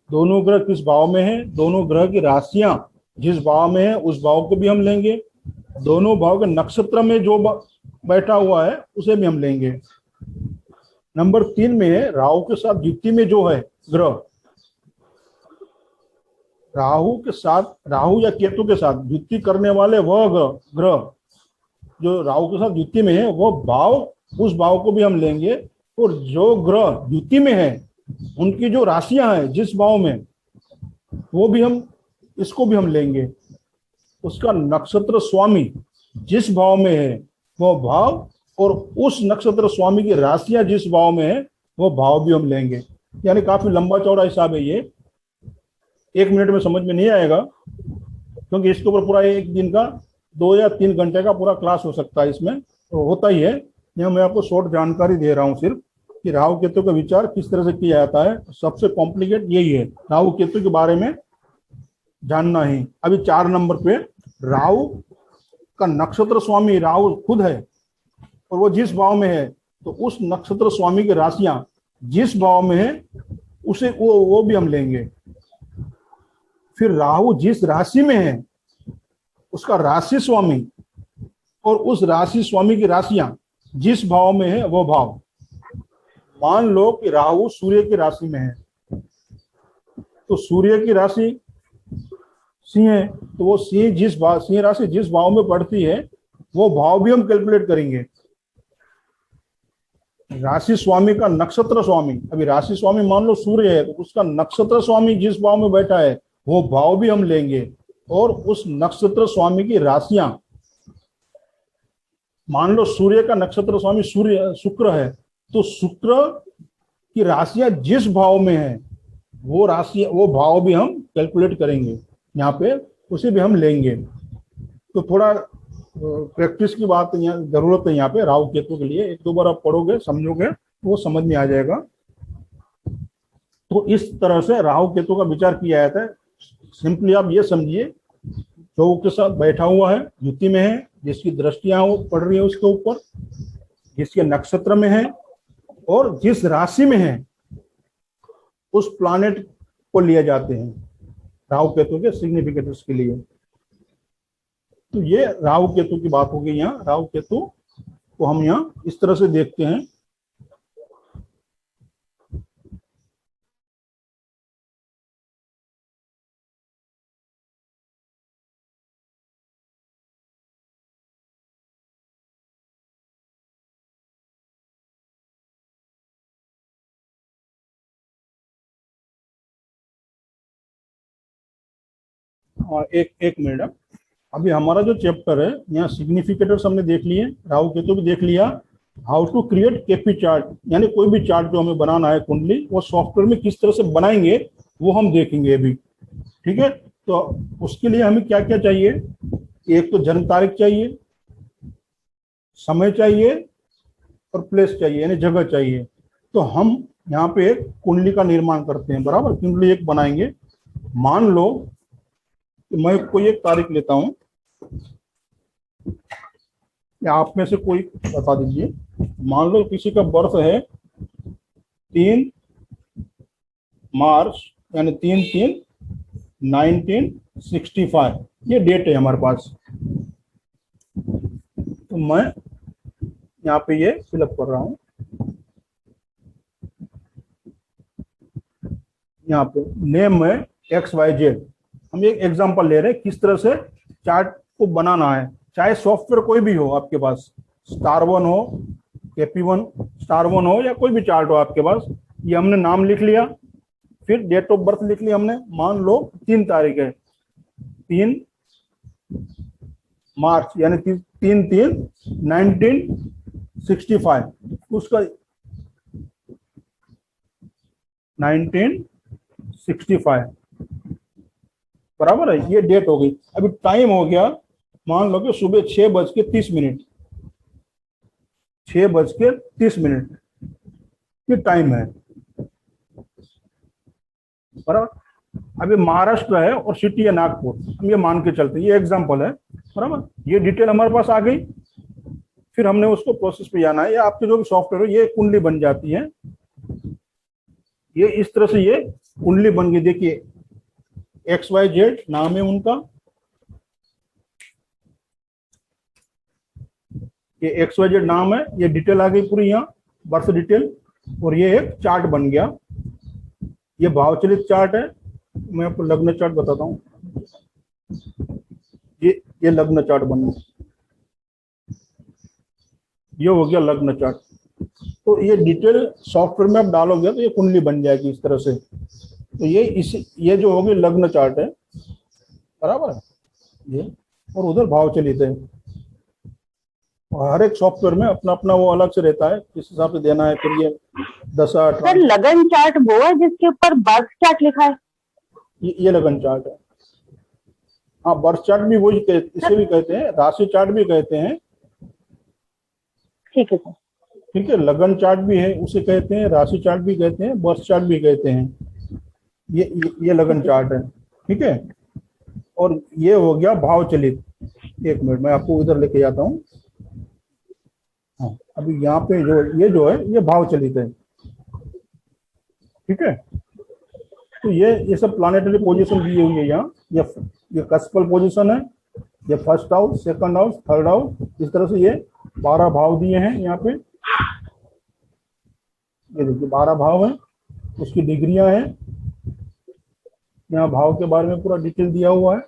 दोनों ग्रह किस भाव में है, दोनों ग्रह की राशियां जिस भाव में है उस भाव को भी हम लेंगे। दोनों भाव के नक्षत्र में जो बैठा हुआ है उसे भी हम लेंगे। नंबर 3 में है राहु के साथ युति में जो है ग्रह, राहु के साथ, राहु या केतु के साथ युति करने वाले वह ग्रह जो राहु के साथ युति में है वह भाव, उस भाव को भी हम लेंगे। और जो ग्रह युति में है उनकी जो राशियां हैं जिस भाव में, वो भी हम, इसको भी हम लेंगे। उसका नक्षत्र स्वामी जिस भाव में है वो भाव, और उस नक्षत्र स्वामी की राशियां जिस भाव में है वो भाव भी हम लेंगे। यानी काफी लंबा चौड़ा हिसाब है ये, 1 मिनट में समझ में नहीं आएगा, क्योंकि इसके ऊपर पूरा एक दिन का 2 या 3 घंटे का पूरा क्लास हो सकता है। इसमें तो होता ही है, यह मैं आपको शॉर्ट जानकारी दे रहा हूँ सिर्फ कि राहु केतु का विचार किस तरह से किया जाता है। सबसे कॉम्प्लिकेट यही है, राहु केतु के बारे में जानना ही। अभी 4 नंबर पे राहु का नक्षत्र स्वामी राहु खुद है, और वो जिस भाव में है तो उस नक्षत्र स्वामी की राशियां जिस भाव में है उसे वो भी हम लेंगे। फिर राहु जिस राशि में है उसका राशि स्वामी, और उस राशि स्वामी की राशियां जिस भाव में है वो भाव। मान लो कि राहु सूर्य की राशि में है, तो सूर्य की राशि सिंह है, तो वो सिंह राशि जिस भाव में पड़ती है वो भाव भी हम कैलकुलेट करेंगे। राशि स्वामी का नक्षत्र स्वामी, अभी राशि स्वामी मान लो सूर्य है तो उसका नक्षत्र स्वामी जिस भाव में बैठा है वो भाव भी हम लेंगे। और उस नक्षत्र स्वामी की राशियां, मान लो सूर्य का नक्षत्र स्वामी शुक्र है, तो शुक्र की राशियां जिस भाव में है वो भाव भी हम कैलकुलेट करेंगे यहाँ पे, उसे भी हम लेंगे। तो थोड़ा प्रैक्टिस की बात यहाँ जरूरत है यहाँ पे राहु केतु के लिए। 1-2 बार आप पढ़ोगे समझोगे तो वो समझ में आ जाएगा। तो इस तरह से राहु केतु का विचार किया जाता है। सिंपली आप ये समझिए, जो के साथ बैठा हुआ है युति में है, जिसकी दृष्टियां पड़ रही है उसके ऊपर, जिसके नक्षत्र में है और जिस राशि में है, उस प्लैनेट को लिए जाते हैं राहु केतु के सिग्निफिकेटर्स के लिए। तो ये राहु केतु की बात होगी। यहाँ राहु केतु को हम यहाँ इस तरह से देखते हैं। और एक मिनट, अभी हमारा जो चैप्टर है यहाँ सिग्निफिकेटर्स हमने देख लिए, राहु केतु भी देख लिया। How to create KP chart, यानी कोई भी चार्ट जो हमें बनाना है कुंडली, वो सॉफ्टवेयर में किस तरह से बनाएंगे वो हम देखेंगे अभी। ठीक है, तो उसके लिए हमें क्या क्या चाहिए? एक तो जन्म तारीख चाहिए, समय चाहिए और प्लेस चाहिए, यानी जगह चाहिए। तो हम यहाँ पे एक कुंडली का निर्माण करते हैं, बराबर। कुंडली एक बनाएंगे। मान लो तो मैं कोई एक तारीख लेता हूं, या आप में से कोई बता दीजिए। मान लो किसी का बर्थ है 3 मार्च, यानी 3/3/1965, ये डेट है हमारे पास। तो मैं यहाँ पे ये फिलअप कर रहा हूँ। यहाँ पे नेम है XYZ। हम एक एग्जांपल ले रहे हैं किस तरह से चार्ट को बनाना है, चाहे सॉफ्टवेयर कोई भी हो आपके पास, Star1 हो, KP1 Star1 हो, या कोई भी चार्ट हो आपके पास। ये हमने नाम लिख लिया, फिर डेट ऑफ बर्थ लिख लिया हमने। मान लो 3 तारीख है, 3 मार्च, यानी 3/3/1965, उसका 1965 बराबर है, ये डेट हो गई। अभी टाइम हो गया, मान लो कि सुबह 6:30, 6:30 ये टाइम है बराबर। अभी महाराष्ट्र है और सिटी है नागपुर, हम ये मान के चलते हैं, ये एग्जांपल है बराबर। ये डिटेल हमारे पास आ गई, फिर हमने उसको प्रोसेस पे जाना है। ये आपके जो भी सॉफ्टवेयर है, ये कुंडली बन जाती है। ये इस तरह से ये कुंडली बन गई। देखिए XYZ नाम है उनका, ये XYZ नाम है, ये डिटेल आ गई पूरी यहाँ, बर्थ डिटेल, और ये एक चार्ट बन गया। ये भावचलित चार्ट है। मैं आपको लग्न चार्ट बताता हूँ। ये लग्न चार्ट बन गया, ये हो गया लग्न चार्ट। तो ये डिटेल सॉफ्टवेयर में आप डालोगे तो ये कुंडली बन जाएगी इस तरह से। तो ये जो होगी लग्न चार्ट है बराबर है ये, और उधर भावचलित है। और हर एक सॉफ्टवेयर में अपना अपना वो अलग से रहता है, किस हिसाब से देना है। फिर ये दशा सर लगन चार्ट वो है जिसके ऊपर बर्थ चार्ट लिखा है? ये लगन चार्ट है। हाँ, बर्थ चार्ट भी वही इसे भी कहते हैं, राशि चार्ट भी कहते हैं। ठीक है सर। ठीक है, लगन चार्ट भी है, उसे कहते हैं, राशि चार्ट भी कहते हैं, बर्थ चार्ट भी कहते हैं। ये लगन चार्ट है। ठीक है, और ये हो गया भावचलित। एक मिनट मैं आपको इधर लेके जाता हूँ। हाँ, अभी यहाँ पे जो है ये भावचलित है। ठीक है, तो ये सब प्लानेटरी पोजीशन दी हुई है यहाँ। ये कस्पल पोजीशन है, ये first house, second house, third house, इस तरह से ये 12 भाव दिए हैं यहाँ पे। ये देखिए 12 भाव है, उसकी डिग्रियां हैं। यहाँ भाव के बारे में पूरा डिटेल दिया हुआ है,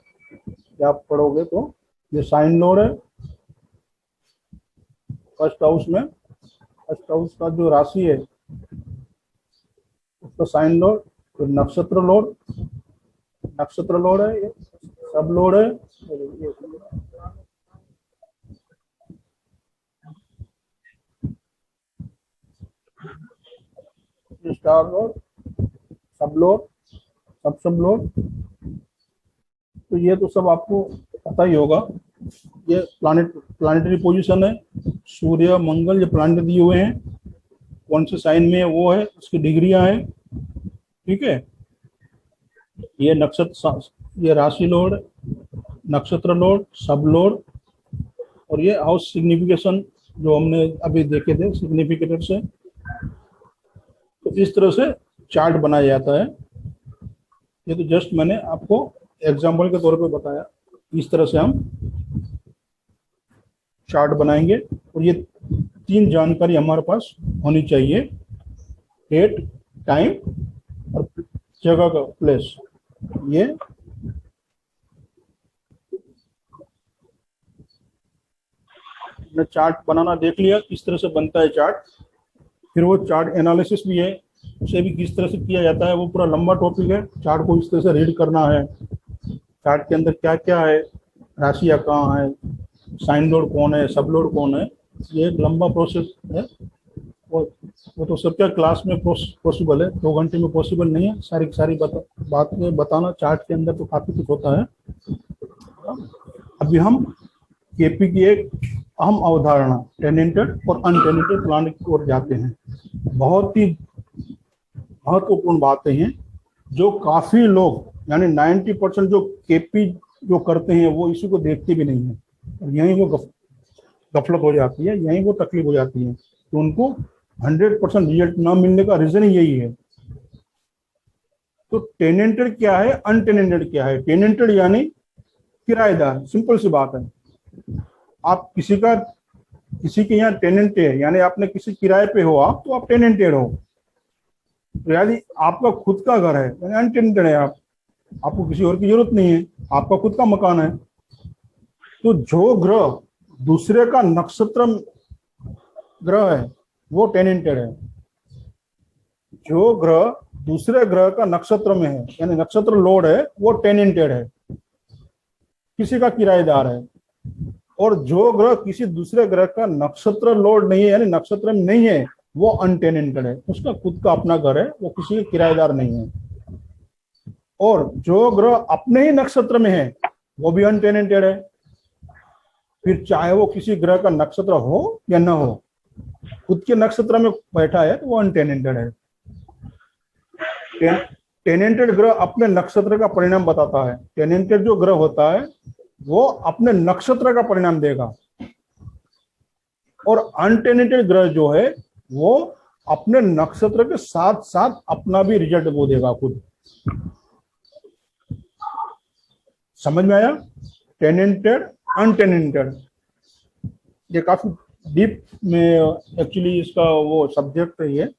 ये आप पढ़ोगे तो। ये साइन लॉर्ड है फर्स्ट हाउस में, फर्स्ट हाउस का जो राशि है उसका साइन लॉर्ड। फिर नक्षत्र लॉर्ड है, ये सब लॉर्ड है। स्टार लॉर्ड, सब लॉर्ड। तो ये तो सब आपको पता ही होगा। ये प्लानिटरी पोजीशन है, सूर्य मंगल, ये प्लानिट दिए हुए हैं, कौन से साइन में है वो है, उसकी डिग्रियां हैं। ठीक है, ये नक्षत्र, ये राशि लॉर्ड, नक्षत्र लॉर्ड, सब लॉर्ड, और ये हाउस सिग्निफिकेशन जो हमने अभी देखे थे सिग्निफिकेटर से। तो इस तरह से चार्ट बनाया जाता है। ये तो जस्ट मैंने आपको एग्जाम्पल के तौर पे बताया, इस तरह से हम चार्ट बनाएंगे। और ये 3 जानकारी हमारे पास होनी चाहिए, डेट, टाइम और जगह का प्लेस। ये हमने चार्ट बनाना देख लिया, किस तरह से बनता है चार्ट। फिर वो चार्ट एनालिसिस भी है, उसे भी किस तरह से किया जाता है, वो पूरा लंबा टॉपिक है। चार्ट को इस तरह से रीड करना है, चार्ट के अंदर क्या क्या है, राशियाँ कहाँ है, साइन लॉर्ड कौन है, सब लॉर्ड कौन है। ये एक लंबा प्रोसेस है, वो तो सबका क्लास में पॉसिबल है, 2 घंटे में पॉसिबल नहीं है सारी बातें बताना। चार्ट के अंदर तो काफ़ी कुछ होता है। अभी हम केपी की एक अहम अवधारणा टेनेंटेड और अनटेनेंटेड प्लानिट की ओर जाते हैं। बहुत ही महत्वपूर्ण बातें हैं जो काफ़ी लोग, यानी 90% जो केपी जो करते हैं वो इसी को देखते भी नहीं है, और यहीं वो गफलत हो जाती है, यहीं वो तकलीफ हो जाती है। तो उनको 100% रिजल्ट ना मिलने का रीजन यही है। तो टेनेंटेड क्या है, अनटेनेंटेड क्या है? टेनेंटेड यानी किराएदार, सिंपल सी बात है। आप किसी के यहाँ टेनेंट है, यानी आपने किसी किराए पे हो आप, तो आप टेनेंटेड हो। तो यदि आपका खुद का घर है यानी अनटेनेंटेड है, आपको किसी और की जरूरत नहीं है, आपका खुद का मकान है। तो जो ग्रह दूसरे का नक्षत्र ग्रह है वो टेनेंटेड है। जो ग्रह दूसरे ग्रह का नक्षत्र में है यानी नक्षत्र लॉर्ड है, वो टेनेंटेड है, किसी का किराएदार है। और जो ग्रह किसी दूसरे ग्रह का नक्षत्र लॉर्ड नहीं है यानी नक्षत्र में नहीं है, वो अनटेनेंटेड है, उसका खुद का अपना घर है, वो किसी के किराएदार नहीं है। और जो ग्रह अपने ही नक्षत्र में है वो भी अनटेनेंटेड है, फिर चाहे वो किसी ग्रह का नक्षत्र हो या ना हो, खुद के नक्षत्र में बैठा है तो वो अनटेनेंटेड है। टेनेंटेड ग्रह अपने नक्षत्र का परिणाम बताता है। टेनेंटेड जो ग्रह होता है वो अपने नक्षत्र का परिणाम देगा, और अनटेनेंटेड ग्रह जो है वो अपने नक्षत्र के साथ साथ अपना भी रिजल्ट वो देगा खुद। समझ में आया? टेनेंटेड, अनटेनेंटेड, ये काफी डीप में एक्चुअली इसका वो सब्जेक्ट है ये,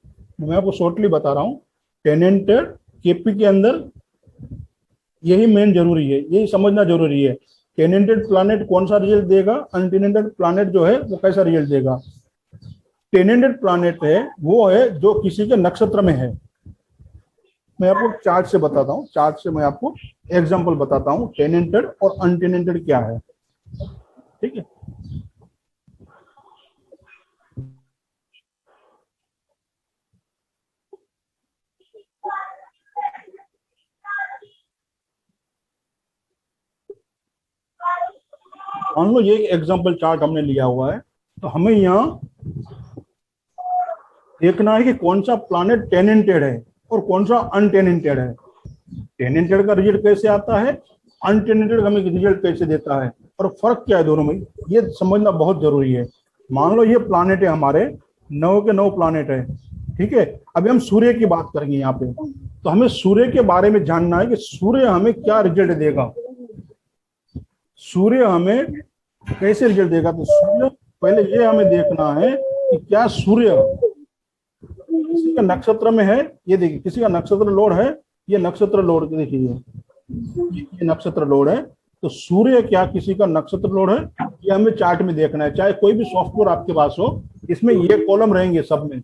मैं आपको शॉर्टली बता रहा हूँ। टेनेंटेड केपी के अंदर यही मेन जरूरी है, यही समझना जरूरी है। टेनेंटेड प्लैनेट कौन सा रिजल्ट देगा, अनटेनेंटेड प्लैनेट जो है वो कैसा रिजल्ट देगा। टेनेंटेड प्लैनेट है वो है जो किसी के नक्षत्र में है। मैं आपको चार्ट से बताता हूँ, चार्ट से मैं आपको एग्जांपल बताता हूँ टेनेंटेड और अनटेनेंटेड क्या है, ठीक है। मान लो ये एग्जांपल चार्ट हमने लिया हुआ है, तो हमें यहाँ देखना है कि कौन सा प्लैनेट टेनेंटेड है और कौन सा अनटेनेंटेड है। टेनेंटेड का रिजल्ट कैसे आता है, अनटेनेंटेड हमें रिजल्ट कैसे देता है, और फर्क क्या है दोनों में, ये समझना बहुत जरूरी है। मान लो ये प्लैनेट है हमारे 9 के 9 प्लैनेट है, ठीक है। अभी हम सूर्य की बात करेंगे यहाँ पे, तो हमें सूर्य के बारे में जानना है कि सूर्य हमें क्या रिजल्ट देगा, सूर्य हमें कैसे रिजल्ट देगा। तो सूर्य पहले ये हमें देखना है कि क्या सूर्य किसी का नक्षत्र में है। ये देखिए किसी का नक्षत्र लॉर्ड है, ये नक्षत्र लॉर्ड देखिए ये नक्षत्र लॉर्ड है, तो सूर्य क्या किसी का नक्षत्र लॉर्ड है, ये हमें चार्ट में देखना है। चाहे कोई भी सॉफ्टवेयर आपके पास हो, इसमें ये कॉलम रहेंगे सब में,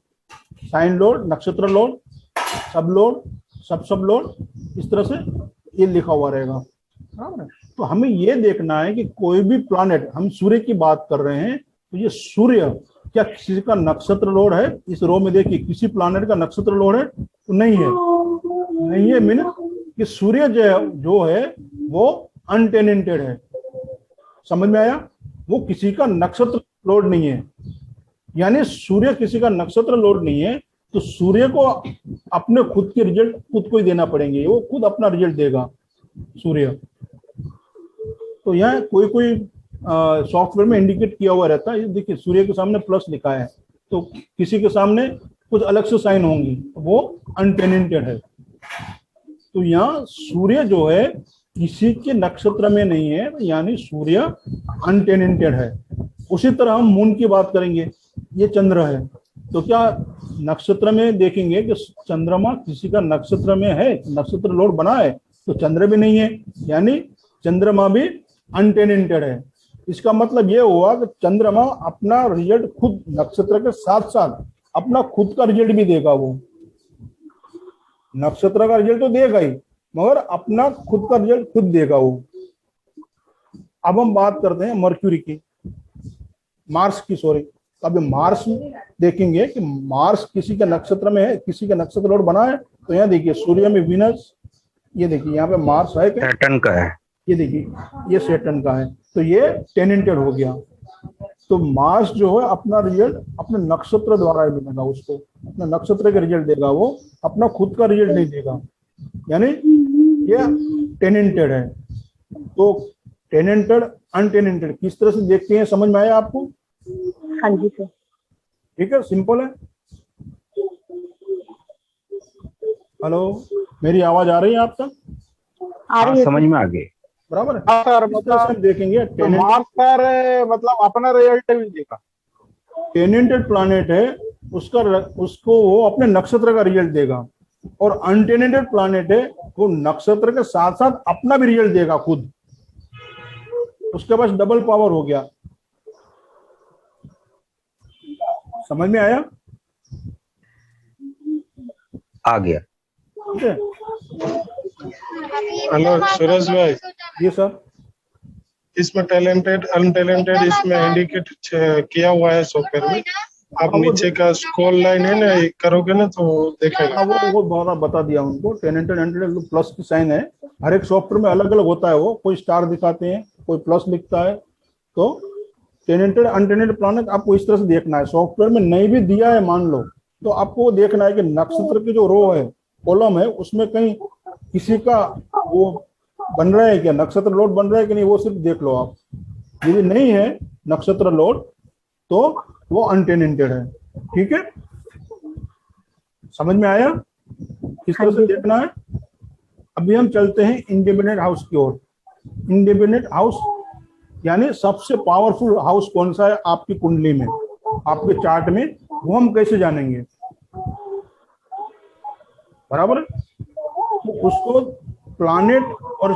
साइन लॉर्ड, नक्षत्र लॉर्ड, सब लॉर्ड, सब लॉर्ड, इस तरह से ये लिखा हुआ रहेगा। तो हमें ये देखना है कि कोई भी प्लैनेट, हम सूर्य की बात कर रहे हैं, तो ये सूर्य क्या किसी का नक्षत्र लॉर्ड है। इस रो में देखिए किसी प्लैनेट का नक्षत्र लॉर्ड है तो नहीं है, नहीं है मीन कि सूर्य जो है वो अनटेनेंटेड है। समझ में आया? वो किसी का नक्षत्र लॉर्ड नहीं है, यानी सूर्य किसी का नक्षत्र लॉर्ड नहीं है, तो सूर्य को अपने खुद के रिजल्ट खुद को ही देना पड़ेंगे, वो खुद अपना रिजल्ट देगा सूर्य। तो यहाँ कोई सॉफ्टवेयर में इंडिकेट किया हुआ रहता है, देखिए सूर्य के सामने प्लस लिखा है, तो किसी के सामने कुछ अलग से साइन होंगी, वो अनटेनेंटेड है। तो यहाँ सूर्य जो है किसी के नक्षत्र में नहीं है, यानी सूर्य अनटेनेंटेड है। उसी तरह हम मून की बात करेंगे, ये चंद्र है, तो क्या नक्षत्र में देखेंगे कि चंद्रमा किसी का नक्षत्र में है, नक्षत्र लॉर्ड बना है, तो चंद्र भी नहीं है, यानी चंद्रमा भी अनटेनेंटेड है। इसका मतलब ये हुआ कि चंद्रमा अपना रिजल्ट खुद नक्षत्र के साथ साथ अपना खुद का रिजल्ट भी देगा। वो नक्षत्र का रिजल्ट तो देगा ही, मगर अपना खुद का रिजल्ट खुद देगा वो। अब हम बात करते हैं मर्क्यूरी की, मार्स की, सॉरी। अब मार्स देखेंगे कि मार्स किसी के नक्षत्र में है, किसी के नक्षत्र लॉर्ड बना है, तो यहाँ देखिए सूर्य में विनस, ये देखिए यहाँ पे मार्स है, सैटर्न का है, ये देखिए ये सैटर्न का है, तो ये टेनेंटेड हो गया। तो मार्स जो है अपना रिजल्ट अपने नक्षत्र द्वारा मिलेगा, उसको अपने नक्षत्र का रिजल्ट देगा, वो अपना खुद का रिजल्ट नहीं देगा, यानी ये टेनेंटेड है। तो टेनेंटेड अनटेनेंटेड किस तरह से देखते हैं, समझ में आया आपको? हाँ जी सर। ठीक है, सिंपल है। हेलो, मेरी आवाज आ रही है आपका? आ हाँ रही है समझ सर। में आ गई। बराबर है। हाँ सर, इस तरह से हम देखेंगे मार्स सर मतलब अपना रिजल्ट भी देखा। टेनेंटेड प्लैनेट है, उसको वो अपने नक्षत्र का रिजल्ट देगा, और अनटेनेंटेड प्लैनेट है वो नक्षत्र के साथ साथ अपना भी रिजल्ट देगा खुद। उसके पास डबल पावर हो गया। समझ में आया? आ गया। ठीक है। हेलो सूरज भाई, जी सर। इसमें टैलेंटेड अनटैलेंटेड इसमें इंडिकेट किया हुआ है सॉफ्टवेयर में। आप नीचे का स्क्रॉल लाइन है ना, ये करोगे ना तो देखेगा। हाँ, वो बहुत बता दिया उनको। टेनेंटेड अनटेनेंटेड प्लस की साइन है, हर एक सॉफ्टवेयर में अलग अलग होता है। वो कोई स्टार दिखाते हैं, कोई प्लस लिखता है। तो टेनेंटेड अनटेनेंटेड प्लैनेट आपको इस तरह से देखना है। सॉफ्टवेयर में नहीं भी दिया है मान लो, तो आपको देखना है कि नक्षत्र की जो रो है, कॉलम है, उसमें कहीं किसी का वो बन रहा है क्या, नक्षत्र लोड बन रहा है कि नहीं, वो सिर्फ देख लो आप। यदि नहीं है नक्षत्र लोड तो वो अनटेनेंटेड है। ठीक है, समझ में आया? किस तरह से देखना है। अभी हम चलते हैं इंडिपेंडेंट हाउस की ओर। इंडिपेंडेंट हाउस यानी सबसे पावरफुल हाउस कौन सा है आपकी कुंडली में, आपके चार्ट में, वो हम कैसे जानेंगे? बराबर है। तो उसको प्लैनेट और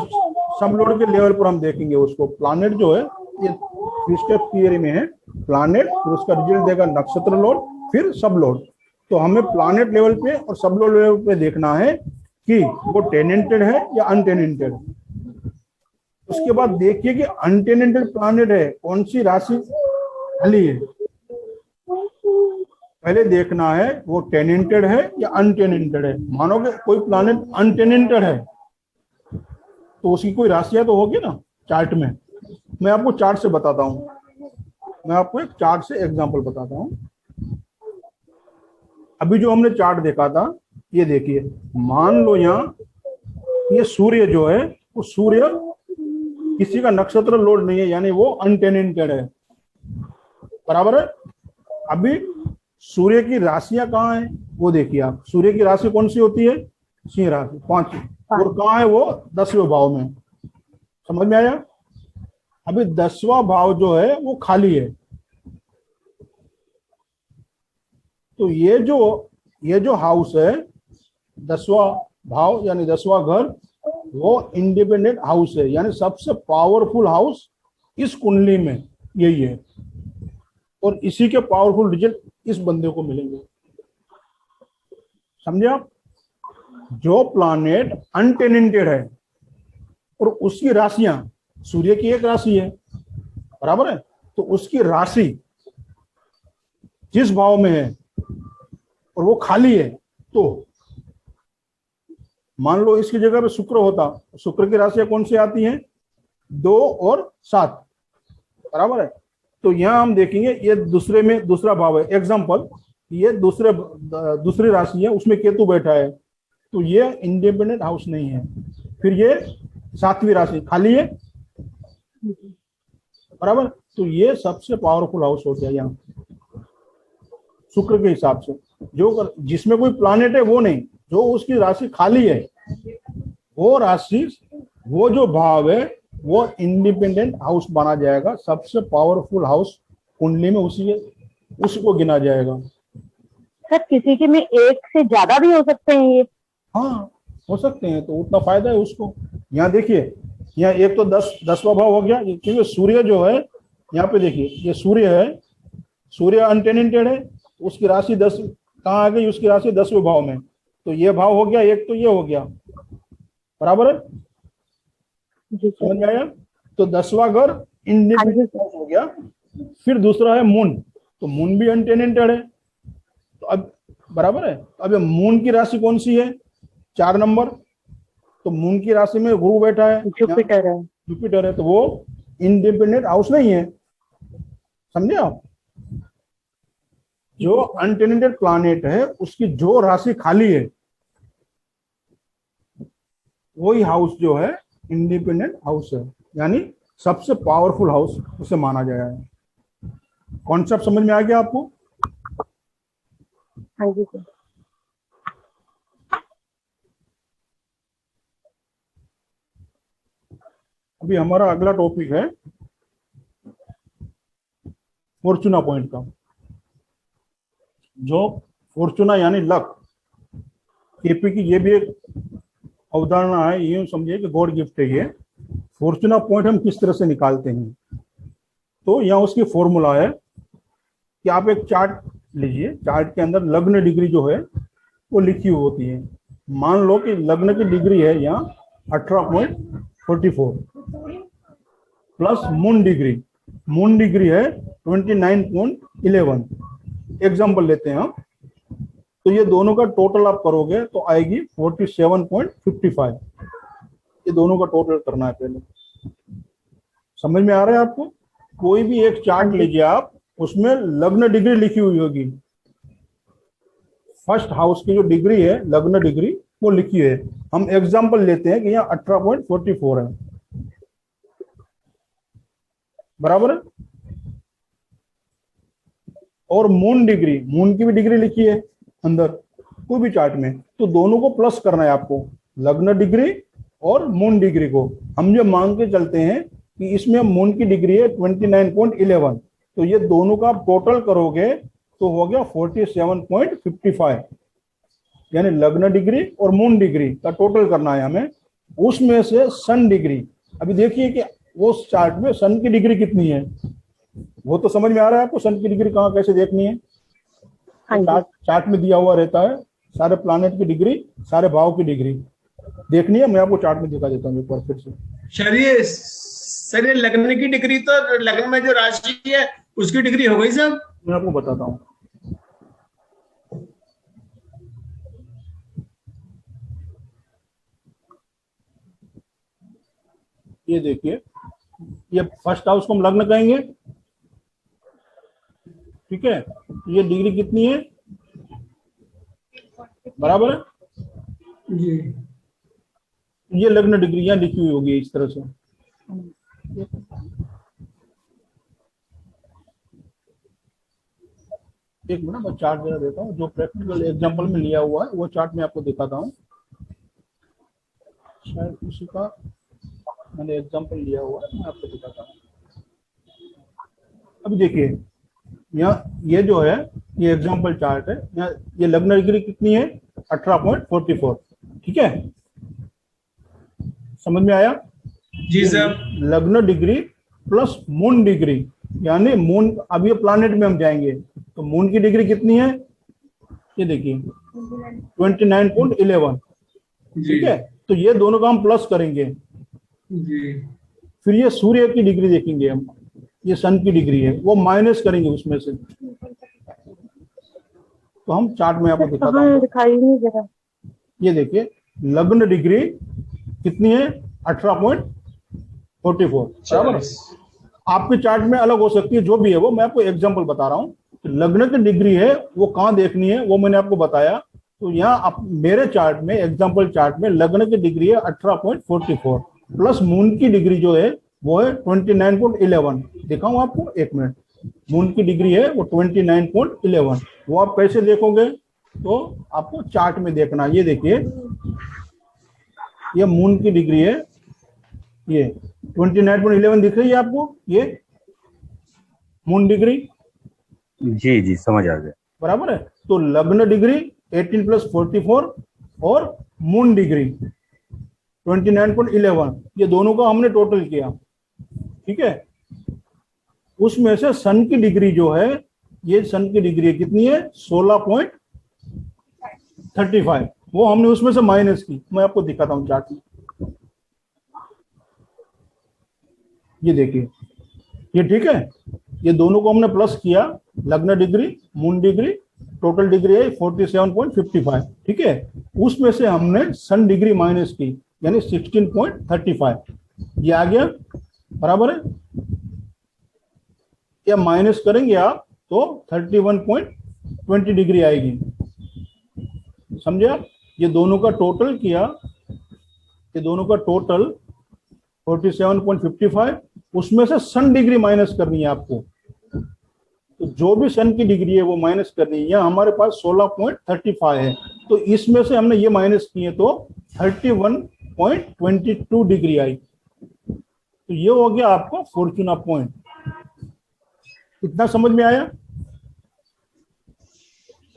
सबलोड के लेवल पर हम देखेंगे उसको। प्लैनेट जो है ये थ्री स्टेप थियरी में है। प्लैनेट, फिर उसका रिजल्ट देगा नक्षत्र लोड, फिर सब लोड। तो हमें प्लैनेट लेवल पे और सब लोड लेवल पे देखना है कि वो टेनेंटेड है या अनटेनेंटेड। उसके बाद देखिए कि अनटेनेंटेड प्लैनेट है, कौन सी राशि खाली है। पहले देखना है वो टेनेंटेड है या अनटेनेंटेड है। मानोगे कोई प्लैनेट अनटेनेंटेड है तो उसकी कोई राशियां तो होगी ना चार्ट में। मैं आपको चार्ट से बताता हूं। मैं आपको एक चार्ट से एग्जांपल बताता हूं। अभी जो हमने चार्ट देखा था, ये देखिए, मान लो यहाँ ये सूर्य जो है, वो सूर्य किसी का नक्षत्र लोड नहीं है, यानी वो अनटेनेंटेड है। बराबर है। अभी सूर्य की राशियां कहाँ है वो देखिए आप। सूर्य की राशि कौन सी होती है? सिंह राशि, 5। और कहाँ है वो? 10वें भाव में। समझ में आया? अभी 10वां भाव जो है वो खाली है। तो ये जो हाउस है, 10वां भाव यानी 10वां घर, वो इंडिपेंडेंट हाउस है, यानी सबसे पावरफुल हाउस इस कुंडली में यही है। और इसी के पावरफुल रिजल्ट इस बंदे को मिलेंगे। समझे आप? जो प्लैनेट अनटेनेंटेड है और उसकी राशियां, सूर्य की एक राशि है, बराबर है, तो उसकी राशि जिस भाव में है और वो खाली है, तो मान लो इसकी जगह पे शुक्र होता, शुक्र की राशियां कौन सी आती हैं? 2 और 7। बराबर है। तो यहां हम देखेंगे ये दूसरे में दूसरा भाव है। एग्जांपल, ये दूसरी राशि है, उसमें केतु बैठा है, तो ये इंडिपेंडेंट हाउस नहीं है। फिर ये 7वीं राशि खाली है, बराबर। तो ये सबसे पावरफुल हाउस हो गया यहाँ शुक्र के हिसाब से। जो जिसमें कोई प्लैनेट है वो नहीं, जो उसकी राशि खाली है वो राशि, वो जो भाव है वो इंडिपेंडेंट हाउस माना जाएगा। सबसे पावरफुल हाउस कुंडली में उसको गिना जाएगा। सर किसी के में एक से ज्यादा भी हो सकते हैं ये? हाँ, हो सकते हैं, तो उतना फायदा है उसको। यहाँ देखिए, यहाँ एक तो 10वां भाव हो गया, क्योंकि सूर्य जो है, यहाँ पे देखिए ये सूर्य है, सूर्य अनटेनेंटेड है, उसकी राशि 10 कहाँ आ गई? उसकी राशि 10वें भाव में। तो ये भाव हो गया एक, तो ये हो गया, बराबर है। जी सर। समझ में आया? तो 10वां घर इंडिपेंडेंट हो गया। फिर दूसरा है मून, तो मून भी अनटेनेंटेड है। तो अब बराबर है। अब मून की राशि कौन सी है? 4 नंबर। तो मून की राशि में गुरु बैठा है, जुपिटर है। जुपिटर है, तो वो इंडिपेंडेंट हाउस नहीं है। समझे आप? जो अनटेनेंटेड प्लैनेट है उसकी जो राशि खाली है वही हाउस जो है इंडिपेंडेंट हाउस है। यानी सबसे पावरफुल हाउस उसे माना गया है। कॉन्सेप्ट समझ में आ गया आपको? हाँ जी सर। अभी हमारा अगला टॉपिक है फॉर्चूना पॉइंट का। जो फॉर्चूना यानी लक, केपी की ये भी एक अवधारणा है, यूं समझिए कि गॉड गिफ्ट है ये। फॉर्चूना पॉइंट हम किस तरह से निकालते हैं, तो यहाँ उसकी फॉर्मूला है कि आप एक चार्ट लीजिए, चार्ट के अंदर लग्न डिग्री जो है वो लिखी हुई होती है। मान लो कि लग्न की डिग्री है यहाँ 18.44 प्लस मून डिग्री है 29.11। एग्जाम्पल लेते हैं हम, तो ये दोनों का टोटल आप करोगे तो आएगी 47.55। ये दोनों का टोटल करना है पहले। समझ में आ रहा है आपको? कोई भी एक चार्ट लीजिए आप, उसमें लग्न डिग्री लिखी हुई होगी। फर्स्ट हाउस की जो डिग्री है, लग्न डिग्री, वो लिखी है। हम एग्जाम्पल लेते हैं कि यहाँ 18.44 है, बराबर है। और मून की भी डिग्री लिखी है अंदर कोई भी चार्ट में, तो दोनों को प्लस करना है आपको, लग्न डिग्री और मून डिग्री को। हम जो मान के चलते हैं कि इसमें मून की डिग्री है 29.11, तो ये दोनों का आप टोटल करोगे तो हो गया 47.55। यानी लग्न डिग्री और मून डिग्री का टोटल करना है हमें। उसमें से सन डिग्री, अभी देखिए कि उस चार्ट में सन की डिग्री कितनी है, वो तो समझ में आ रहा है आपको। सन की डिग्री कहाँ कैसे देखनी है? हाँ चार्ट में दिया हुआ रहता है सारे प्लैनेट की डिग्री, सारे भाव की डिग्री देखनी है। मैं आपको चार्ट में दिखा देता हूँ एक बार फिर से। सर ये लग्न की डिग्री, तो लग्न में जो राशि है उसकी डिग्री हो गई सर। मैं आपको बताता हूँ। ये देखिए, ये फर्स्ट हाउस को हम लग्न कहेंगे, ठीक है। ये डिग्री कितनी है, बराबर है जी। ये लग्न डिग्री यहाँ लिखी हुई होगी इस तरह से। एक मिनट, मैं चार्ट जरा देता हूँ, जो प्रैक्टिकल एग्जांपल में लिया हुआ है वो चार्ट में आपको दिखाता हूँ। शायद उसी का मैंने एग्जांपल लिया हुआ है, मैं आपको दिखाता हूँ। अभी देखिए यहाँ ये जो है ये एग्जांपल चार्ट है। यहाँ ये लग्न डिग्री कितनी है, 18.44, ठीक है। समझ में आया? जी सर। लग्न डिग्री प्लस मून डिग्री, यानी मून, अब ये प्लैनेट में हम जाएंगे तो मून की डिग्री कितनी है, ये देखिए 29.11, ठीक है। तो ये दोनों का हम प्लस करेंगे। जी। फिर ये सूर्य की डिग्री देखेंगे हम, ये सन की डिग्री है, वो माइनस करेंगे उसमें से। तो हम चार्ट में आपको दिखाता हूँ। दिखाई नहीं जरा। ये देखिए लग्न डिग्री कितनी है, 18.44, बराबर। आपके चार्ट में अलग हो सकती है, जो भी है वो मैं आपको एग्जांपल बता रहा हूँ। लग्न की डिग्री है वो कहाँ देखनी है वो मैंने आपको बताया। तो यहाँ आप मेरे चार्ट में, एग्जांपल चार्ट में लग्न की डिग्री है 18.44 प्लस मून की डिग्री जो है वो है 29.11। दिखाऊं आपको, एक मिनट। मून की डिग्री है वो 29.11। वो आप कैसे देखोगे, तो आपको चार्ट में देखना। ये देखिए ये मून की डिग्री है, ये 29.11 दिख रही है आपको, ये मून डिग्री, जी जी समझ आ गया। बराबर है। तो लग्न डिग्री 18 + 44 और मून डिग्री 29.11, ये दोनों का हमने टोटल किया, ठीक है। उसमें से सन की डिग्री जो है, ये सन की डिग्री कितनी है, 16.35, वो हमने उसमें से माइनस की। मैं आपको दिखाता हूं चार्ट में। ये देखिए, ये ठीक है। ये दोनों को हमने प्लस किया, लग्न degree moon degree, total degree है 47.55, ठीक है। उसमें से हमने सन डिग्री माइनस की, यानी 16.35, ये आ गया, बराबर है। या माइनस करेंगे आप तो 31.20 डिग्री आएगी, समझे आप। ये दोनों का टोटल किया, ये दोनों का टोटल 47.55, उसमें से सन डिग्री माइनस करनी है आपको। तो जो भी सन की डिग्री है वो माइनस करनी है। यहाँ हमारे पास 16.35 है, तो इसमें से हमने ये माइनस किए तो 31.22 डिग्री आई। तो ये हो गया आपका फॉर्चूना पॉइंट। इतना समझ में आया?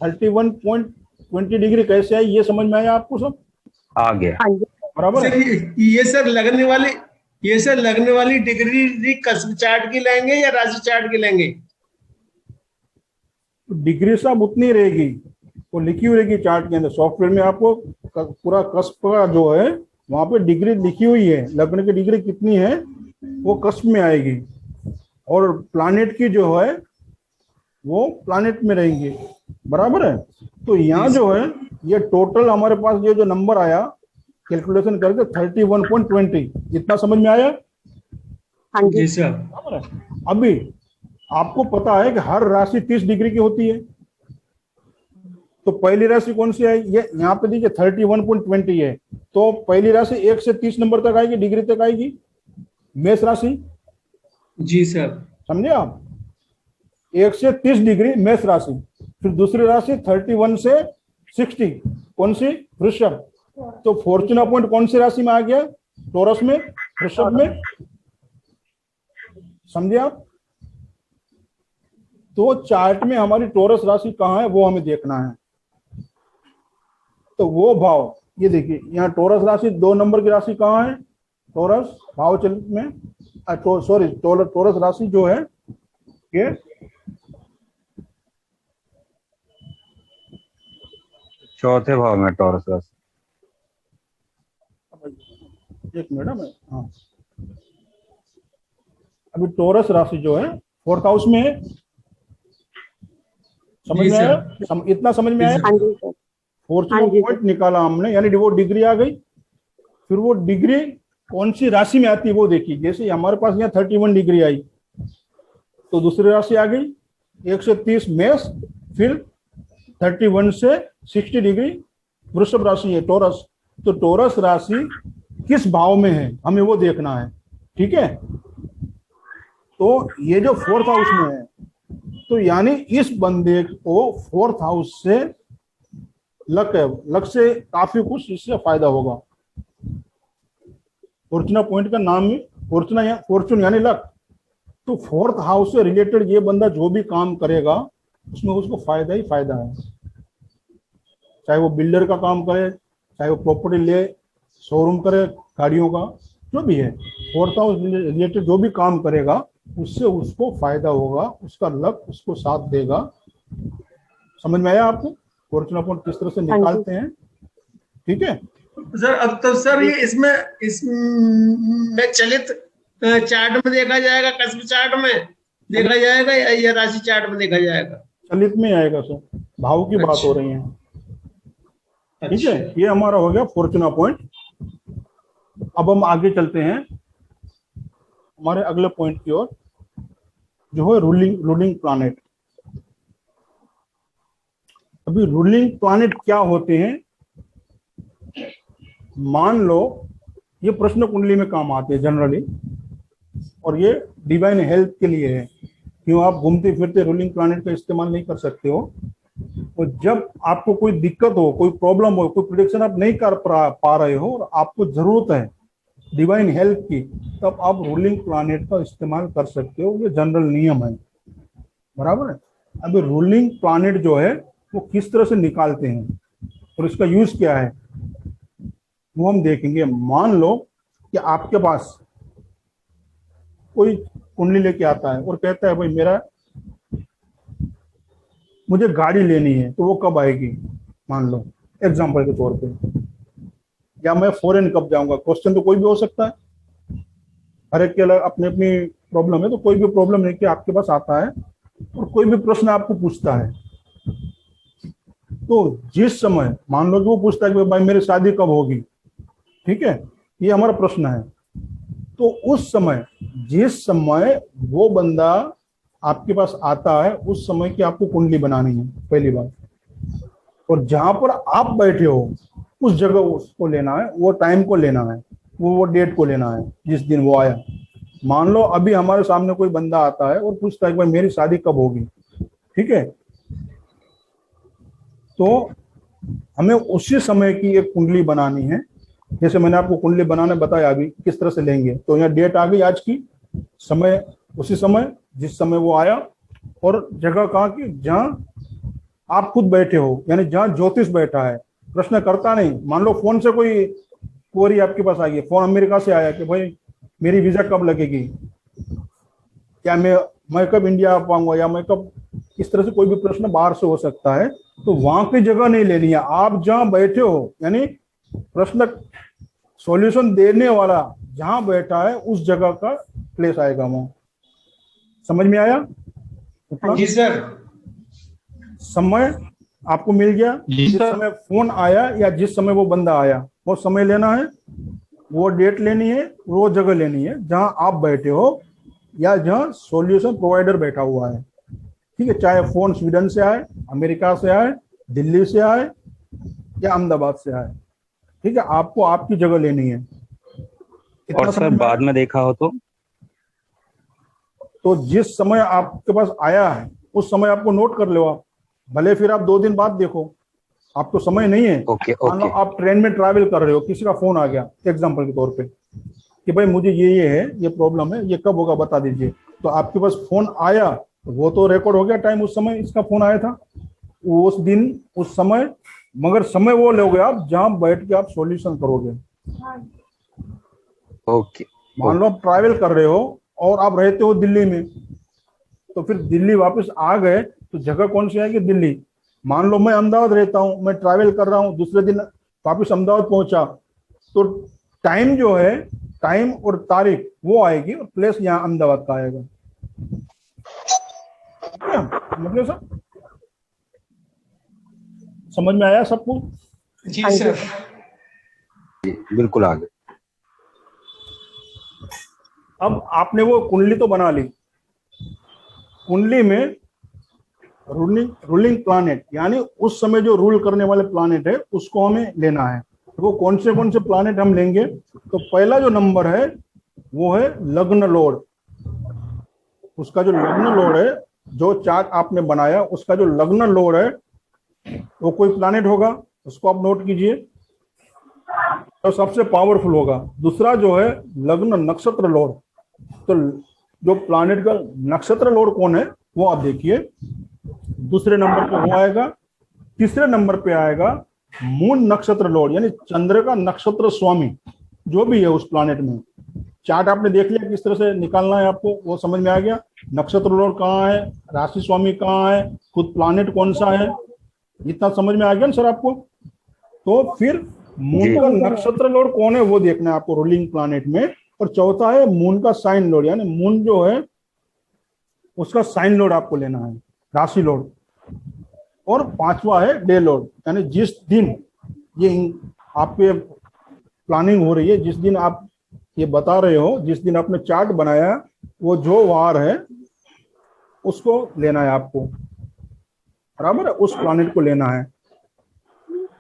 31.20 डिग्री कैसे आई ये समझ में आया आपको सब? आ गया। हाँ जी। बराबर है? ये सर लगने वाली डिग्री कस्ब चार्ट की लेंगे या राशि चार्ट की लेंगे? डिग्री साहब उतनी रहेगी, वो लिखी हुई रहेगी चार्ट के अंदर। सॉफ्टवेयर में आपको पूरा कस्ब का जो है वहां पे डिग्री लिखी हुई है, लगने की डिग्री कितनी है वो कस्ब में आएगी, और प्लानेट की जो है वो प्लानेट में रहेंगे। बराबर है? तो यहाँ जो है ये टोटल हमारे पास ये जो नंबर आया कैलकुलेशन करके 31.20, इतना समझ में आया? हाँ जी। जी सर। बराबर है? अभी आपको पता है कि हर राशि 30 डिग्री की होती है, तो पहली राशि कौन सी आई? ये यहाँ पे देखिए 31.20 है, तो पहली राशि 1 से 30 नंबर तक आएगी, डिग्री तक आएगी, मेष राशि। जी सर। समझे आप? 1 से 30 डिग्री मेष राशि। फिर दूसरी राशि 31 से 60, कौन सी? वृषभ। तो फॉर्चूना पॉइंट कौन सी राशि में आ गया? टॉरस में, वृषभ में। समझे आप? तो चार्ट में हमारी टॉरस राशि कहाँ है वो हमें देखना है। तो वो भाव ये देखिए, यहाँ टॉरस राशि 2 नंबर की राशि कहाँ है? टॉरस भाव चलित में, सॉरी टॉरस राशि जो है ये चौथे भाव में टॉरस राशि। एक मिनट है। हाँ, अभी टॉरस राशि जो है 4th हाउस में है। समझ जी में सर। आया? इतना समझ में आया? हाँ जी सर। फॉर्चूना हाँ जी पॉइंट निकाला हमने, यानी वो डिग्री आ गई। फिर वो डिग्री कौन सी राशि में आती है वो देखिए। जैसे हमारे पास यहाँ 31 डिग्री आई, तो दूसरी राशि आ गई 1 से 30 मेष, फिर 31 से 60 डिग्री वृषभ राशि है टॉरस। तो टॉरस राशि किस भाव में है हमें वो देखना है। ठीक है? तो ये जो 4th हाउस में है, तो यानी इस बंदे को 4th हाउस से लक है, लक से काफी कुछ इससे फायदा होगा। फॉर्चूना पॉइंट का नाम ही फॉर्चूना, या फॉर्चून यानी लक। तो 4th हाउस से रिलेटेड ये बंदा जो भी काम करेगा उसमें उसको फायदा ही फायदा है। चाहे वो बिल्डर का काम करे, चाहे वो प्रॉपर्टी ले, शोरूम करे गाड़ियों का, जो भी है 4th हाउस रिलेटेड जो भी काम करेगा उससे उसको फायदा होगा, उसका लक उसको साथ देगा। समझ में आया आपको फॉर्चूना पॉइंट किस तरह से निकालते हैं? ठीक है सर। अब तो सर ये इसमें चलित चार्ट में देखा जाएगा, कस्ब चार्ट में देखा जाएगा या राशि चार्ट में देखा जाएगा? चलित में आएगा सर, भाव की बात हो रही है। ठीक है? ये हमारा हो गया फॉर्चूना पॉइंट। अब हम आगे चलते हैं हमारे अगले पॉइंट की ओर, जो है रूलिंग प्लैनेट। अभी रूलिंग प्लैनेट क्या होते हैं? मान लो ये प्रश्न कुंडली में काम आते हैं जनरली, और ये डिवाइन हेल्थ के लिए है। क्यों आप घूमते फिरते रूलिंग प्लैनेट का इस्तेमाल नहीं कर सकते हो? और जब आपको कोई दिक्कत हो, कोई प्रॉब्लम हो, कोई प्रिडिक्शन आप नहीं कर पा रहे हो और आपको जरूरत है डिवाइन हेल्थ की, तब आप रूलिंग प्लैनेट का इस्तेमाल कर सकते हो। ये जनरल नियम है। बराबर है? अभी रूलिंग प्लैनेट जो है वो किस तरह से निकालते हैं और इसका यूज क्या है वो हम देखेंगे। मान लो कि आपके पास कोई कुंडली लेके आता है और कहता है भाई मुझे गाड़ी लेनी है, तो वो कब आएगी? मान लो एग्जांपल के तौर पे, या मैं फॉरेन कब जाऊंगा? क्वेश्चन तो कोई भी हो सकता है, हर एक के अलग अपनी अपनी प्रॉब्लम है। तो कोई भी प्रॉब्लम लेके आपके पास आता है और कोई भी प्रश्न आपको पूछता है, तो जिस समय मान लो कि वो पूछता है कि भाई मेरी शादी कब होगी, ठीक है, ये हमारा प्रश्न है। तो उस समय, जिस समय वो बंदा आपके पास आता है, उस समय की आपको कुंडली बनानी है पहली बार, और जहां पर आप बैठे हो उस जगह उसको लेना है, वो टाइम को लेना है। वो डेट को लेना है जिस दिन वो आया। मान लो अभी हमारे सामने कोई बंदा आता है और पूछता है कि भाई मेरी शादी कब होगी, ठीक है, तो हमें उसी समय की एक कुंडली बनानी है। जैसे मैंने आपको कुंडली बनाने बताया अभी किस तरह से लेंगे, तो यहाँ डेट आ गई आज की, समय उसी समय जिस समय वो आया, और जगह कहाँ की, जहाँ आप खुद बैठे हो, यानी जहाँ ज्योतिष बैठा है, प्रश्न करता नहीं। मान लो फोन से कोई क्वेरी आपके पास आई है, फोन अमेरिका से आया कि भाई मेरी वीजा कब लगेगी, क्या मैं कब इंडिया आ पाऊंगा, या मैं कब, इस तरह से कोई भी प्रश्न बाहर से हो सकता है। तो वहां की जगह नहीं लेनी है, आप जहां बैठे हो, यानी प्रश्न सॉल्यूशन देने वाला जहां बैठा है उस जगह का प्लेस आएगा वहां। समझ में आया? जी सर। समय आपको मिल गया, जिस समय फोन आया या जिस समय वो बंदा आया, वो समय लेना है, वो डेट लेनी है, वो जगह लेनी है जहां आप बैठे हो या जहां सॉल्यूशन प्रोवाइडर बैठा हुआ है, ठीक है। चाहे फोन स्वीडन से आए, अमेरिका से आए, दिल्ली से आए या अहमदाबाद से आए, ठीक है, आपको आपकी जगह लेनी है। और सर बाद में देखा हो तो जिस समय आपके पास आया है उस समय आपको नोट कर लो आप, भले फिर आप 2 दिन बाद देखो, आपको समय नहीं है। ओके मान लो ओके आप ट्रेन में ट्रैवल कर रहे हो, किसी का फोन आ गया एग्जांपल के तौर पे कि भाई मुझे ये है, ये प्रॉब्लम है, ये कब होगा बता दीजिए, तो आपके पास फोन आया, वो तो रिकॉर्ड हो गया टाइम, उस समय इसका फोन आया था, उस दिन उस समय, मगर समय वो लोगे आप जहां बैठ के आप सॉल्यूशन करोगे। ओके। मान लो आप ट्रैवल कर रहे हो और आप रहते हो दिल्ली में, तो फिर दिल्ली वापस आ गए तो जगह कौन सी आएगी? दिल्ली। मान लो मैं अहमदाबाद रहता हूँ, मैं ट्रैवल कर रहा हूँ, दूसरे दिन वापस अहमदाबाद पहुंचा, तो टाइम जो है, टाइम और तारीख वो आएगी और प्लेस यहाँ अहमदाबाद का आएगा। मतलब सर समझ में आया सबको? जी सर। बिल्कुल आगे। अब आपने वो कुंडली तो बना ली, कुंडली में रूलिंग प्लैनेट, यानी उस समय जो रूल करने वाले प्लैनेट है उसको हमें लेना है। वो कौन से प्लैनेट हम लेंगे? तो पहला जो नंबर है वो है लग्न लॉर्ड। उसका जो लग्न लॉर्ड है, जो चार्ट आपने बनाया उसका जो लग्न लॉर्ड है वो कोई प्लैनेट होगा, उसको आप नोट कीजिए, तो सबसे पावरफुल होगा। दूसरा जो है लग्न नक्षत्र लॉर्ड, तो जो प्लैनेट का नक्षत्र लॉर्ड कौन है वो आप देखिए, दूसरे नंबर पे वो आएगा। तीसरे नंबर पे आएगा मून नक्षत्र लॉर्ड, यानी चंद्र का नक्षत्र स्वामी जो भी है उस प्लैनेट में। चार्ट आपने देख लिया किस तरह से निकालना है, आपको वो समझ में आ गया। नक्षत्र लॉर्ड कहाँ है, राशि स्वामी कहाँ है, खुद प्लैनेट कौन सा है, इतना समझ में आ गया ना सर आपको? तो फिर मून का नक्षत्र लॉर्ड कौन है वो देखना है आपको रूलिंग प्लैनेट में। और चौथा है मून का साइन लॉर्ड, यानी मून जो है उसका साइन लॉर्ड आपको लेना है, राशि लॉर्ड। और पांचवा है डे लॉर्ड, यानी जिस दिन ये आपके प्लानिंग हो रही है, जिस दिन आप ये बता रहे हो, जिस दिन आपने चार्ट बनाया, वो जो वार है उसको लेना है आपको, बराबर है, उस प्लानिट को लेना है।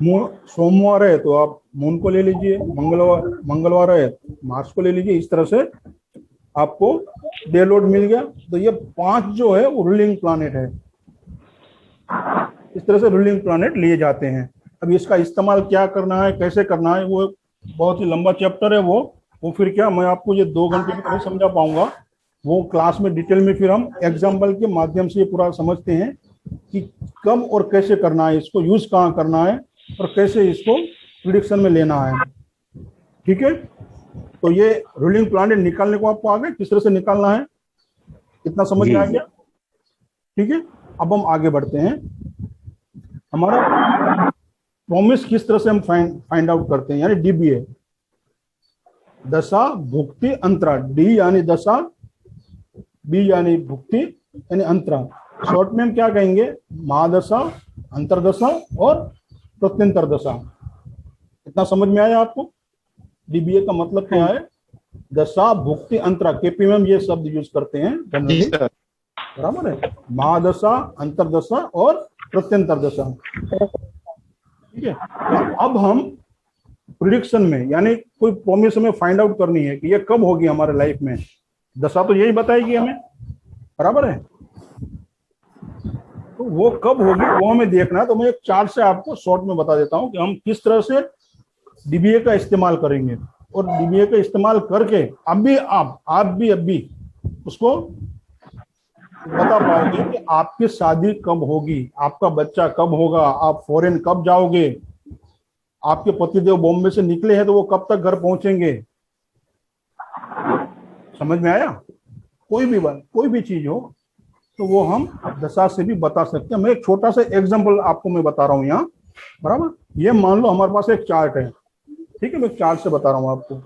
सोमवार है तो आप मून को ले लीजिए, मंगलवार है मार्स को ले लीजिए। इस तरह से आपको डे लॉर्ड मिल गया। तो ये 5 जो है वो रूलिंग प्लैनेट है। इस तरह से रूलिंग प्लैनेट लिए जाते हैं। अब इसका इस्तेमाल क्या करना है, कैसे करना है, वो बहुत ही लंबा चैप्टर है। वो फिर क्या मैं आपको ये 2 घंटे में नहीं समझा पाऊंगा, वो क्लास में डिटेल में फिर हम एग्जाम्पल के माध्यम से ये पूरा समझते हैं कि कब और कैसे करना है, इसको यूज कहाँ करना है और कैसे इसको प्रिडिक्शन में लेना है। ठीक है, तो ये रूलिंग प्लैनेट निकालने को आपको आगे किस तरह से निकालना है इतना समझ में आ गया। ठीक है, अब हम आगे बढ़ते हैं। हमारा प्रॉमिस किस तरह से हम फाइंड आउट करते हैं, यानी डीबीए, दशा भुक्ति अंतरा। डी यानी दशा, बी यानी भुक्ति यानी अंतरा। शॉर्ट में हम क्या कहेंगे, महादशा, अंतरदशा और प्रत्यंतर दशा। इतना समझ में आया आपको? डीबीए का मतलब क्या है, दशा भुक्ति अंतरा। केपी में हम ये शब्द यूज करते हैं, बराबर है, महादशा, अंतरदशा और प्रत्यंतर दशा। ठीक है, तो अब हम प्रिडिक्शन में, यानी कोई प्रॉमिस हमें फाइंड आउट करनी है कि ये कब होगी हमारे लाइफ में, दशा तो यही बताएगी हमें, बराबर है। तो वो कब होगी वो हमें देखना है। तो मैं एक चार्ट से आपको शॉर्ट में बता देता हूं कि हम किस तरह से डीबीए का इस्तेमाल करेंगे, और डीबीए का इस्तेमाल करके अभी आप भी अभी उसको बता पाओगे कि आपकी शादी कब होगी, आपका बच्चा कब होगा, आप फॉरेन कब जाओगे, आपके पतिदेव बॉम्बे से निकले हैं तो वो कब तक घर पहुंचेंगे। समझ में आया? कोई भी बात, कोई भी चीज हो तो वो हम दशा से भी बता सकते हैं। मैं एक छोटा सा एग्जांपल आपको मैं बता रहा हूं यहाँ, बराबर। ये मान लो हमारे पास एक चार्ट है, ठीक है, मैं चार्ट से बता रहा हूं आपको।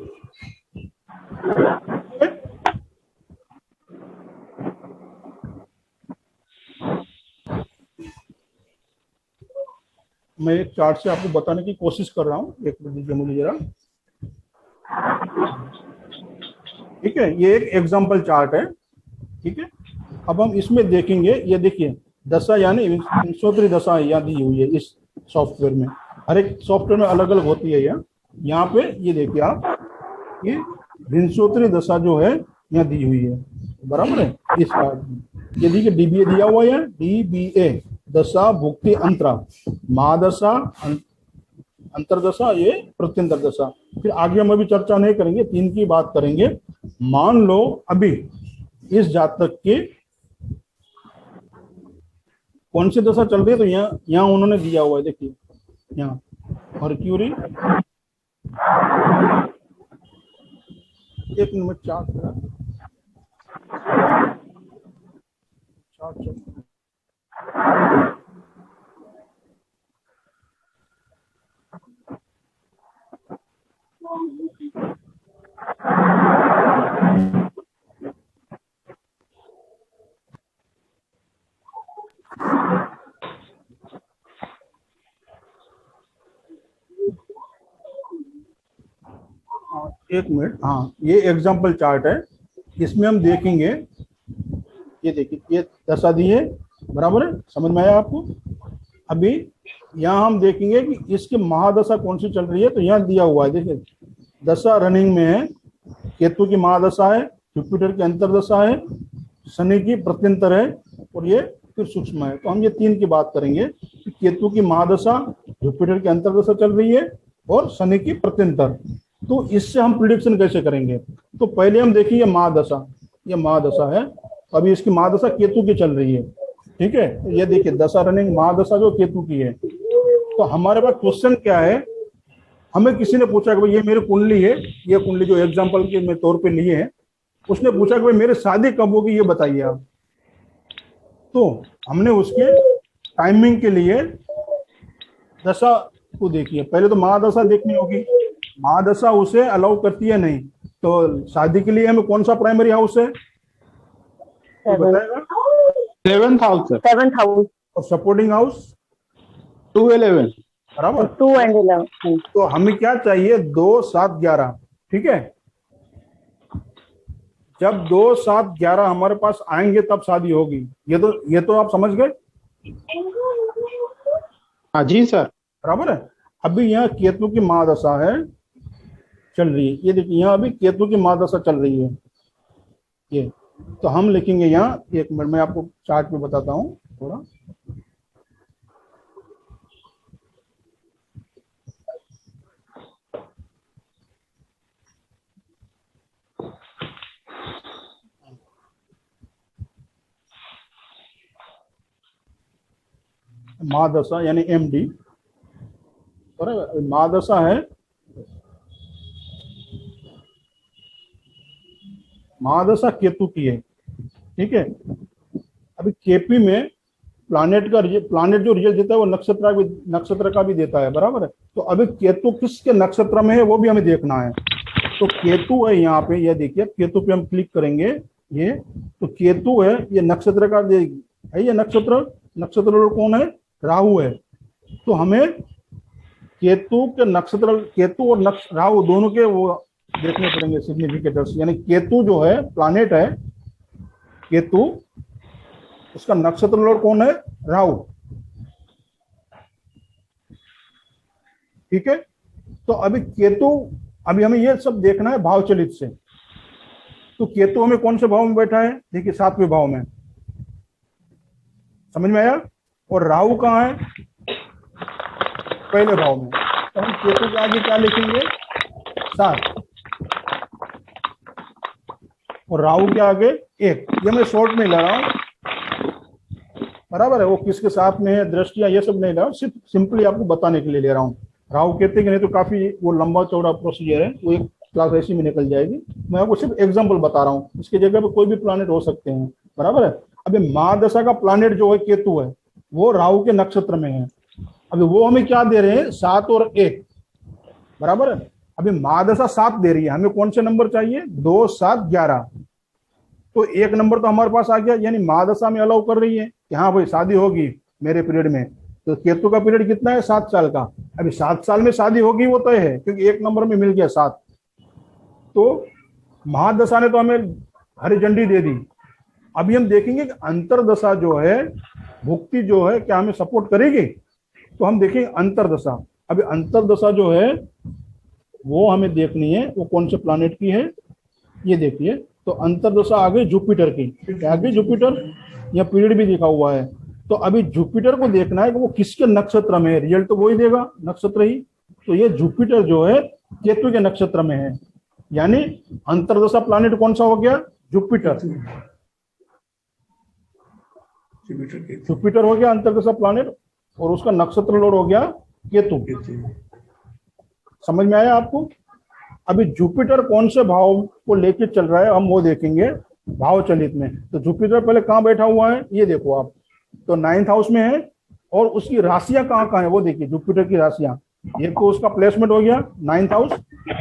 मैं एक चार्ट से आपको बताने की कोशिश कर रहा हूं, एक मिनट दीजिए मुझे जरा। ठीक है, ये एक एग्जांपल चार्ट है, ठीक है। अब हम इसमें देखेंगे, ये देखिए दशा यानी विंशोत्तरी दशा यहाँ दी हुई है इस सॉफ्टवेयर में। हर एक सॉफ्टवेयर में अलग अलग होती है। यहाँ पे ये देखिए आप, ये विंशोत्तरी दशा जो है यहाँ दी हुई है, बराबर है। इस कार्ड में ये देखिए डीबीए दिया हुआ है, डीबीए दशा भुक्ति अंतरा, महादशा, अंतरदशा, ये प्रत्यंतर दशा। फिर आगे हम अभी चर्चा नहीं करेंगे, 3 की बात करेंगे। मान लो अभी इस जातक की कौन सी दशा चल रही है, तो यहाँ उन्होंने दिया हुआ है, देखिए यहाँ मर्क्यूरी, एक मिनट चार्ट एक मिनट। हाँ, ये एग्जाम्पल चार्ट है, इसमें हम देखेंगे, ये देखिए ये दशा दी है, बराबर है। समझ में आया आपको? अभी यहाँ हम देखेंगे कि इसकी महादशा कौन सी चल रही है, तो यहाँ दिया हुआ है, देखिए दशा रनिंग में है, केतु की महादशा है, जुपिटर की अंतरदशा है, शनि की प्रत्यंतर है, और ये फिर सूक्ष्म है। तो हम ये 3 की बात करेंगे कि केतु की महादशा, जुपिटर की अंतरदशा चल रही है, और शनि की प्रत्यंतर। तो इससे हम प्रिडिक्शन कैसे करेंगे? तो पहले हम देखिए महादशा, ये महादशा है, अभी इसकी महादशा केतु की चल रही है, ठीक है। तो ये देखिए दशा रनिंग महादशा जो केतु की है। तो हमारे पास क्वेश्चन क्या है, हमें किसी ने पूछा कि भाई ये मेरी कुंडली है, ये कुंडली जो एग्जांपल के में तौर पे लिए है, उसने पूछा कि भाई मेरी शादी कब होगी, ये बताइए आप। तो हमने उसके टाइमिंग के लिए दशा को देखिए, पहले तो महादशा देखनी होगी, महादशा उसे अलाउ करती है नहीं, तो शादी के लिए हमें कौन सा प्राइमरी हाउस है बताएगा? 7th house sir, 7th house, और सपोर्टिंग हाउस 2, 11, बराबर। 2 and 11। तो हमें क्या चाहिए? 2, 7, 11, ठीक है। जब 2, 7, 11 हमारे पास आएंगे तब शादी होगी। ये तो आप समझ गए, हाँ जी सर, बराबर है। अभी यहाँ केतु की महादशा है, चल रही है, ये देखिए यहाँ अभी केतु की महादशा चल रही है ये। तो हम लिखेंगे यहाँ, एक मिनट मैं आपको चार्ट में बताता हूँ थोड़ा। महादशा यानी एमडी, बराबर। महादशा है, महादशा केतु की है, ठीक है। अभी केपी में प्लानेट जो रिजल्ट देता है वो नक्षत्र का भी देता है, बराबर है। तो अभी केतु किसके नक्षत्र में है वो भी हमें देखना है। तो केतु है यहाँ पे, ये देखिए केतु पे हम क्लिक करेंगे, ये तो केतु है, ये नक्षत्र का है, ये नक्षत्र कौन है? राहु है। तो हमें केतु के नक्षत्र, केतु और राहु दोनों के वो देखने पड़ेंगे सिग्निफिकेटर्स। यानी केतु जो है प्लानेट है, केतु, उसका नक्षत्र लॉर्ड कौन है? राहु, ठीक है। तो अभी केतु, अभी हमें ये सब देखना है भाव चलित से। तो केतु हमें कौन से भाव में बैठा है? देखिए 7वें भाव में, समझ में आया। और राहु कहाँ है? पहले भाव में। तो हम केतु के आगे क्या लिखेंगे? 7, और राहु के आगे 1। ये मैं शॉर्ट में ला रहा हूं, बराबर है। वो किसके साथ में है, दृष्टियां, ये सब नहीं ला रहा हूं, सिर्फ सिंपली आपको बताने के लिए ले रहा हूं। राहु कहते कि नहीं तो काफी वो लंबा चौड़ा प्रोसीजर है, वो एक क्लास ऐसी में निकल जाएगी। मैं आपको सिर्फ एग्जांपल बता रहा हूं, इसकी जगह पे कोई भी प्लैनेट हो सकते हैं, बराबर है। अभी महादशा का प्लैनेट जो है केतु है, वो राहु के नक्षत्र में है। अभी वो हमें क्या दे रहे हैं? 7 और 1, बराबर है। अभी महादशा 7 दे रही है, हमें कौन से नंबर चाहिए? 2, 7, 11। तो 1 नंबर तो हमारे पास आ गया, यानी महादशा में अलाउ कर रही है कि हाँ भाई शादी होगी मेरे पीरियड में। तो केतु का पीरियड कितना है? 7 साल का। अभी 7 साल में शादी होगी वो तय है, क्योंकि 1 नंबर में मिल गया 7। तो महादशा ने तो हमें हरी झंडी दे दी। अभी हम देखेंगे कि अंतरदशा जो है, भुक्ति जो है, क्या हमें सपोर्ट करेगी? तो हम देखेंगे अंतरदशा। अभी अंतरदशा जो है वो हमें देखनी है, वो कौन से प्लैनेट की है, ये देखिए। तो अंतरदशा आ गई जुपिटर की, क्या आ गई? जुपिटर। या पीरियड भी लिखा हुआ है। तो अभी जुपिटर को देखना है कि वो किसके नक्षत्र में है, रिजल्ट तो वही देगा, नक्षत्र ही। तो ये जुपिटर जो है केतु के नक्षत्र में है, यानी अंतरदशा प्लैनेट कौन सा हो गया? जुपिटर। जुपिटर हो गया अंतरदशा प्लैनेट, और उसका नक्षत्र लॉर्ड हो गया केतु। समझ में आया आपको? अभी जुपिटर कौन से भाव को लेके चल रहा है, हम वो देखेंगे भाव चलित में। तो जुपिटर पहले कहाँ बैठा हुआ है, ये देखो आप। तो 9th हाउस में है, और उसकी राशियां कहाँ कहाँ है वो देखिए। जुपिटर की राशियां, ये तो उसका प्लेसमेंट हो गया 9th हाउस,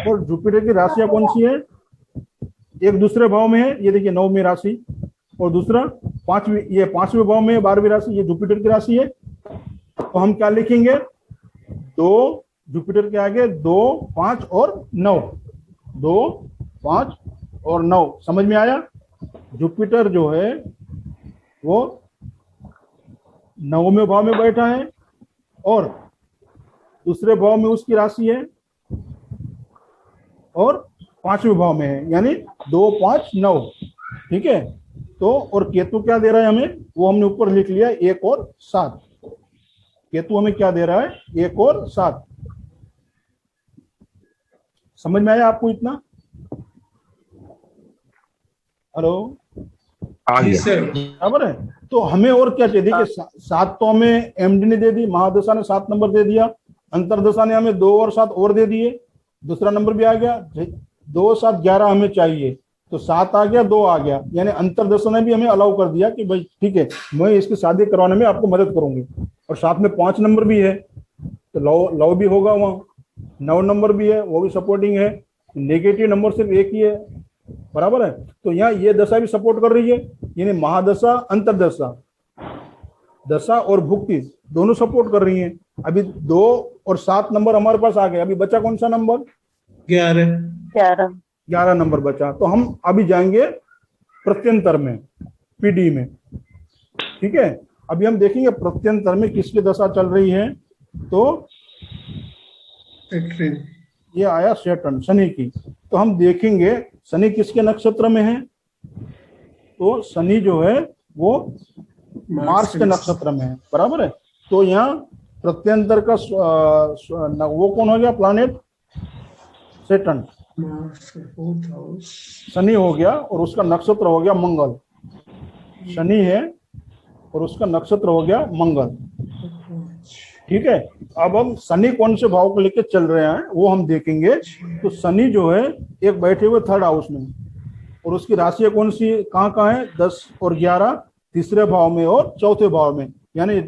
और जुपिटर की राशियां कौन सी है? एक दूसरे भाव में है, ये देखिए 9वीं राशि, और दूसरा 5वीं, ये 5वें भाव में है 12वीं राशि, ये जुपिटर की राशि है। तो हम क्या लिखेंगे? 2, जुपिटर के आगे 2, 5 और 9। 2, 5 और 9। समझ में आया? जुपिटर जो है वो 9वें भाव में बैठा है, और दूसरे भाव में उसकी राशि है, और 5वें भाव में है, यानी 2, 5, 9। ठीक है। तो और केतु क्या दे रहा है हमें, वो हमने ऊपर लिख लिया 1 और 7। केतु हमें क्या दे रहा है? 1 और 7। समझ में आया आपको इतना? हेलो, आ जी गया। सर। बराबर है। तो हमें और क्या चाहिए? देखिए 7 तो हमें एमडी ने दे दी, महादशा ने 7 नंबर दे दिया, अंतरदशा ने हमें 2 और 7 और दे दिए, दूसरा नंबर भी आ गया। 2, 7, 11 हमें चाहिए, तो 7 आ गया, 2 आ गया, यानी अंतरदशा ने भी हमें अलाउ कर दिया कि भाई ठीक है, मैं इसकी शादी करवाने में आपको मदद करूंगी। और साथ में 5 नंबर भी है, तो लव भी होगा वहाँ। 9 नंबर भी है, वो भी सपोर्टिंग है। नेगेटिव नंबर सिर्फ एक ही है, बराबर है। तो यहाँ ये दशा भी सपोर्ट कर रही है, यानी महादशा, अंतरदशा, दशा और भुक्ति दोनों सपोर्ट कर रही हैं। अभी 2 और 7 नंबर हमारे पास आ गए। अभी बचा कौन सा नंबर? 11। 11 नंबर बचा। तो हम अभी जाएंगे प्रत्यंतर में, पीडी में। ठीक है। अभी हम देखेंगे प्रत्यंतर में किसकी दशा चल रही है। तो ये आया सैटर्न, शनि की। तो हम देखेंगे शनि किसके नक्षत्र में है। तो शनि जो है वो मार्स के नक्षत्र में है, बराबर है। तो यहाँ प्रत्यंतर का वो कौन हो गया प्लैनेट? सैटर्न। शनि हो गया, और उसका नक्षत्र हो गया मंगल। शनि है और उसका नक्षत्र हो गया मंगल। ठीक है। अब हम शनि कौन से भाव को लेकर चल रहे हैं वो हम देखेंगे। तो शनि जो है एक बैठे हुए 3rd हाउस में, और उसकी राशि कौन सी कहाँ कहाँ है? 10 और 11 तीसरे भाव में और चौथे भाव में, यानी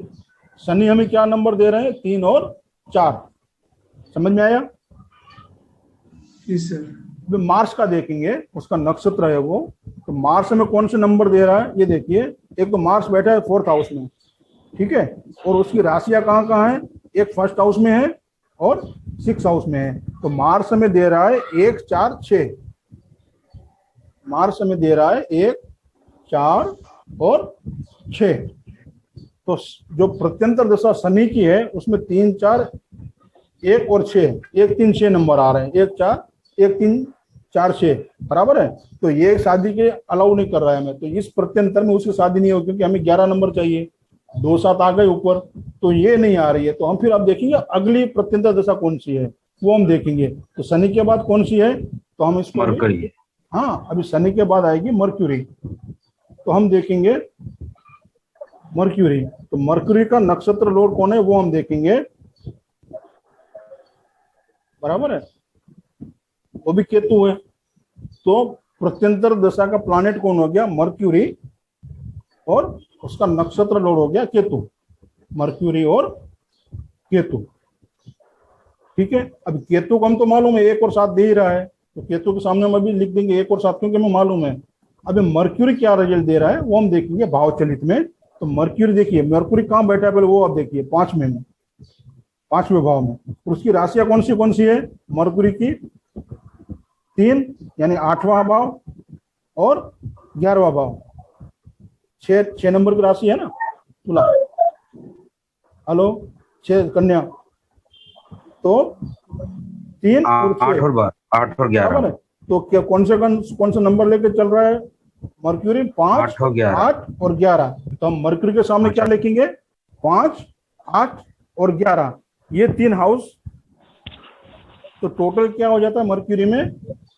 शनि हमें क्या नंबर दे रहे हैं? 3 और 4। समझ में आया? जी सर। मार्स का देखेंगे, उसका नक्षत्र है वो। तो मार्स में कौन से नंबर दे रहा है ये देखिए। एक तो मार्स बैठा है 4th हाउस में, ठीक है, और उसकी राशियां कहाँ कहाँ है? एक 1st हाउस में है और 6th हाउस में है। तो मार्स में दे रहा है 1, 4, 6। मार्स में दे रहा है 1, 4 और 6। तो जो प्रत्यंतर दशा शनि की है उसमें 3, 4 1 और 6, 1 3 6 नंबर आ रहे हैं, 1 4 1 3 4 6 बराबर है। तो ये शादी के अलाउ नहीं कर रहा है हमें, तो इस प्रत्यंतर में उसकी शादी नहीं होगी, क्योंकि हमें 11 नंबर चाहिए, 2 7 आ गए ऊपर, तो ये नहीं आ रही है। तो हम फिर अब देखेंगे अगली प्रत्यंतर दशा कौन सी है, वो हम देखेंगे। तो शनि के बाद कौन सी है, तो हम इसको मरकरी। हाँ, अभी शनि के बाद आएगी मर्क्यूरी, तो हम देखेंगे मर्क्यूरी। तो मर्क्यूरी का नक्षत्र लॉर्ड कौन है वो हम देखेंगे, बराबर है, वो भी केतु है। तो प्रत्यंतर दशा का प्लानेट कौन हो गया, मर्क्यूरी, और उसका नक्षत्र लॉर्ड हो गया केतु, मर्क्यूरी और केतु। ठीक है, अब केतु को हम तो मालूम है 1 और 7 दे ही रहा है, तो केतु के सामने हम अभी लिख देंगे 1 और 7, क्योंकि हमें मालूम है। अभी मर्क्यूरी क्या रिजल्ट दे रहा है वो हम देखेंगे भाव चलित में। तो मर्क्यूरी देखिए, मर्क्यूरी कहाँ बैठा है पहले वो आप देखिए, 5वें में, 5वें भाव में। उसकी राशियां कौन सी है, मर्क्यूरी की 3 यानी 8वां भाव और 11वां भाव, 6 नंबर की राशि है ना तुला, हेलो 6 कन्या, तो 3 और 8 और 12, 8 और 11, बराबर है। तो क्या कौन सा नंबर लेके चल रहा है मर्क्यूरी, 5 8 और 11, 8 और 11। तो हम मर्क्यूरी के सामने क्या लिखेंगे, 5 8 और 11, ये 3 हाउस। तो टोटल क्या हो जाता है मर्क्यूरी में,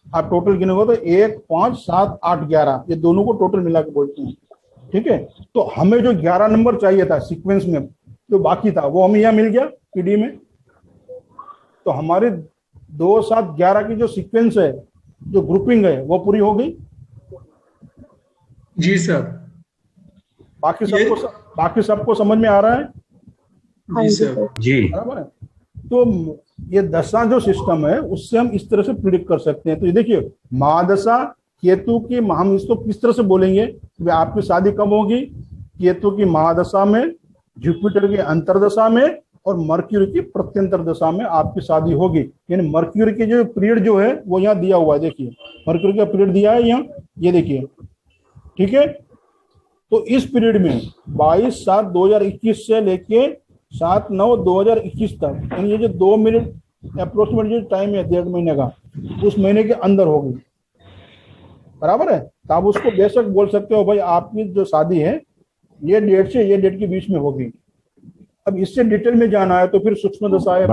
आप टोटल गिनोगे तो 1 5 7 8 11, ये दोनों को टोटल मिला के बोलते हैं। ठीक है, तो हमें जो 11 नंबर चाहिए था सीक्वेंस में, जो बाकी था वो हमें यहाँ मिल गया पीडी में। तो हमारे 2 7 11 की जो सीक्वेंस है, जो ग्रुपिंग है, वो पूरी हो गई। जी सर। बाकी सबको समझ में आ रहा है, जी सर। जी बराबर है। तो ये दशा जो सिस्टम है उससे हम इस तरह से प्रिडिक्ट कर सकते हैं। तो ये देखिए, महादशा केतु की, हम इसको किस तरह से बोलेंगे, आपकी शादी कब होगी, केतु की महादशा में, जुपिटर की अंतरदशा में और मर्क्यूरी की प्रत्यंतर दशा में आपकी शादी होगी। यानी मर्क्यूरी की जो पीरियड जो है वो यहाँ दिया हुआ है, देखिए मर्क्यूरी का पीरियड दिया है यहाँ, ये देखिए। ठीक है, तो इस पीरियड में 22 7 2021 से लेके 7 9 2021 तक, यानी ये जो 2 मिनट अप्रोक्सीमेट जो टाइम है 1.5 महीने का, उस महीने के अंदर होगी, बराबर है। तो आप उसको बेशक बोल सकते हो भाई आपकी जो शादी है ये डेट से ये डेट के बीच में होगी। अब इससे डिटेल में जाना है तो फिर सूक्ष्म दशा है,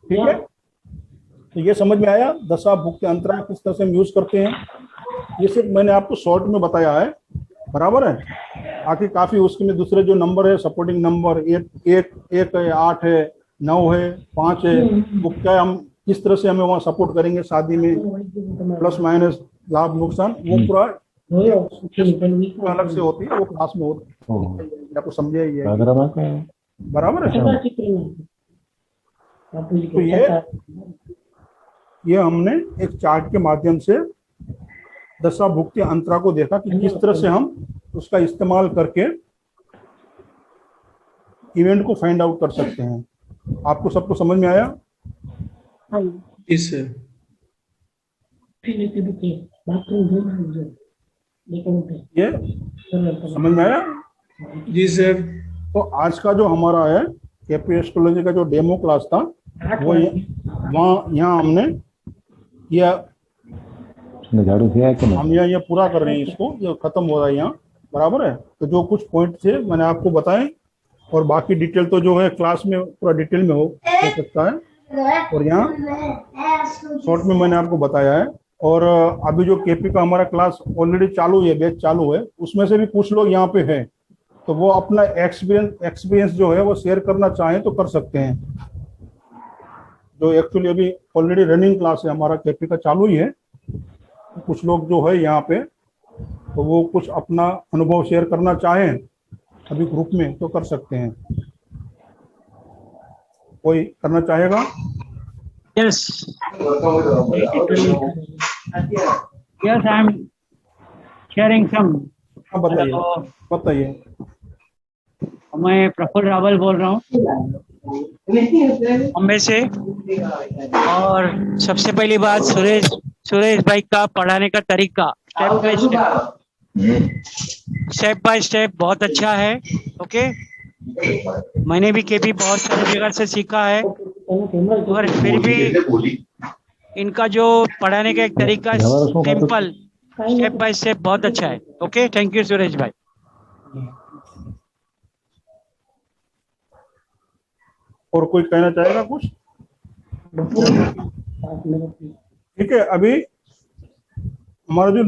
ठीक है। तो ये समझ में आया दशा भुक्ति अंतरा किस तरह से हम यूज करते हैं, ये सिर्फ मैंने आपको शॉर्ट में बताया है, बराबर है। आखिर काफी उसके में दूसरे जो नंबर है सपोर्टिंग नंबर 1 है, 8 है, 9 है, 5 है, वो क्या हम किस तरह से हमें वहाँ सपोर्ट करेंगे शादी में, प्लस माइनस लाभ नुकसान, वो पूरा अलग से होती है, वो क्लास में होती है, आपको समझे ही है, बराबर है। तो ये हमने एक चार्ट के माध्यम से दशा भुक्ति अंतरा को देखा कि किस तरह से हम उसका इस्तेमाल करके इवेंट को फाइंड आउट कर सकते हैं। आपको सबको समझ में आया? Yes sir. ये समझ में आया? जी सर। तो आज का जो हमारा है केपी एस्ट्रोलॉजी का जो डेमो क्लास था वो यहाँ हमने किया, हम यहाँ पूरा कर रहे हैं इसको, ये खत्म हो रहा है यहाँ, बराबर है। तो जो कुछ पॉइंट थे मैंने आपको बताए, और बाकी डिटेल तो जो है क्लास में पूरा डिटेल में हो सकता है, और यहाँ शॉर्ट में मैंने आपको बताया है। और अभी जो केपी का हमारा क्लास ऑलरेडी चालू है, बैच चालू है, उसमें से भी कुछ लोग यहाँ पे हैं, तो वो अपना एक्सपीरियंस जो है वो शेयर करना चाहें तो कर सकते हैं। जो एक्चुअली अभी ऑलरेडी रनिंग क्लास है हमारा केपी का चालू ही है, कुछ लोग जो है यहाँ पे, तो वो कुछ अपना अनुभव शेयर करना चाहें अभी ग्रुप में तो कर सकते हैं। कोई करना चाहेगा? Yes. Yes, I'm sharing some. हाँ बताइए। मैं प्रफुल्ल रावल बोल रहा हूँ बॉम्बे से। और सबसे पहली बात, सुरेश भाई का पढ़ाने का तरीका स्टेप बाय स्टेप बहुत अच्छा है। ओके, मैंने भी केपी बहुत सारी जगह से सीखा है, मगर फिर भी इनका जो पढ़ाने का एक तरीका सिंपल स्टेप बाय स्टेप बहुत अच्छा है। ओके, थैंक यू सुरेश भाई। और कोई कहना चाहेगा कुछ? ठीक है, अभी हमारा जो